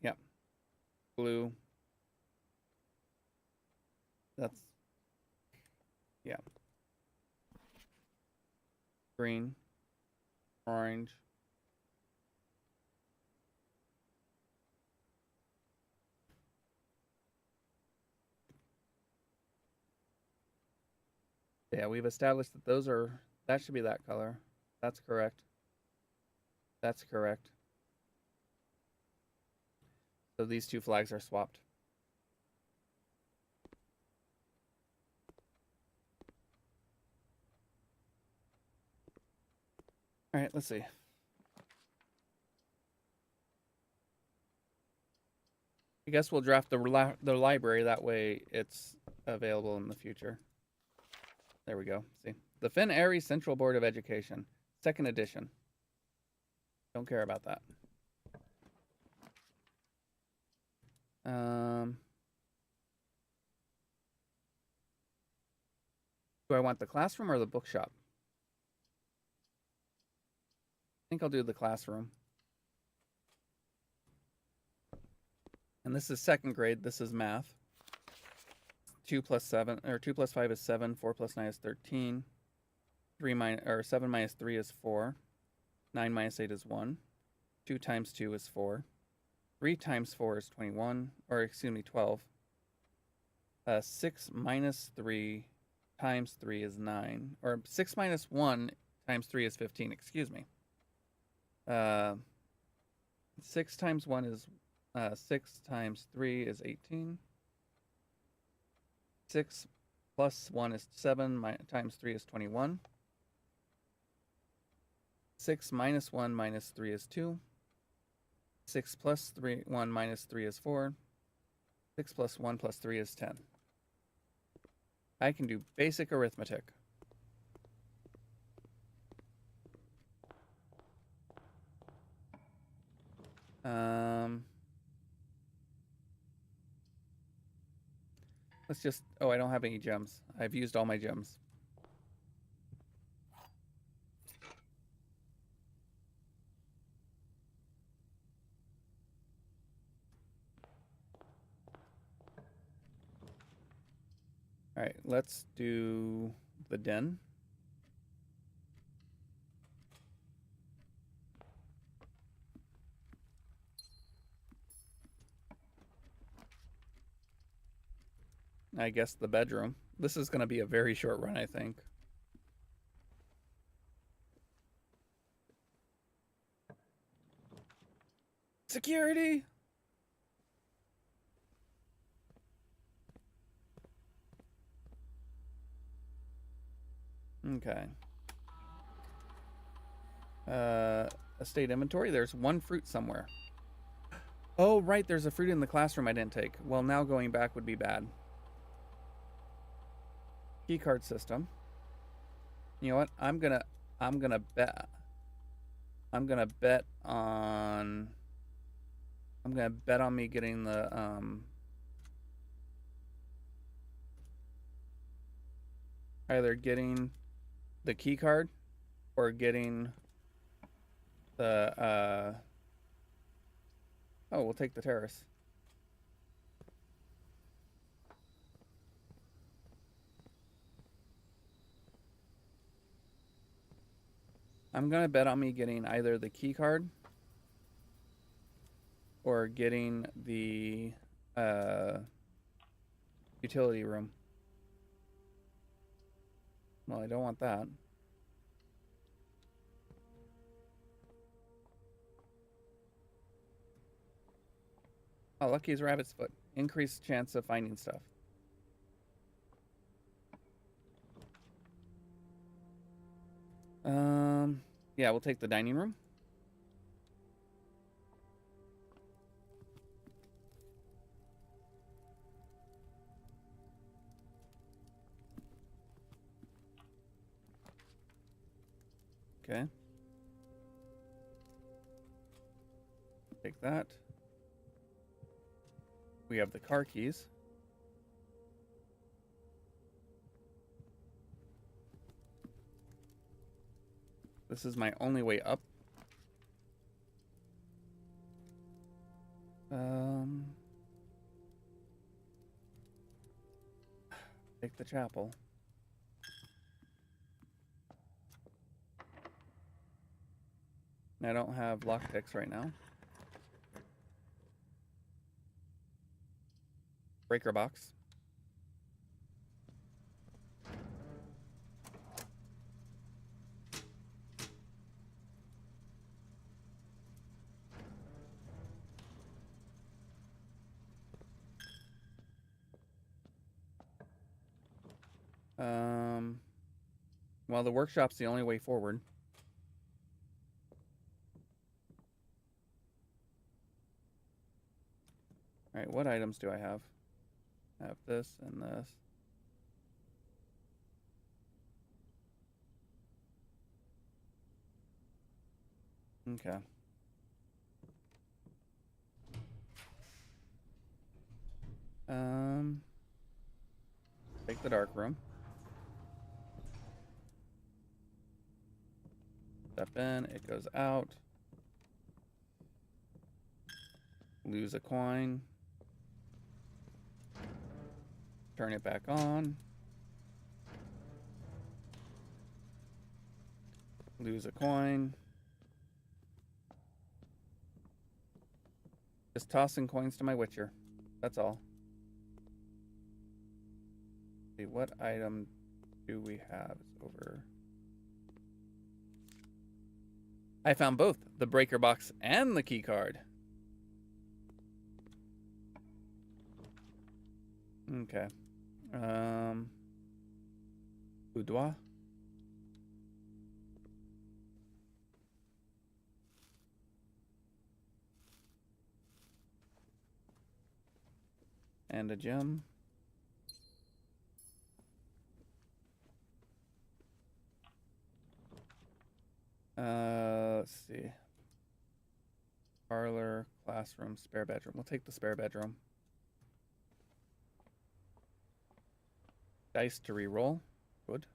Speaker 1: Yeah. Blue. That's... Yeah. Green. Orange. Yeah, we've established that those are... That should be that color. That's correct. That's correct. So these two flags are swapped. All right, let's see. I guess we'll draft the library. That way it's available in the future. There we go. See. The Finn Airy Central Board of Education. 2nd edition. Don't care about that. Do I want the classroom or the bookshop? I think I'll do the classroom. And this is 2nd grade. This is math. 2 plus 7, or 2 plus 5 is 7. 4 plus 9 is 13. 7 minus 3 is 4. 9 minus 8 is 1. 2 times 2 is 4. 3 times 4 is 21, or excuse me, 12. 6 minus 3 times 3 is 9, or 6 minus 1 times 3 is 15, excuse me. 6 times 1 is 6 times 3 is 18. 6 plus 1 is 7, times 3 is 21. 6 minus 1 minus 3 is 2. 6 plus 1 minus 3 is 4. 6 plus 1 plus 3 is 10. I can do basic arithmetic. Let's just... Oh, I don't have any gems. I've used all my gems. All right, let's do the den. I guess the bedroom. This is going to be a very short run, I think. Security! Okay. Estate inventory. There's one fruit somewhere. Oh, right. There's a fruit in the classroom I didn't take. Well, now going back would be bad. Keycard system. You know what? I'm gonna bet on me getting the either getting the key card or getting the oh, we'll take the terrace. I'm gonna bet on me getting either the key card or getting the utility room. Well, I don't want that. Oh, lucky as rabbit's foot. Increased chance of finding stuff. Yeah, we'll take the dining room. Okay. Take that. We have the car keys. This is my only way up. Take the chapel. I don't have lockpicks right now. Breaker box. Well, the workshop's the only way forward. All right, what items do I have? I have this and this. Okay. Take the dark room. Step in, it goes out. Lose a coin. Turn it back on. Lose a coin. Just tossing coins to my Witcher. That's all. See, what item do we have? It's over. I found both the breaker box and the key card. Okay. Boudoir. And a gem. Let's see. Parlor, classroom, spare bedroom. We'll take the spare bedroom. Dice to re-roll. Good.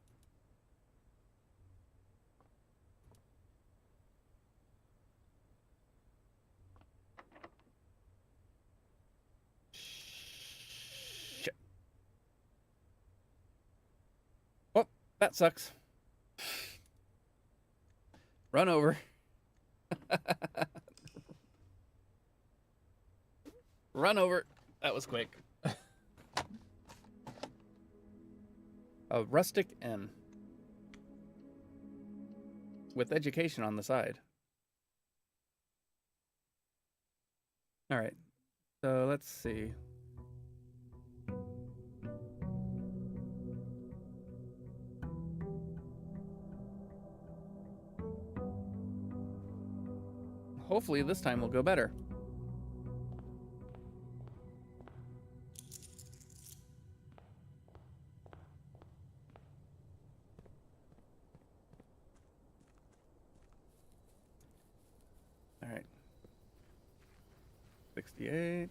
Speaker 1: Shit. That sucks. Run over. Run over. That was quick. A rustic inn. With education on the side. Alright. So let's see. Hopefully this time will go better. Alright. 68.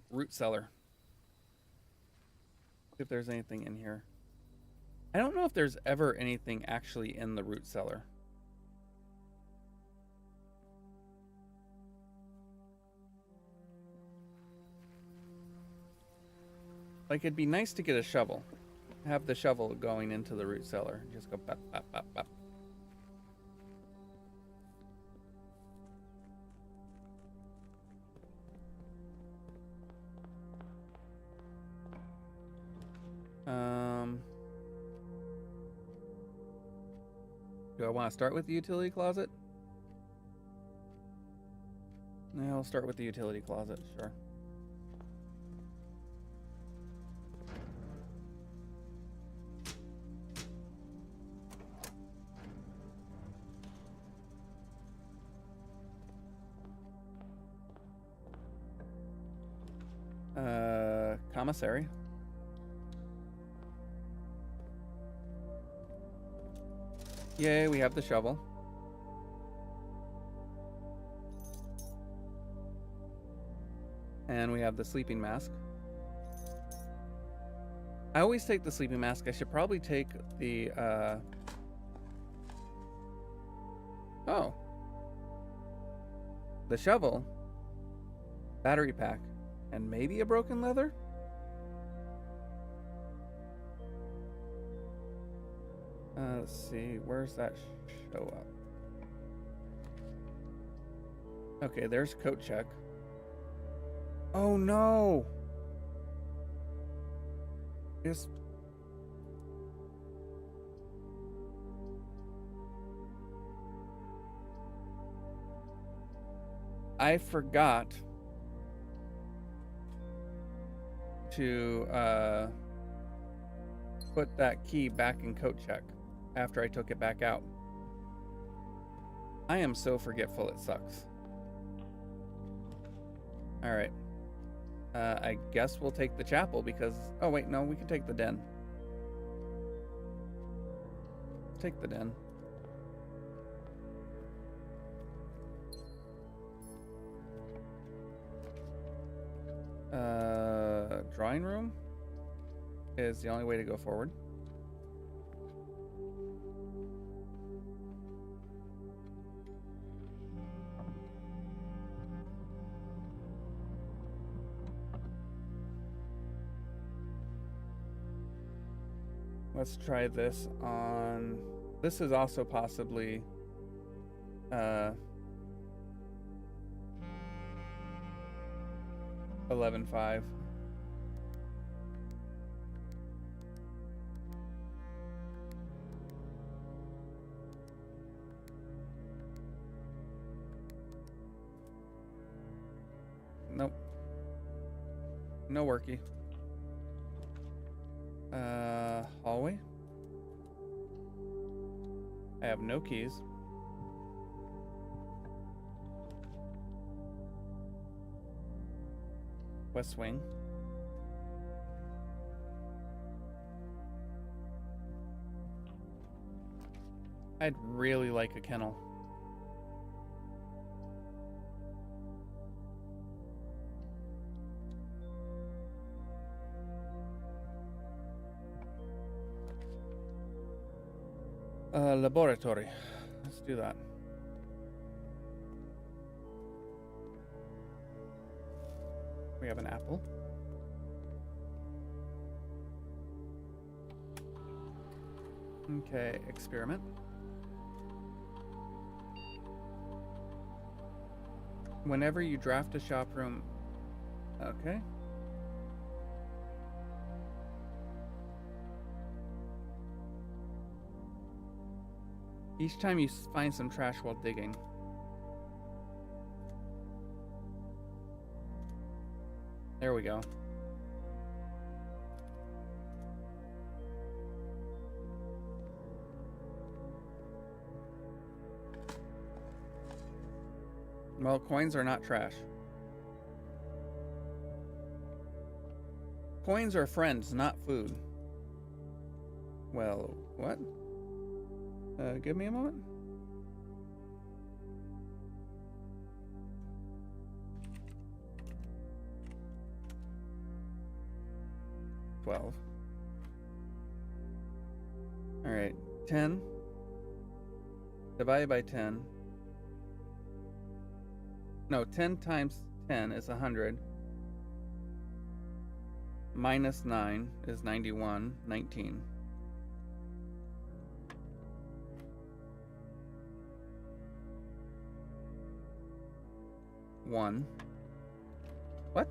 Speaker 1: Root cellar. See if there's anything in here. I don't know if there's ever anything actually in the root cellar. Like, it'd be nice to get a shovel. Have the shovel going into the root cellar. Just go bop, bop, bop, bop. Do I want to start with the utility closet? Yeah, I'll start with the utility closet, sure. Commissary. Yay, we have the shovel. And we have the sleeping mask. I always take the sleeping mask. I should probably take the, oh. The shovel. Battery pack. And maybe a broken leather? Let's see. Where's that show up? Okay, there's coat check. Oh no! It's... I forgot to put that key back in coat check after I took it back out. I am so forgetful, it sucks. Alright. I guess we'll take the chapel because... Oh wait, no, we can take the den. Take the den. Drawing room is the only way to go forward. Let's try this on... This is also possibly... 11.5. Nope. No worky. Hallway. I have no keys. West wing. I'd really like a kennel. Laboratory. Let's do that. We have an apple. Okay, experiment. Whenever you draft a shop room, okay. Each time you find some trash while digging. There we go. Well, coins are not trash. Coins are friends, not food. Well, what? Give me a moment. $12. All right, 10 divided by 10. No, 10 times 10 is 100. Minus 9 is 91, 19. One. What?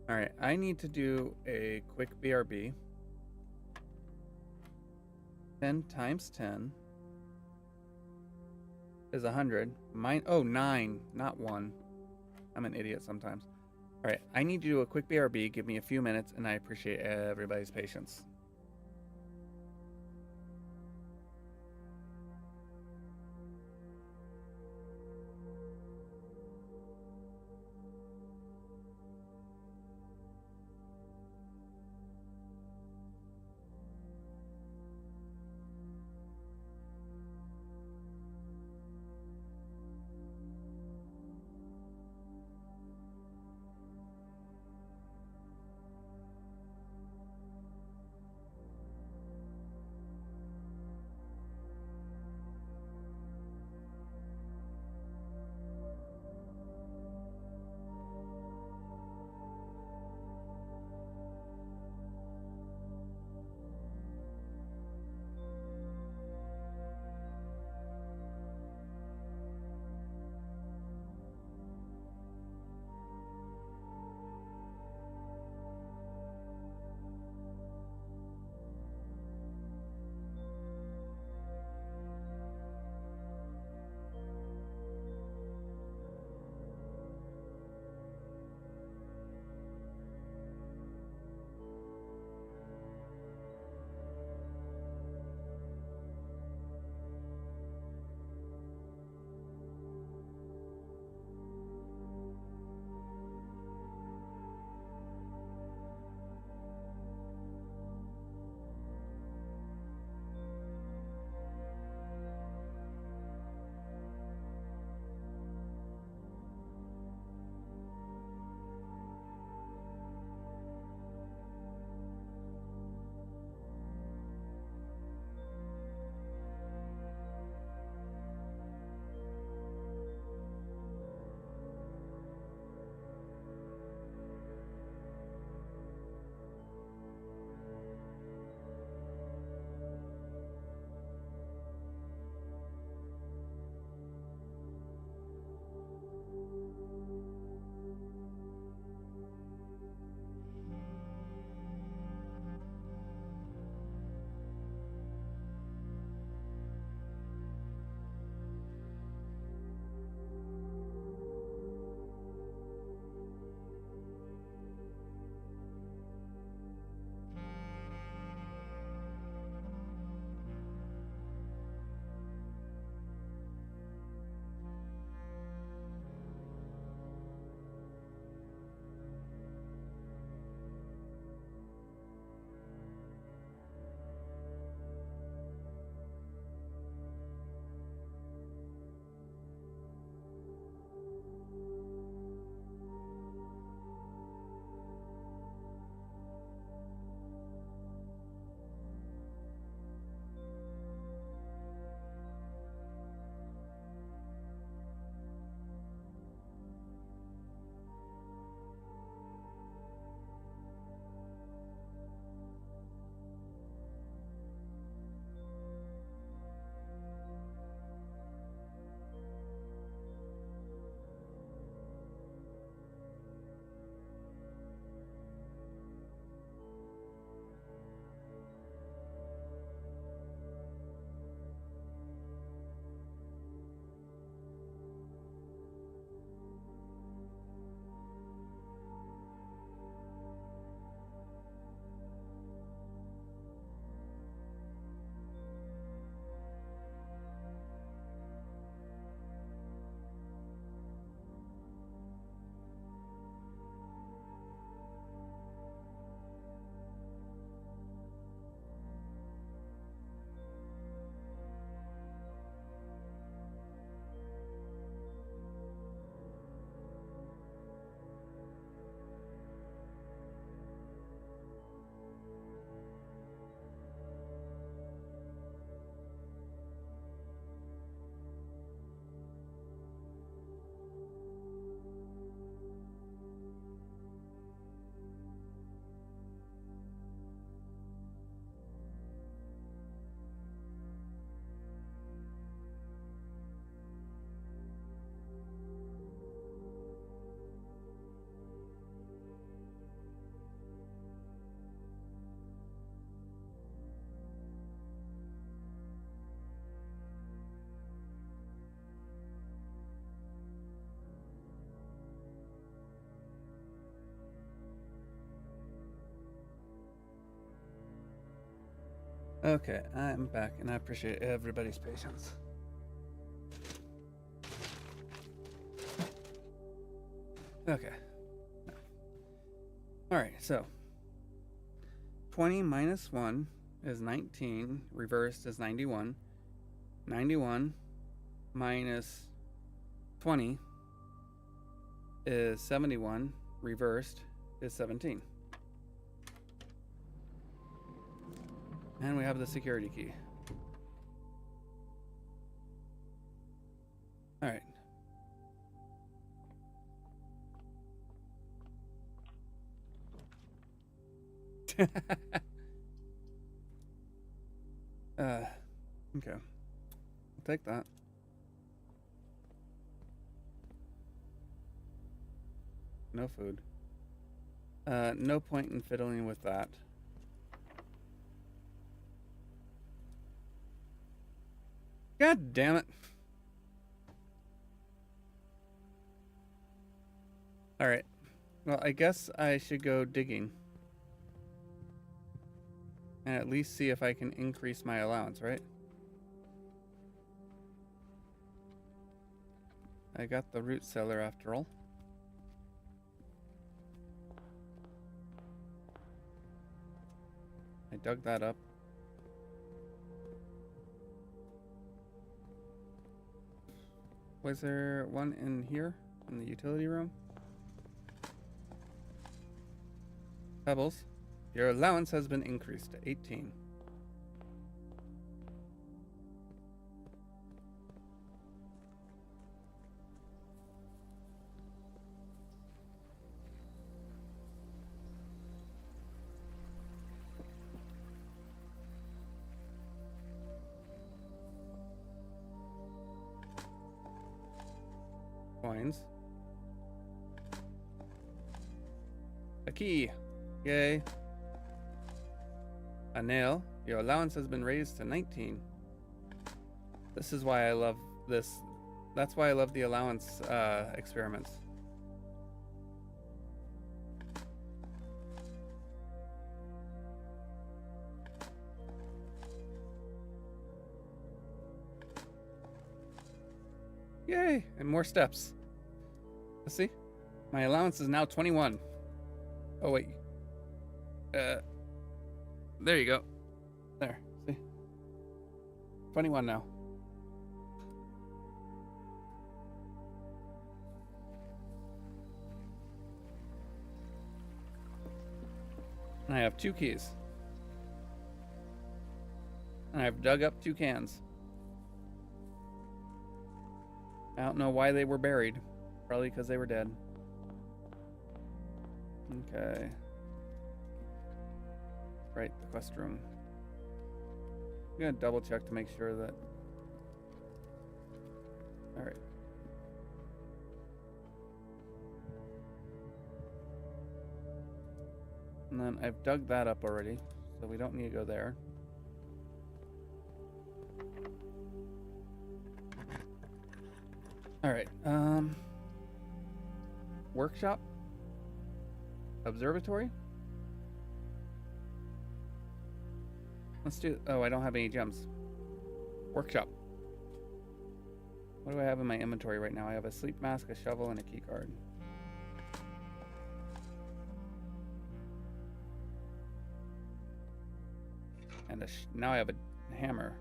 Speaker 1: All right, I need to do a quick BRB. 10 times 10 is 100. Oh, 9, not 1. I'm an idiot sometimes. All right, I need to do a quick BRB. Give me a few minutes, and I appreciate everybody's patience. Okay, I'm back, and I appreciate everybody's patience. Okay. Alright, so 20 minus 1 is 19, reversed is 91. 91 minus 20 is 71, reversed is 17. And we have the security key. Alright. Okay. I'll take that. No food. No point in fiddling with that. God damn it. Alright. Well, I guess I should go digging. And at least see if I can increase my allowance, right? I got the root cellar after all. I dug that up. Was there one in here? In the utility room? Pebbles, your allowance has been increased to 18. Coins. A key. Yay. A nail. Your allowance has been raised to 19. This is why I love this. That's why I love the allowance experiments. Yay! And more steps. Let's see. My allowance is now 21. Oh, wait. There you go. There. See? 21 now. And I have 2 keys. And I've dug up 2 cans. I don't know why they were buried. Probably because they were dead. Okay. Right, the quest room. I'm gonna double check to make sure that... Alright. And then I've dug that up already, so we don't need to go there. Alright, workshop? Observatory? Let's do... Oh, I don't have any gems. Workshop. What do I have in my inventory right now? I have a sleep mask, a shovel, and a key card. And now I have a hammer.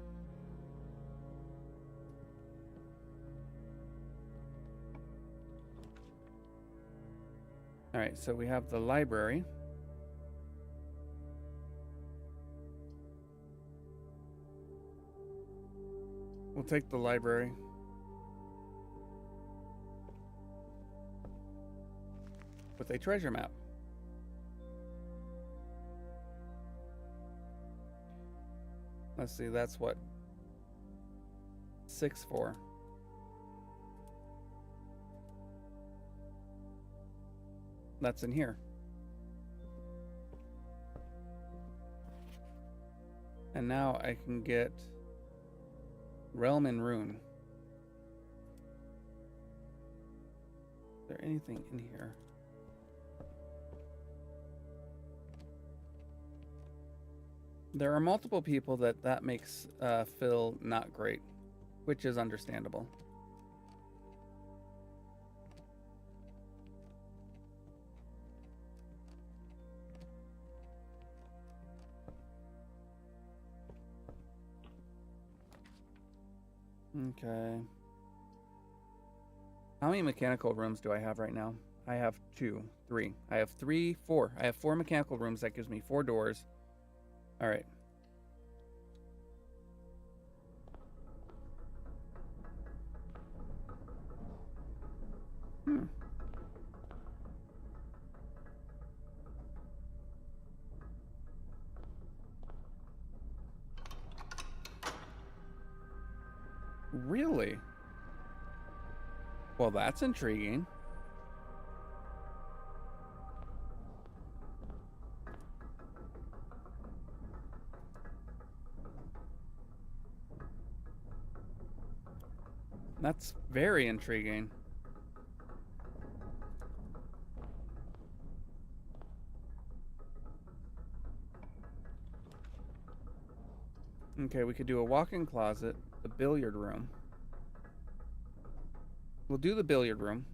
Speaker 1: Alright, so we have the library. We'll take the library. With a treasure map. Let's see, that's what? 6-4. That's in here. And now I can get Realm and Rune. Is there anything in here? There are multiple people that makes feel not great, which is understandable. Okay. How many mechanical rooms do I have right now? I have 2, 3. I have 3, 4. I have 4 mechanical rooms. That gives me 4 doors. All right. Hmm. Really? Well, that's intriguing. That's very intriguing. Okay, we could do a walk-in closet, the billiard room. We'll do the billiard room.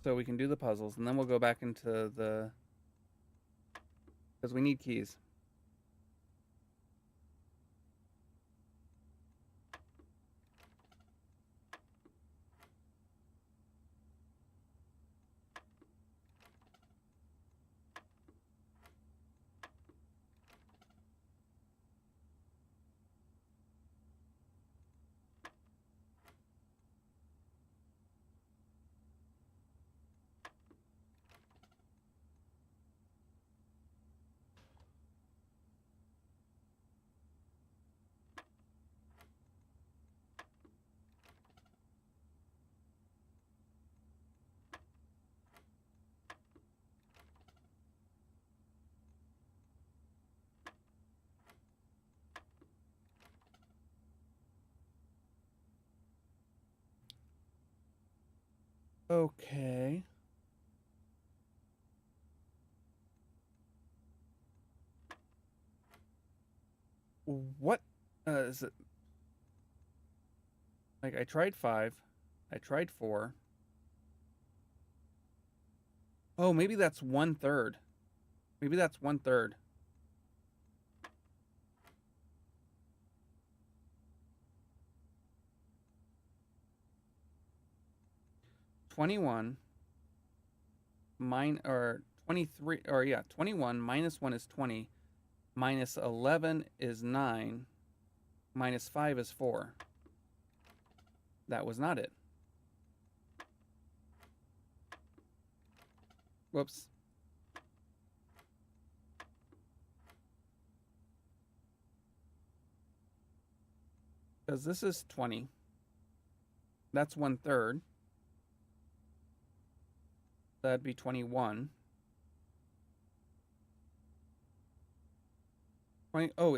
Speaker 1: So we can do the puzzles, and then we'll go back into the... Because we need keys. Okay. What is it? Like, I tried 5. I tried 4. Oh, maybe that's 1/3. Maybe that's 1/3. 21 or 23, or yeah, 21 minus 1 is 20, minus 11 is 9, minus 5 is 4. That was not it. Whoops. Because this is 20. That's 1/3. That'd be 21. 20. Oh,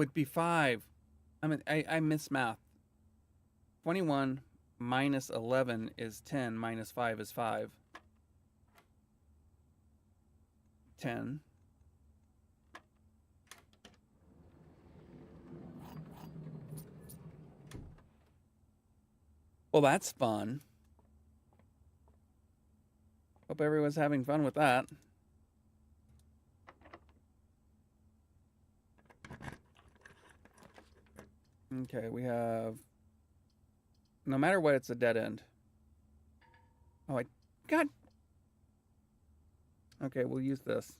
Speaker 1: it'd be 5. I miss math. 21 minus 11 is 10, minus 5 is 5. 10. Well, that's fun. Hope everyone's having fun with that. Okay, we have... No matter what, it's a dead end. Oh, God. Okay, we'll use this.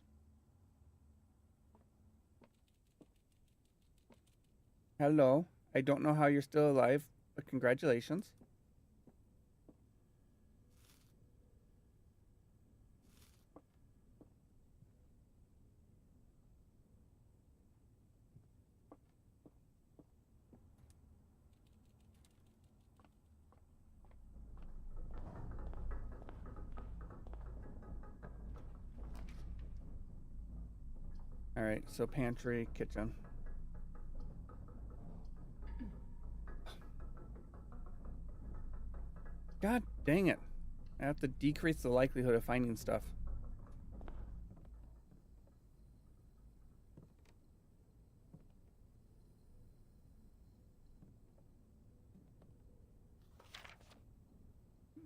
Speaker 1: Hello. I don't know how you're still alive, but congratulations. All right, so pantry, kitchen. God dang it. I have to decrease the likelihood of finding stuff.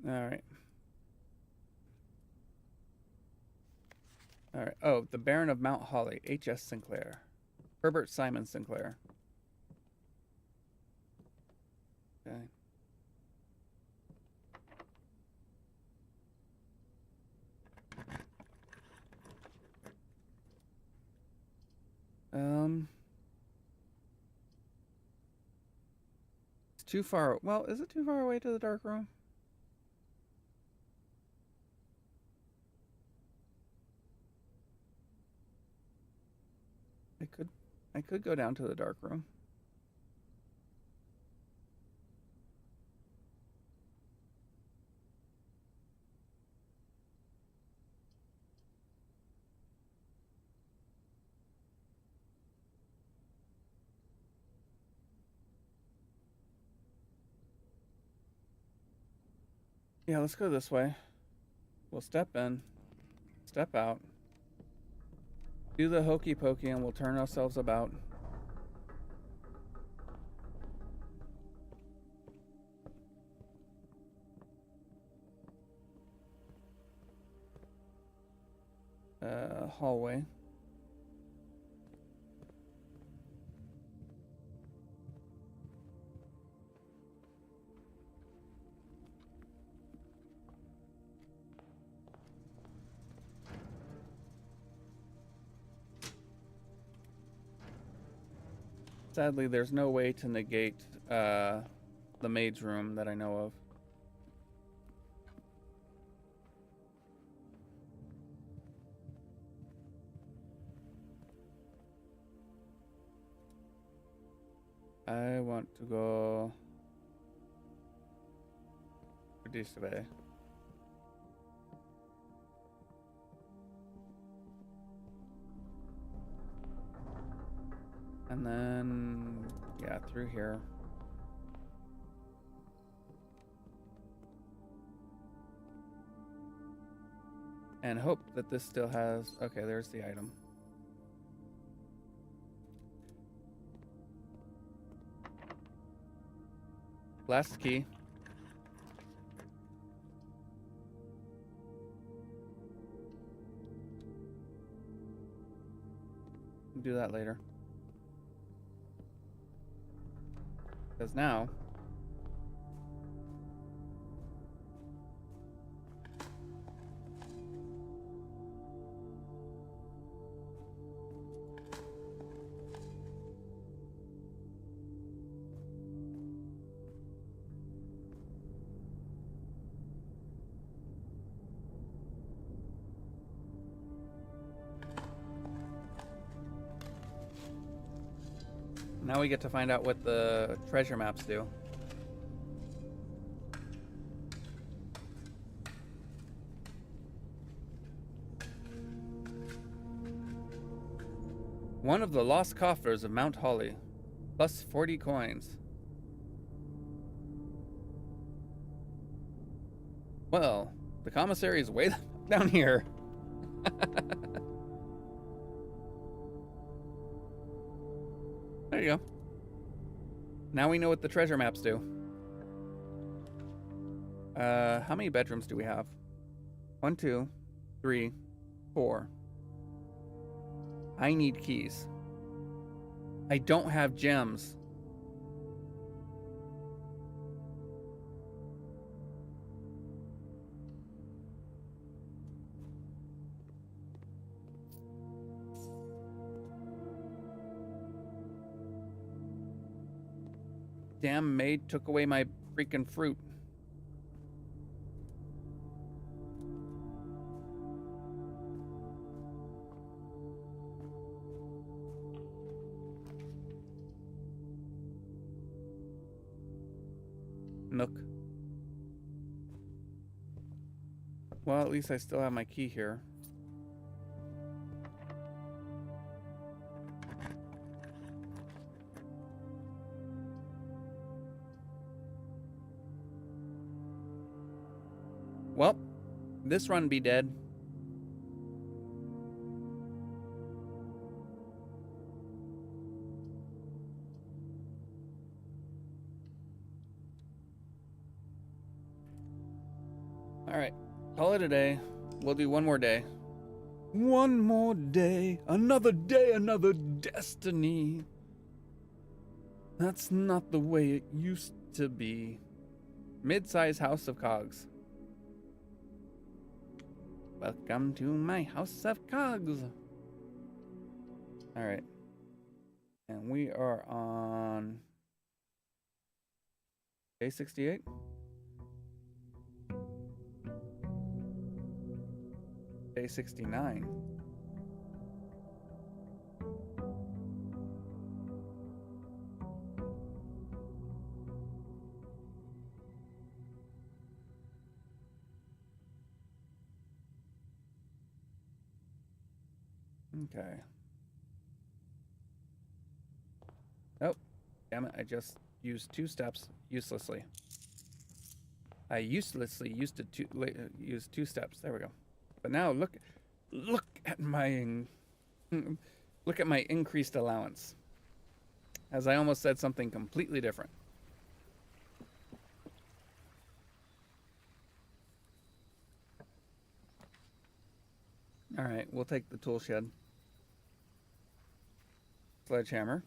Speaker 1: All right. All right. Oh, the Baron of Mount Holly, H.S. Sinclair. Herbert Simon Sinclair. Okay. It's too far. Well, is it too far away to the dark room? I could go down to the dark room. Yeah, let's go this way. We'll step in, step out, do the hokey pokey, and we'll turn ourselves about. Hallway. Sadly, there's no way to negate the maid's room that I know of. I want to go this way. And then, yeah, through here. And hope that this still has... Okay, there's the item. Last key. Do that later. Because now... Now we get to find out what the treasure maps do. One of the lost coffers of Mount Holly. Plus 40 coins. Well, the commissary is way down here. There you go. Now we know what the treasure maps do. How many bedrooms do we have? 1, 2, 3, 4. I need keys. I don't have gems. Damn maid took away my freaking fruit. Nook. Well, at least I still have my key here. Well, this run be dead. Alright, call it a day. We'll do one more day. One more day, another destiny. That's not the way it used to be. Mid-size house of cogs. Welcome to my house of cogs. Alright. And we are on day 68. Day 69. Okay. Oh, damn it. I just used 2 steps uselessly. I uselessly used used 2 steps. There we go. But now look at my look at my increased allowance. As I almost said something completely different. All right, we'll take the tool shed. Sledgehammer.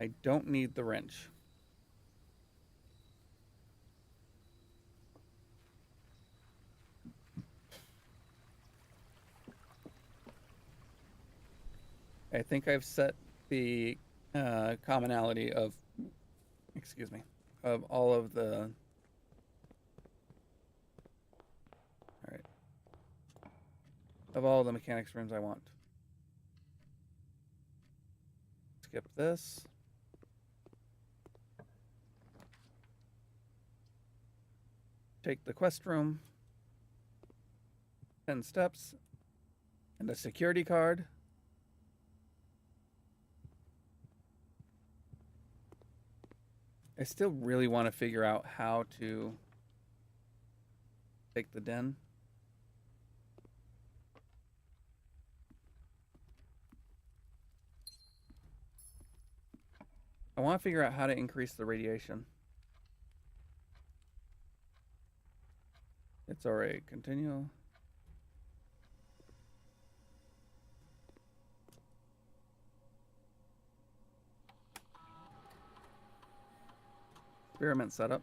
Speaker 1: I don't need the wrench. I think I've set the commonality of, excuse me, of all of the, all right, of all the mechanics rooms I want. Skip this. Take the quest room, 10 steps, and a security card. I still really want to figure out how to take the den. I want to figure out how to increase the radiation. It's alright. Continue. Experiment setup.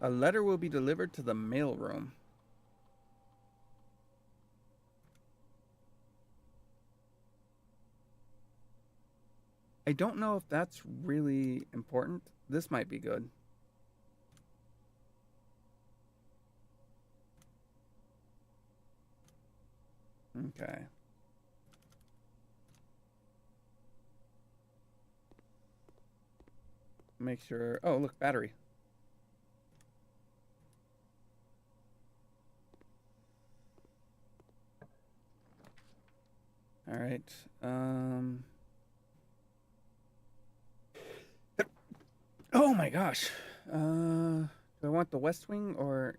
Speaker 1: A letter will be delivered to the mail room. I don't know if that's really important. This might be good. Okay. Make sure. Oh, look, battery. All right. Oh my gosh. Do I want the West Wing or?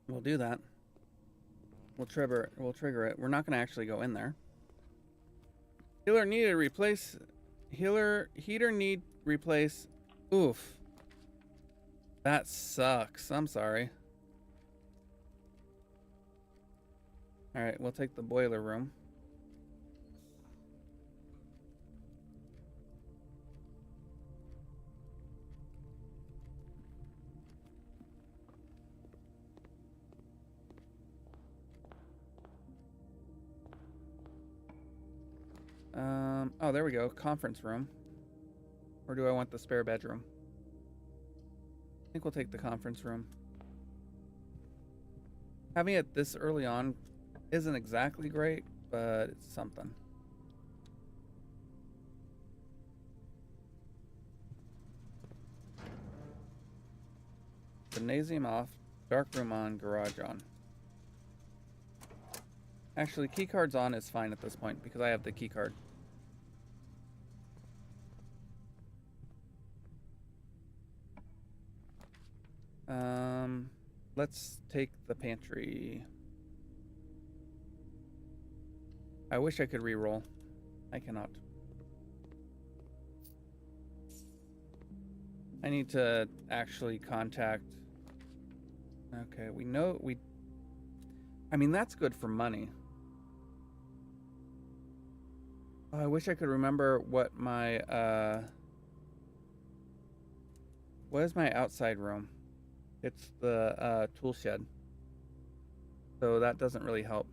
Speaker 1: We'll do that. We'll trigger it. We're not going to actually go in there. Heater need replace. Heater need replace. Oof. That sucks. I'm sorry. All right, we'll take the boiler room. Oh, there we go. Conference room. Or do I want the spare bedroom? I think we'll take the conference room. Having it this early on isn't exactly great, but it's something. Gymnasium off, dark room on, garage on. Actually, key cards on is fine at this point because I have the key card. Let's take the pantry. I wish I could re-roll. I cannot. I need to actually contact... Okay, we know... I mean, that's good for money. Oh, I wish I could remember what my... What is my outside room? It's the tool shed. So that doesn't really help.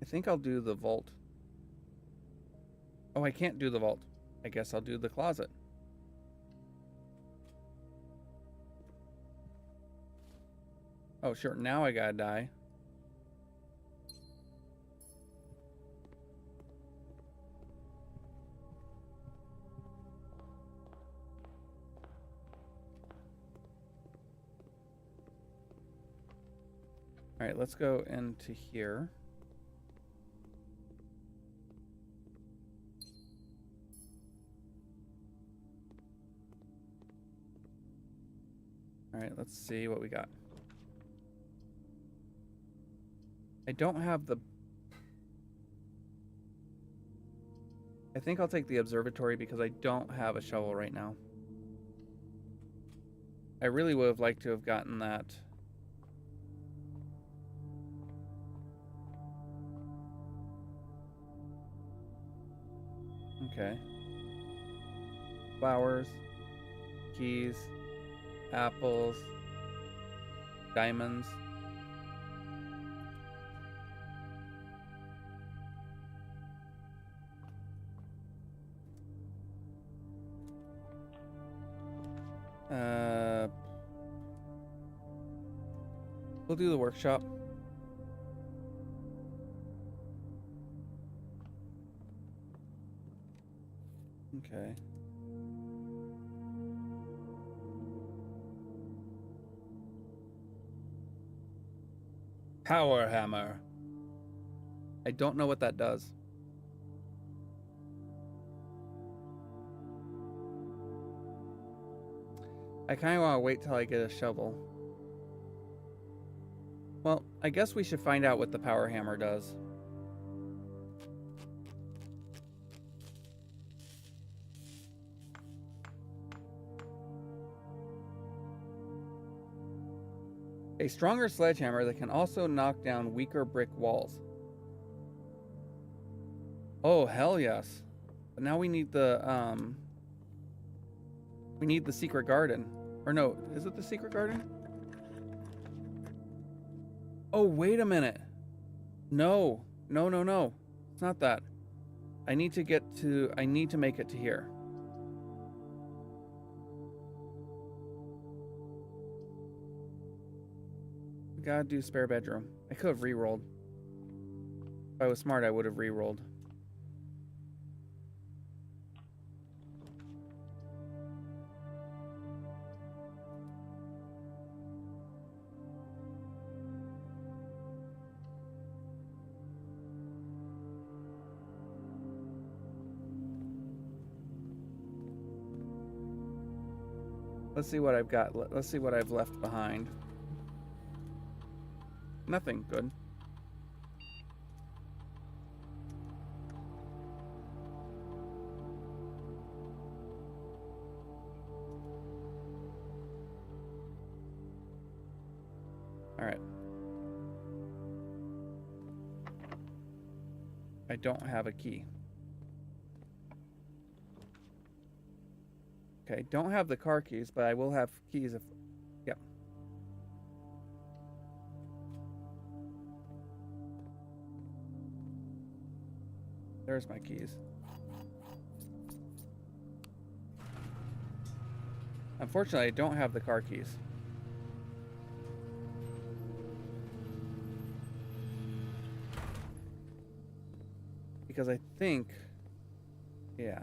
Speaker 1: I think I'll do the vault. Oh, I can't do the vault. I guess I'll do the closet. Oh, sure. Now I gotta die. All right, let's go into here. All right, let's see what we got. I don't have the... I think I'll take the observatory because I don't have a shovel right now. I really would have liked to have gotten that. Okay. Flowers, keys, apples, diamonds. We'll do the workshop. Okay. Power hammer. I don't know what that does. I kind of want to wait till I get a shovel. Well, I guess we should find out what the power hammer does. A stronger sledgehammer that can also knock down weaker brick walls. Oh, hell yes. But now we need the secret garden. Or no, is it the secret garden? Oh, wait a minute. No. No. It's not that. I need to make it to here. We gotta do spare bedroom. I could have re-rolled. If I was smart, I would have re-rolled. Let's see what I've got. Let's see what I've left behind. Nothing. Good. All right. I don't have a key. Okay, don't have the car keys, but I will have keys if... Yep. There's my keys. Unfortunately, I don't have the car keys. Because I think... Yeah.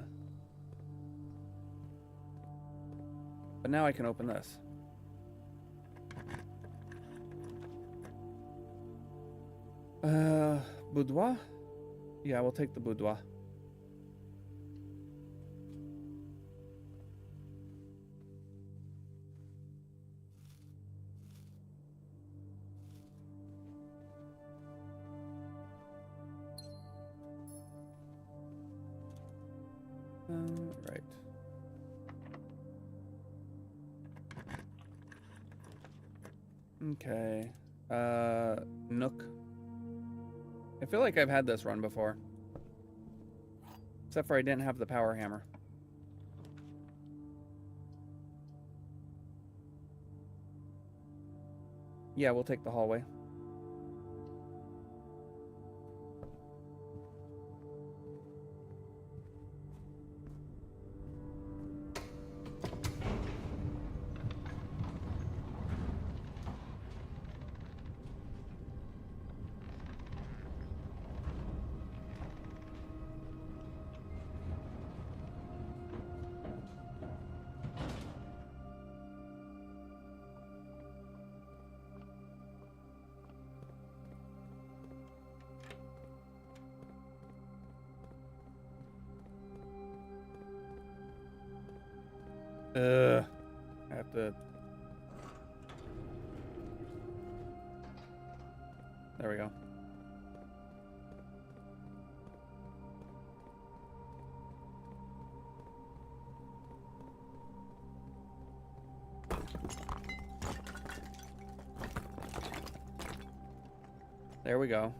Speaker 1: But now I can open this. Boudoir? Yeah, we'll take the boudoir. Right. Okay. Nook. I feel like I've had this run before. Except for I didn't have the power hammer. Yeah, we'll take the hallway. I have to... There we go. There we go.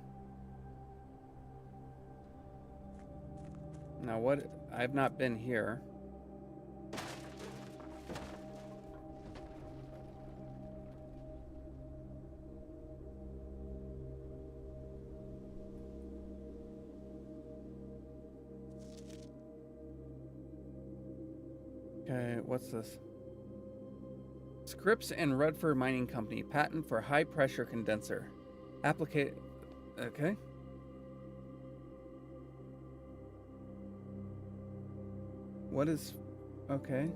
Speaker 1: Now what? I've not been here. Okay, what's this? Scripps and Rutherford Mining Company, patent for high pressure condenser. Applicate. Okay. What is. Okay.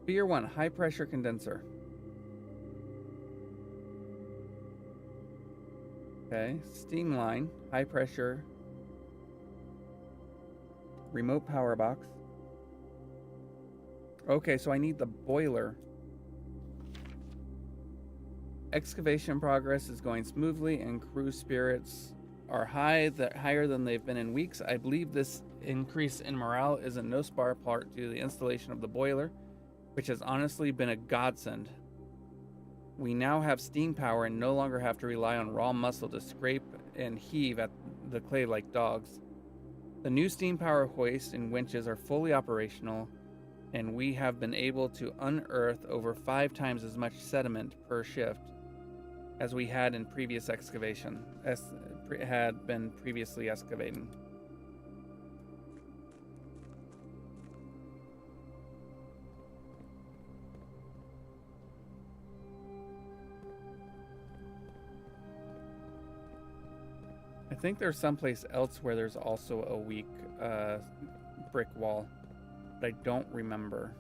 Speaker 1: Figure 1, high pressure condenser. Okay. Steam line, high pressure. Remote power box. Okay, so I need the boiler. Excavation progress is going smoothly and crew spirits are higher than they've been in weeks. I believe this increase in morale is in no small part due to the installation of the boiler, which has honestly been a godsend. We now have steam power and no longer have to rely on raw muscle to scrape and heave at the clay like dogs. The new steam power hoists and winches are fully operational, and we have been able to unearth over 5 times as much sediment per shift as we had in previous excavation, had been previously excavating. I think there's someplace else where there's also a weak brick wall, but I don't remember.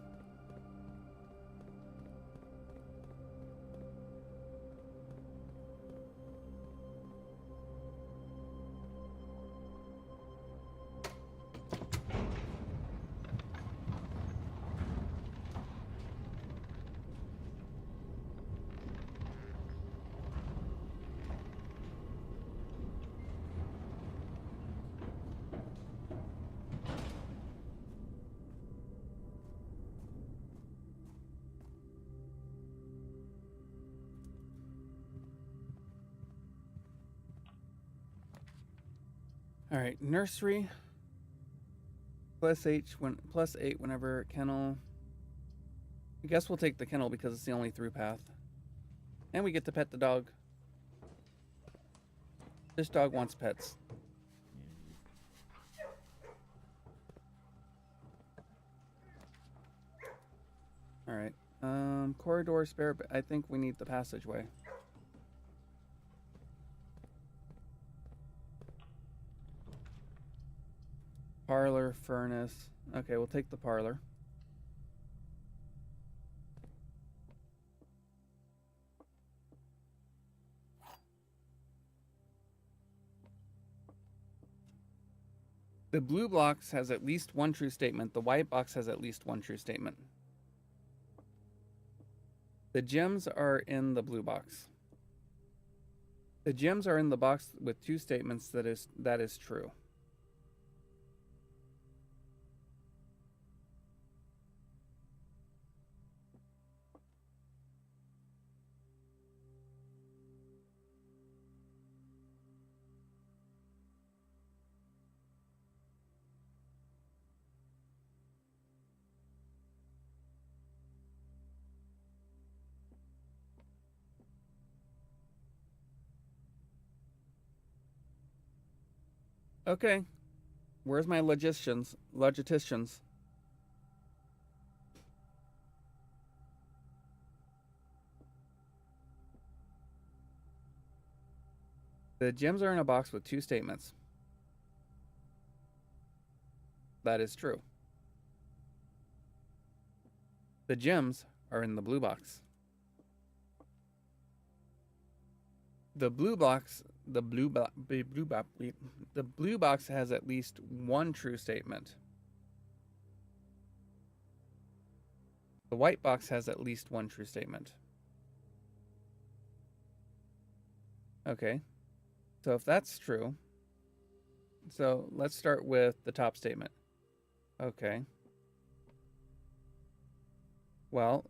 Speaker 1: All right, nursery. +8 whenever kennel. I guess we'll take the kennel because it's the only through path. And we get to pet the dog. This dog wants pets. All right. Corridor spare, but I think we need the passageway. Parlor, furnace. Okay, we'll take the parlor. The blue box has at least one true statement. The white box has at least one true statement. The gems are in the blue box. The gems are in the box with 2 statements that is true. Okay. Where's my logisticians? Logisticians. The gems are in a box with 2 statements. That is true. The gems are in the blue box. The blue box has at least 1 true statement. The white box has at least 1 true statement. Okay. So if that's true, so let's start with the top statement. Okay. Well,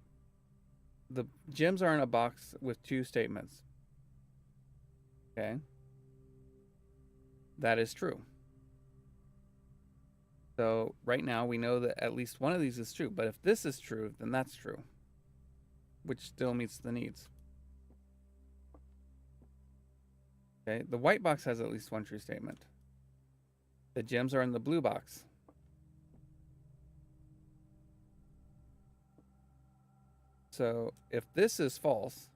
Speaker 1: the gems are in a box with 2 statements. Okay. That is true. So right now we know that at least one of these is true. But if this is true, then that's true, which still meets the needs. Okay. The white box has at least 1 true statement. The gems are in the blue box. So if this is false,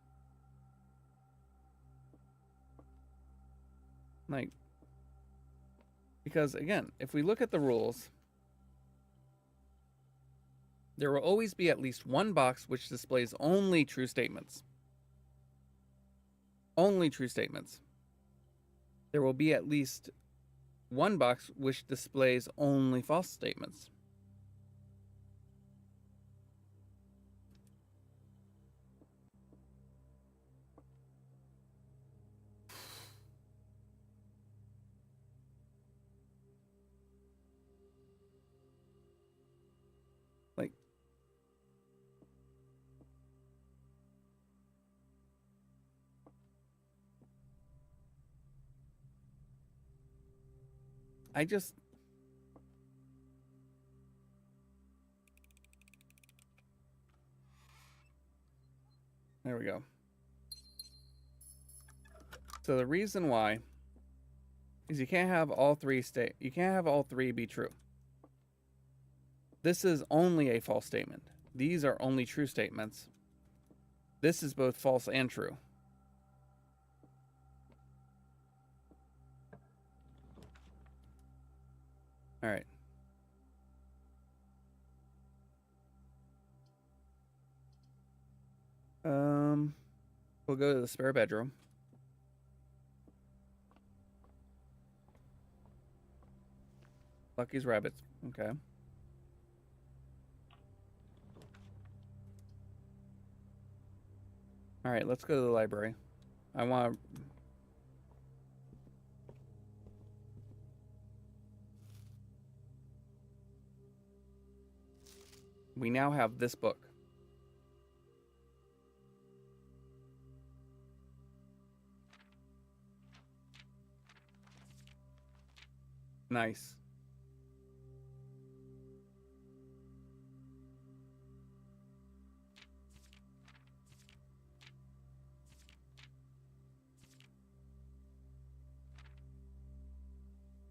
Speaker 1: like, because again, if we look at the rules, there will always be at least 1 box which displays only true statements. Only true statements. There will be at least 1 box which displays only false statements. Like, I just, there we go. So the reason why is you can't have all 3 be true. This is only a false statement. These are only true statements. This is both false and true. All right. We'll go to the spare bedroom. Lucky's rabbits. Okay. All right, let's go to the library. I want to... We now have this book. Nice.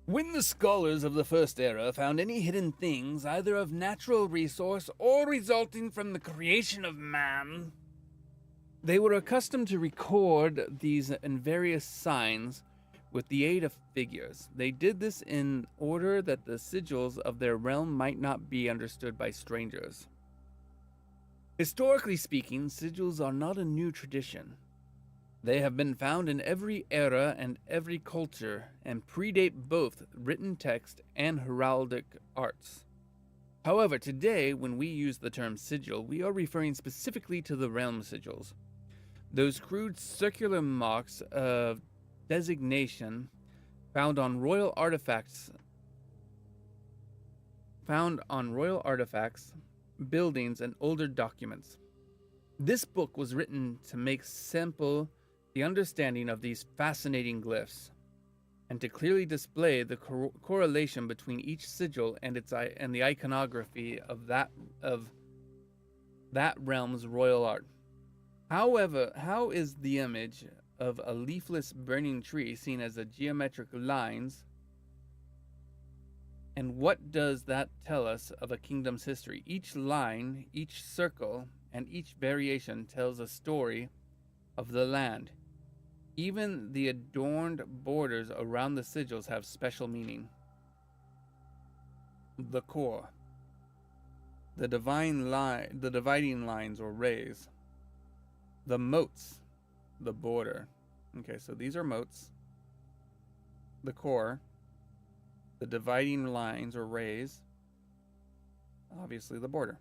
Speaker 1: When the scholars of the First Era found any hidden things, either of natural resource or resulting from the creation of man, they were accustomed to record these in various signs with the aid of figures. They did this in order that the sigils of their realm might not be understood by strangers. Historically speaking, sigils are not a new tradition. They have been found in every era and every culture, and predate both written text and heraldic arts. However, today, when we use the term sigil, we are referring specifically to the realm sigils. Those crude circular marks of designation found on royal artifacts, buildings, and older documents. This book was written to make simple the understanding of these fascinating glyphs, and to clearly display the correlation between each sigil and the iconography of that realm's royal art. However, how is the image of a leafless burning tree seen as a geometric lines And what does that tell us of a kingdom's history? Each line, each circle, and each variation tells a story of the land. Even the adorned borders around the sigils have special meaning. The core. The dividing lines or rays. The moats. The border. Okay, so these are moats. The core. The dividing lines or rays. Obviously the border.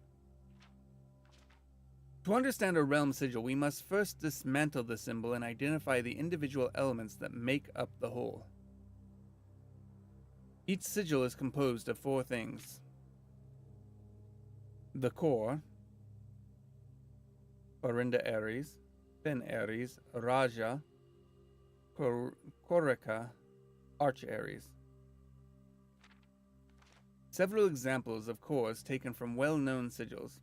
Speaker 1: To understand a realm sigil, we must first dismantle the symbol and identify the individual elements that make up the whole. Each sigil is composed of 4 things. The core, Orinda Aries, Fin Aries, Raja, Korika, Arch Aries. Several examples of cores taken from well-known sigils.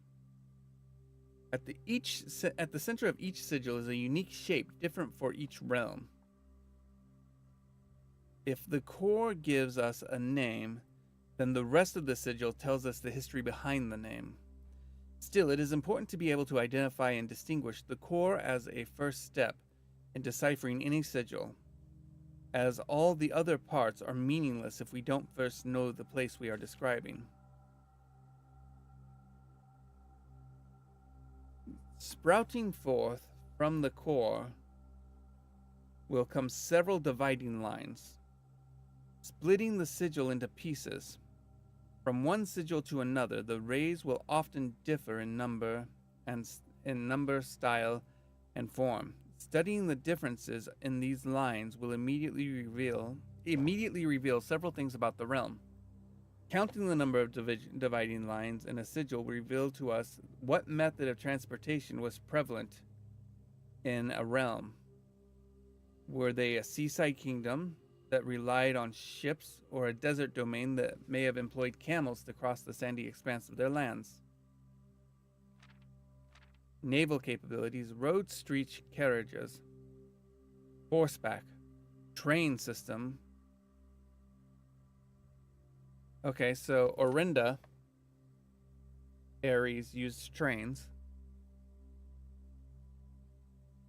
Speaker 1: At the center of each sigil is a unique shape different for each realm. If the core gives us a name, then the rest of the sigil tells us the history behind the name. Still, it is important to be able to identify and distinguish the core as a first step in deciphering any sigil, as all the other parts are meaningless if we don't first know the place we are describing. Sprouting forth from the core will come several dividing lines, splitting the sigil into pieces. From one sigil to another, the rays will often differ in number, style, and form. Studying the differences in these lines will immediately reveal several things about the realm. Counting the number of dividing lines in a sigil will reveal to us what method of transportation was prevalent in a realm. Were they a seaside kingdom that relied on ships, or a desert domain that may have employed camels to cross the sandy expanse of their lands? Naval capabilities, road street carriages, horseback, train system. Okay, so Orinda Aries used trains.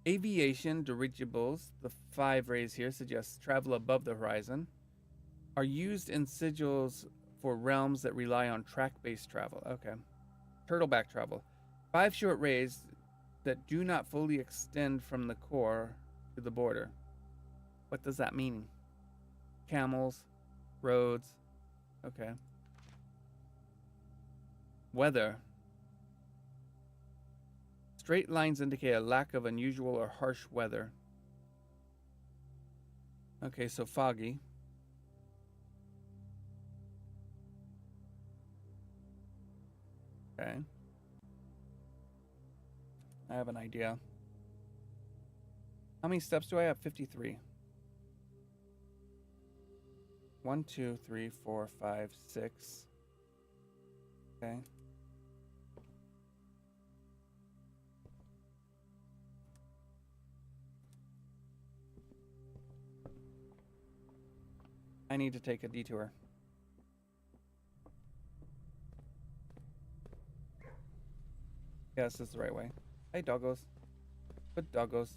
Speaker 1: Aviation dirigibles, the 5 rays here suggest travel above the horizon, are used in sigils for realms that rely on track-based travel. Okay. Turtleback travel. 5 short rays that do not fully extend from the core to the border. What does that mean? Camels, roads. Okay. Weather. Straight lines indicate a lack of unusual or harsh weather. Okay, so foggy. Okay. I have an idea. How many steps do I have? 53. 1, 2, 3, 4, 5, 6. Okay. I need to take a detour. Yes, this is the right way. Hey, doggos. Good doggos.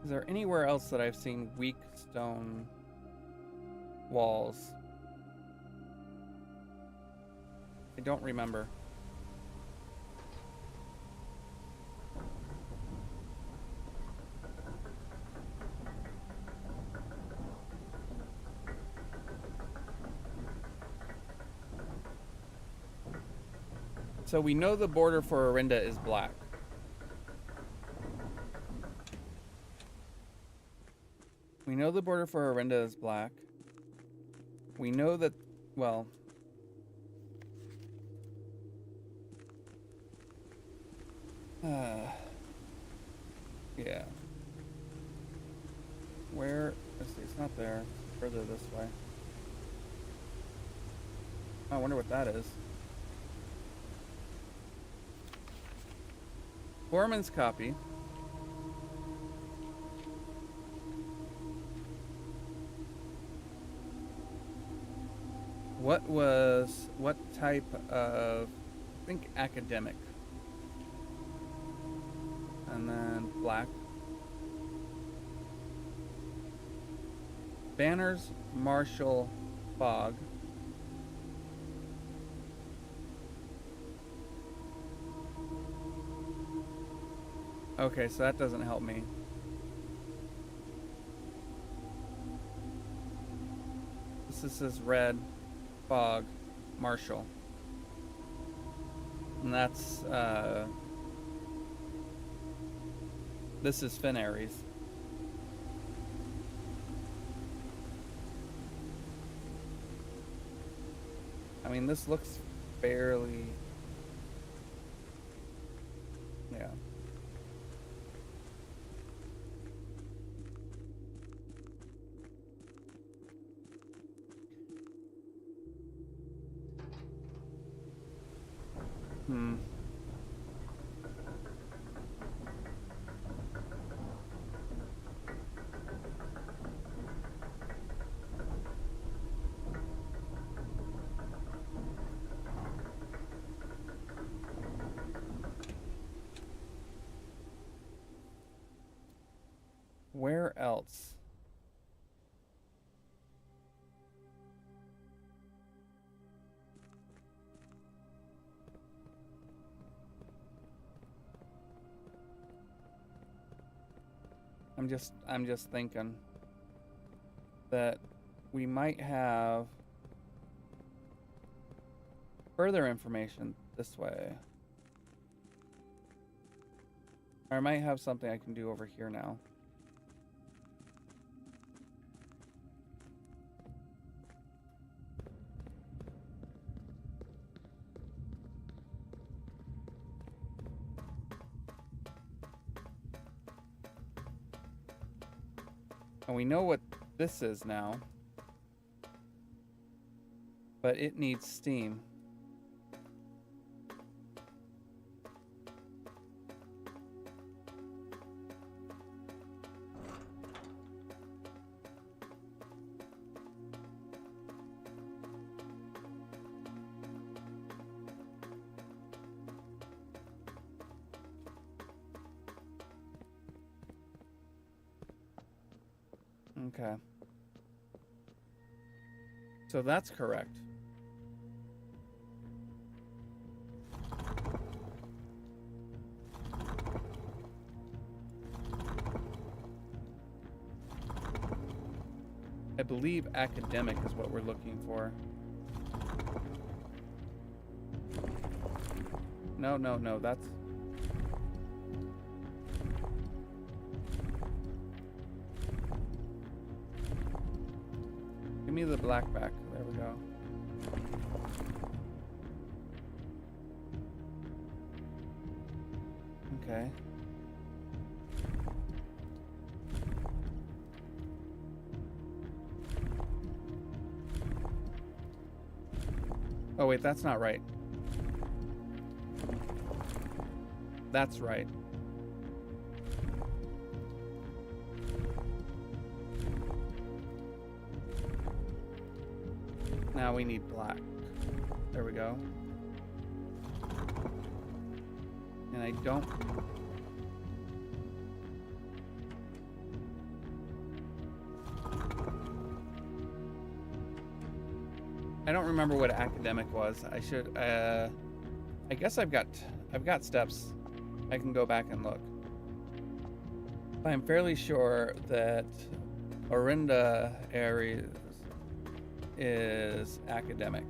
Speaker 1: Is there anywhere else that I've seen weak stone walls? I don't remember. So we know the border for Orinda is black. We know the border for Orinda is black. We know that, well... yeah. Where? Let's see, it's not there. It's further this way. I wonder what that is. Foreman's copy. What type of, I think academic. And then black. Banners, Marshall, Fog. Okay, so that doesn't help me. This is red, Fog, Marshall. And that's, this is Fin Aries. I mean, this looks fairly... yeah. Where else? I'm just thinking that we might have further information this way. Or I might have something I can do over here now. And we know what this is now. But it needs steam. Okay. So that's correct. I believe academic is what we're looking for. No, that's... Give me the black back. There we go. Okay. Oh wait, that's not right. That's right. Now we need black. There we go. And I don't... I don't remember what academic was. I should, I guess I've got steps. I can go back and look. I'm fairly sure that Orinda Aries is academic.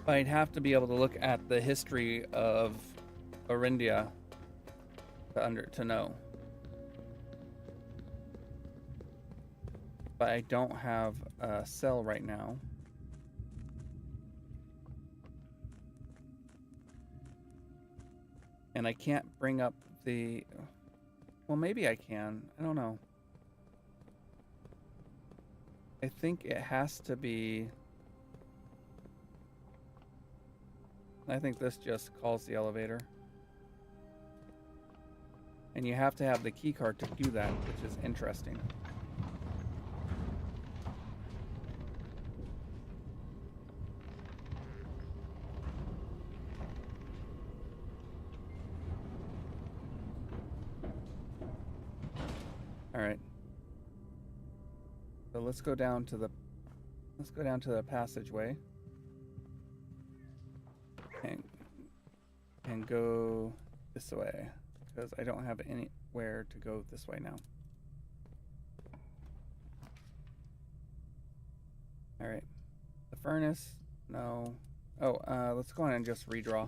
Speaker 1: I'd have to be able to look at the history of Orindia to know. But I don't have a cell right now. And I can't bring up the... Well, maybe I can. I don't know. I think it has to be... I think this just calls the elevator. And you have to have the key card to do that, which is interesting. All right. So let's go down to the passageway. And go this way, because I don't have anywhere to go this way now. All right. The furnace, no. Oh, let's go on and just redraw.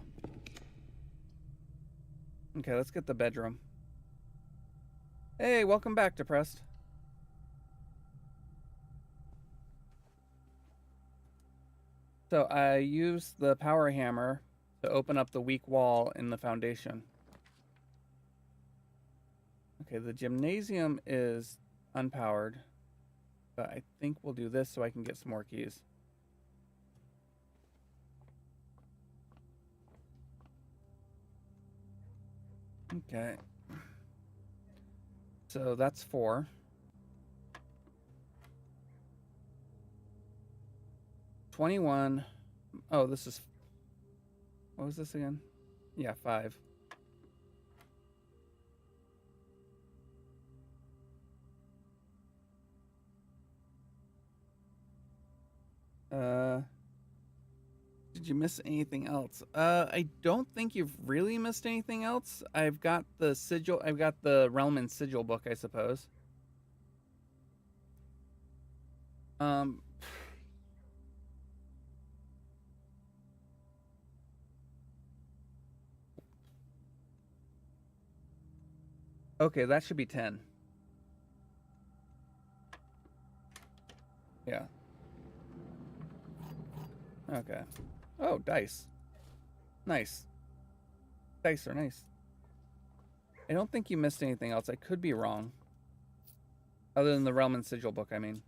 Speaker 1: Okay, let's get the bedroom. Hey, welcome back, Depressed. So I used the power hammer to open up the weak wall in the foundation. Okay, the gymnasium is unpowered, but I think we'll do this so I can get some more keys. Okay. So that's 4. 21. Oh, this is... What was this again? Yeah, 5. Did you miss anything else? I don't think you've really missed anything else. I've got the sigil. I've got the Realm and Sigil book, I suppose. Okay, that should be 10. Yeah. Okay. Oh, dice. Nice. Dice are nice. I don't think you missed anything else. I could be wrong. Other than the Realm and Sigil book, I mean.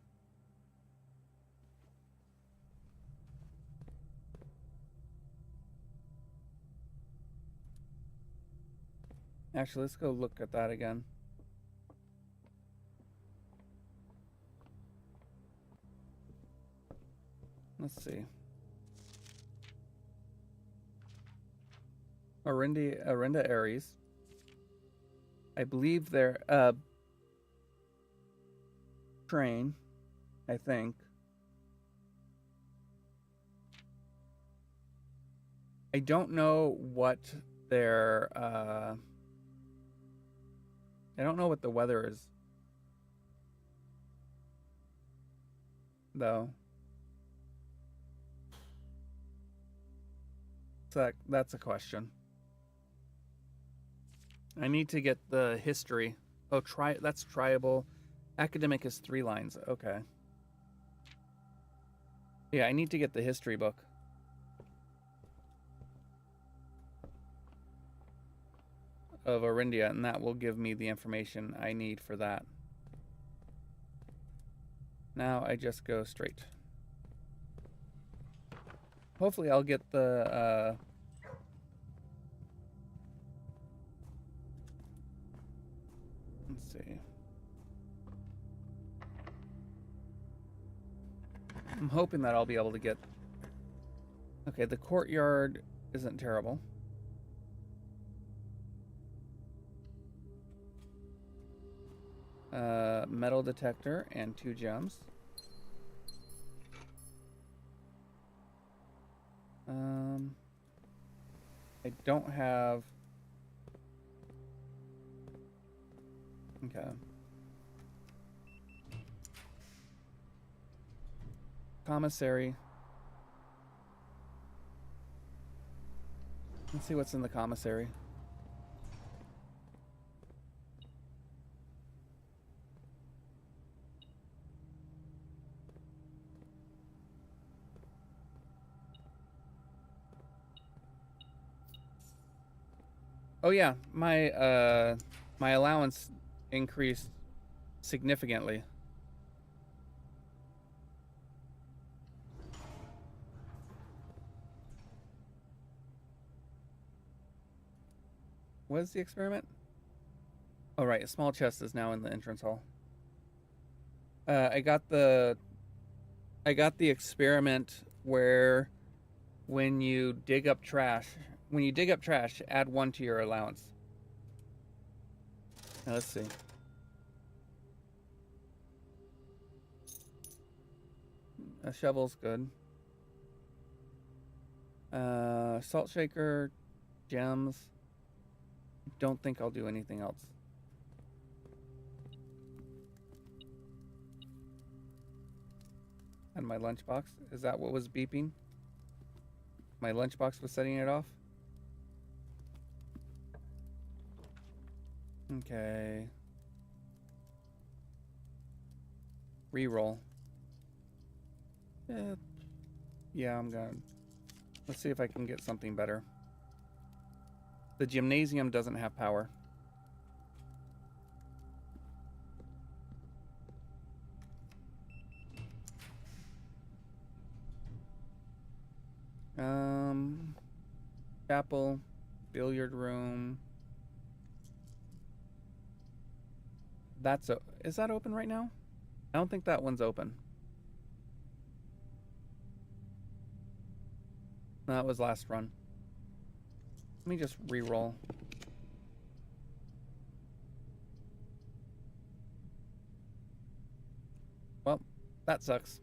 Speaker 1: Actually, let's go look at that again. Let's see. Orinda Ares. I believe they're train, I think. I don't know what their I don't know what the weather is, though. So that's a question. I need to get the history. Oh, that's triable. Academic is 3 lines. Okay. Yeah, I need to get the history book. Of Orindia, and that will give me the information I need for that. Now I just go straight. Hopefully I'll get the let's see. I'm hoping that I'll be able to get... Okay, the courtyard isn't terrible. Metal detector and 2 gems. I don't have... Okay. Commissary. Let's see what's in the commissary. Oh yeah, my allowance increased significantly. What is the experiment? Oh right, a small chest is now in the entrance hall. I got the experiment where when you dig up trash, add 1 to your allowance. Now, let's see. A shovel's good. Salt shaker, gems. Don't think I'll do anything else. And my lunchbox. Is that what was beeping? My lunchbox was setting it off? Okay. Reroll. Yeah, I'm gonna... Let's see if I can get something better. The gymnasium doesn't have power. Chapel, billiard room. Is that open right now? I don't think that one's open. No, that was last run. Let me just re-roll. Well, that sucks.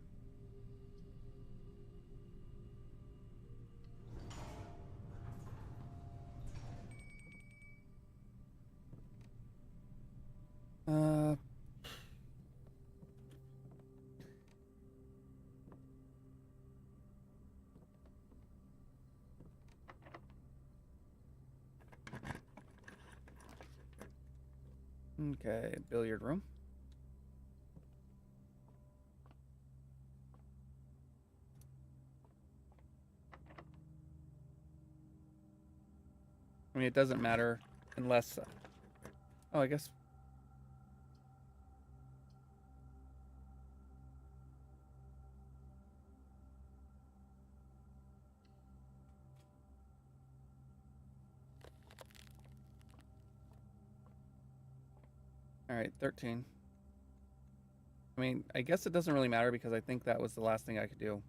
Speaker 1: Okay, billiard room. I mean, it doesn't matter unless... Oh, I guess... Alright, 13. I mean, I guess it doesn't really matter because I think that was the last thing I could do.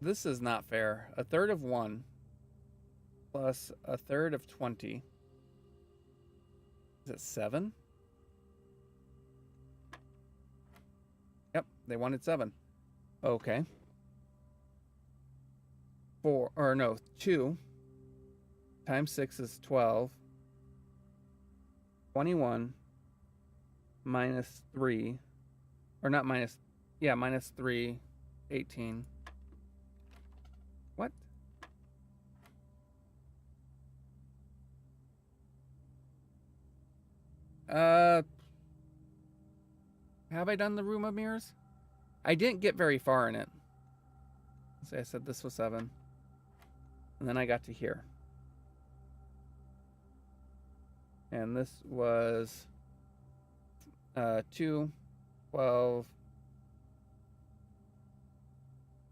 Speaker 1: This is not fair. A third of 1 plus a third of 20. Is it 7? Yep, they wanted 7. Okay. 2 times 6 is 12. 21 minus 3. Or not minus... Yeah, minus 3. 18. What? Have I done the room of mirrors? I didn't get very far in it. So I said this was 7. And then I got to here. And this was 2, 12,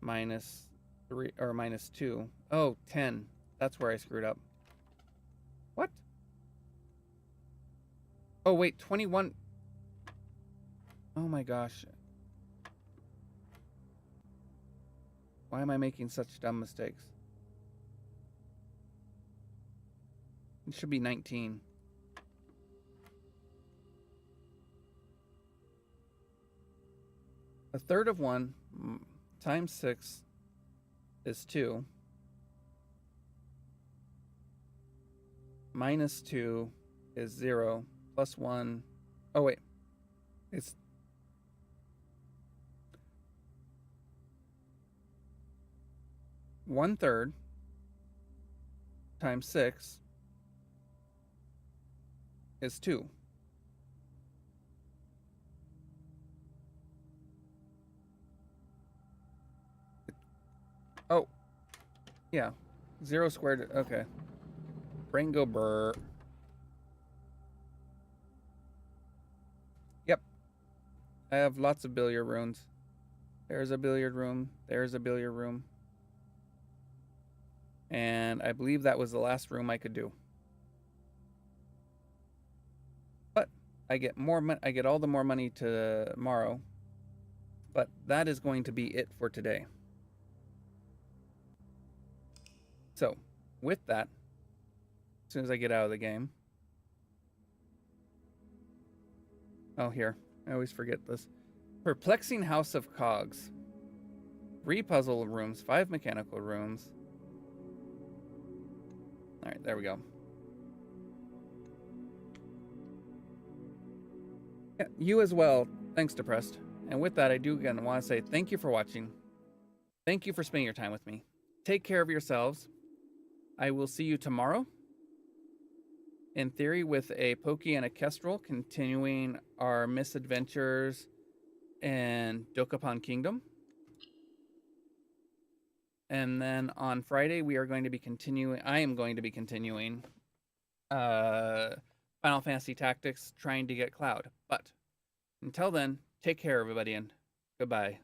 Speaker 1: minus 3, or minus 2. Oh, 10. That's where I screwed up. What? Oh, wait, 21. Oh my gosh. Why am I making such dumb mistakes? It should be 19. A third of 1 times 6 is 2. Minus 2 is 0. plus 1. Oh, wait. It's 1/3 times 6 is 2. Oh, yeah. 0 squared. Okay. Brain go brr. Yep. I have lots of billiard rooms. There's a billiard room. There's a billiard room. And I believe that was the last room I could do. But I get more money. I get all the more money tomorrow. But that is going to be it for today. So, with that, as soon as I get out of the game. Oh, here. I always forget this. Perplexing House of Cogs. 3 puzzle rooms, 5 mechanical rooms. All right, there we go. Yeah, you as well. Thanks, Depressed. And with that, I do again want to say thank you for watching. Thank you for spending your time with me. Take care of yourselves. I will see you tomorrow. In theory, with a Pokey and a Kestrel, continuing our misadventures in Dokapon Kingdom. And then on Friday, we are going to be continuing. I am going to be continuing Final Fantasy Tactics, trying to get Cloud. But until then, take care, everybody, and goodbye.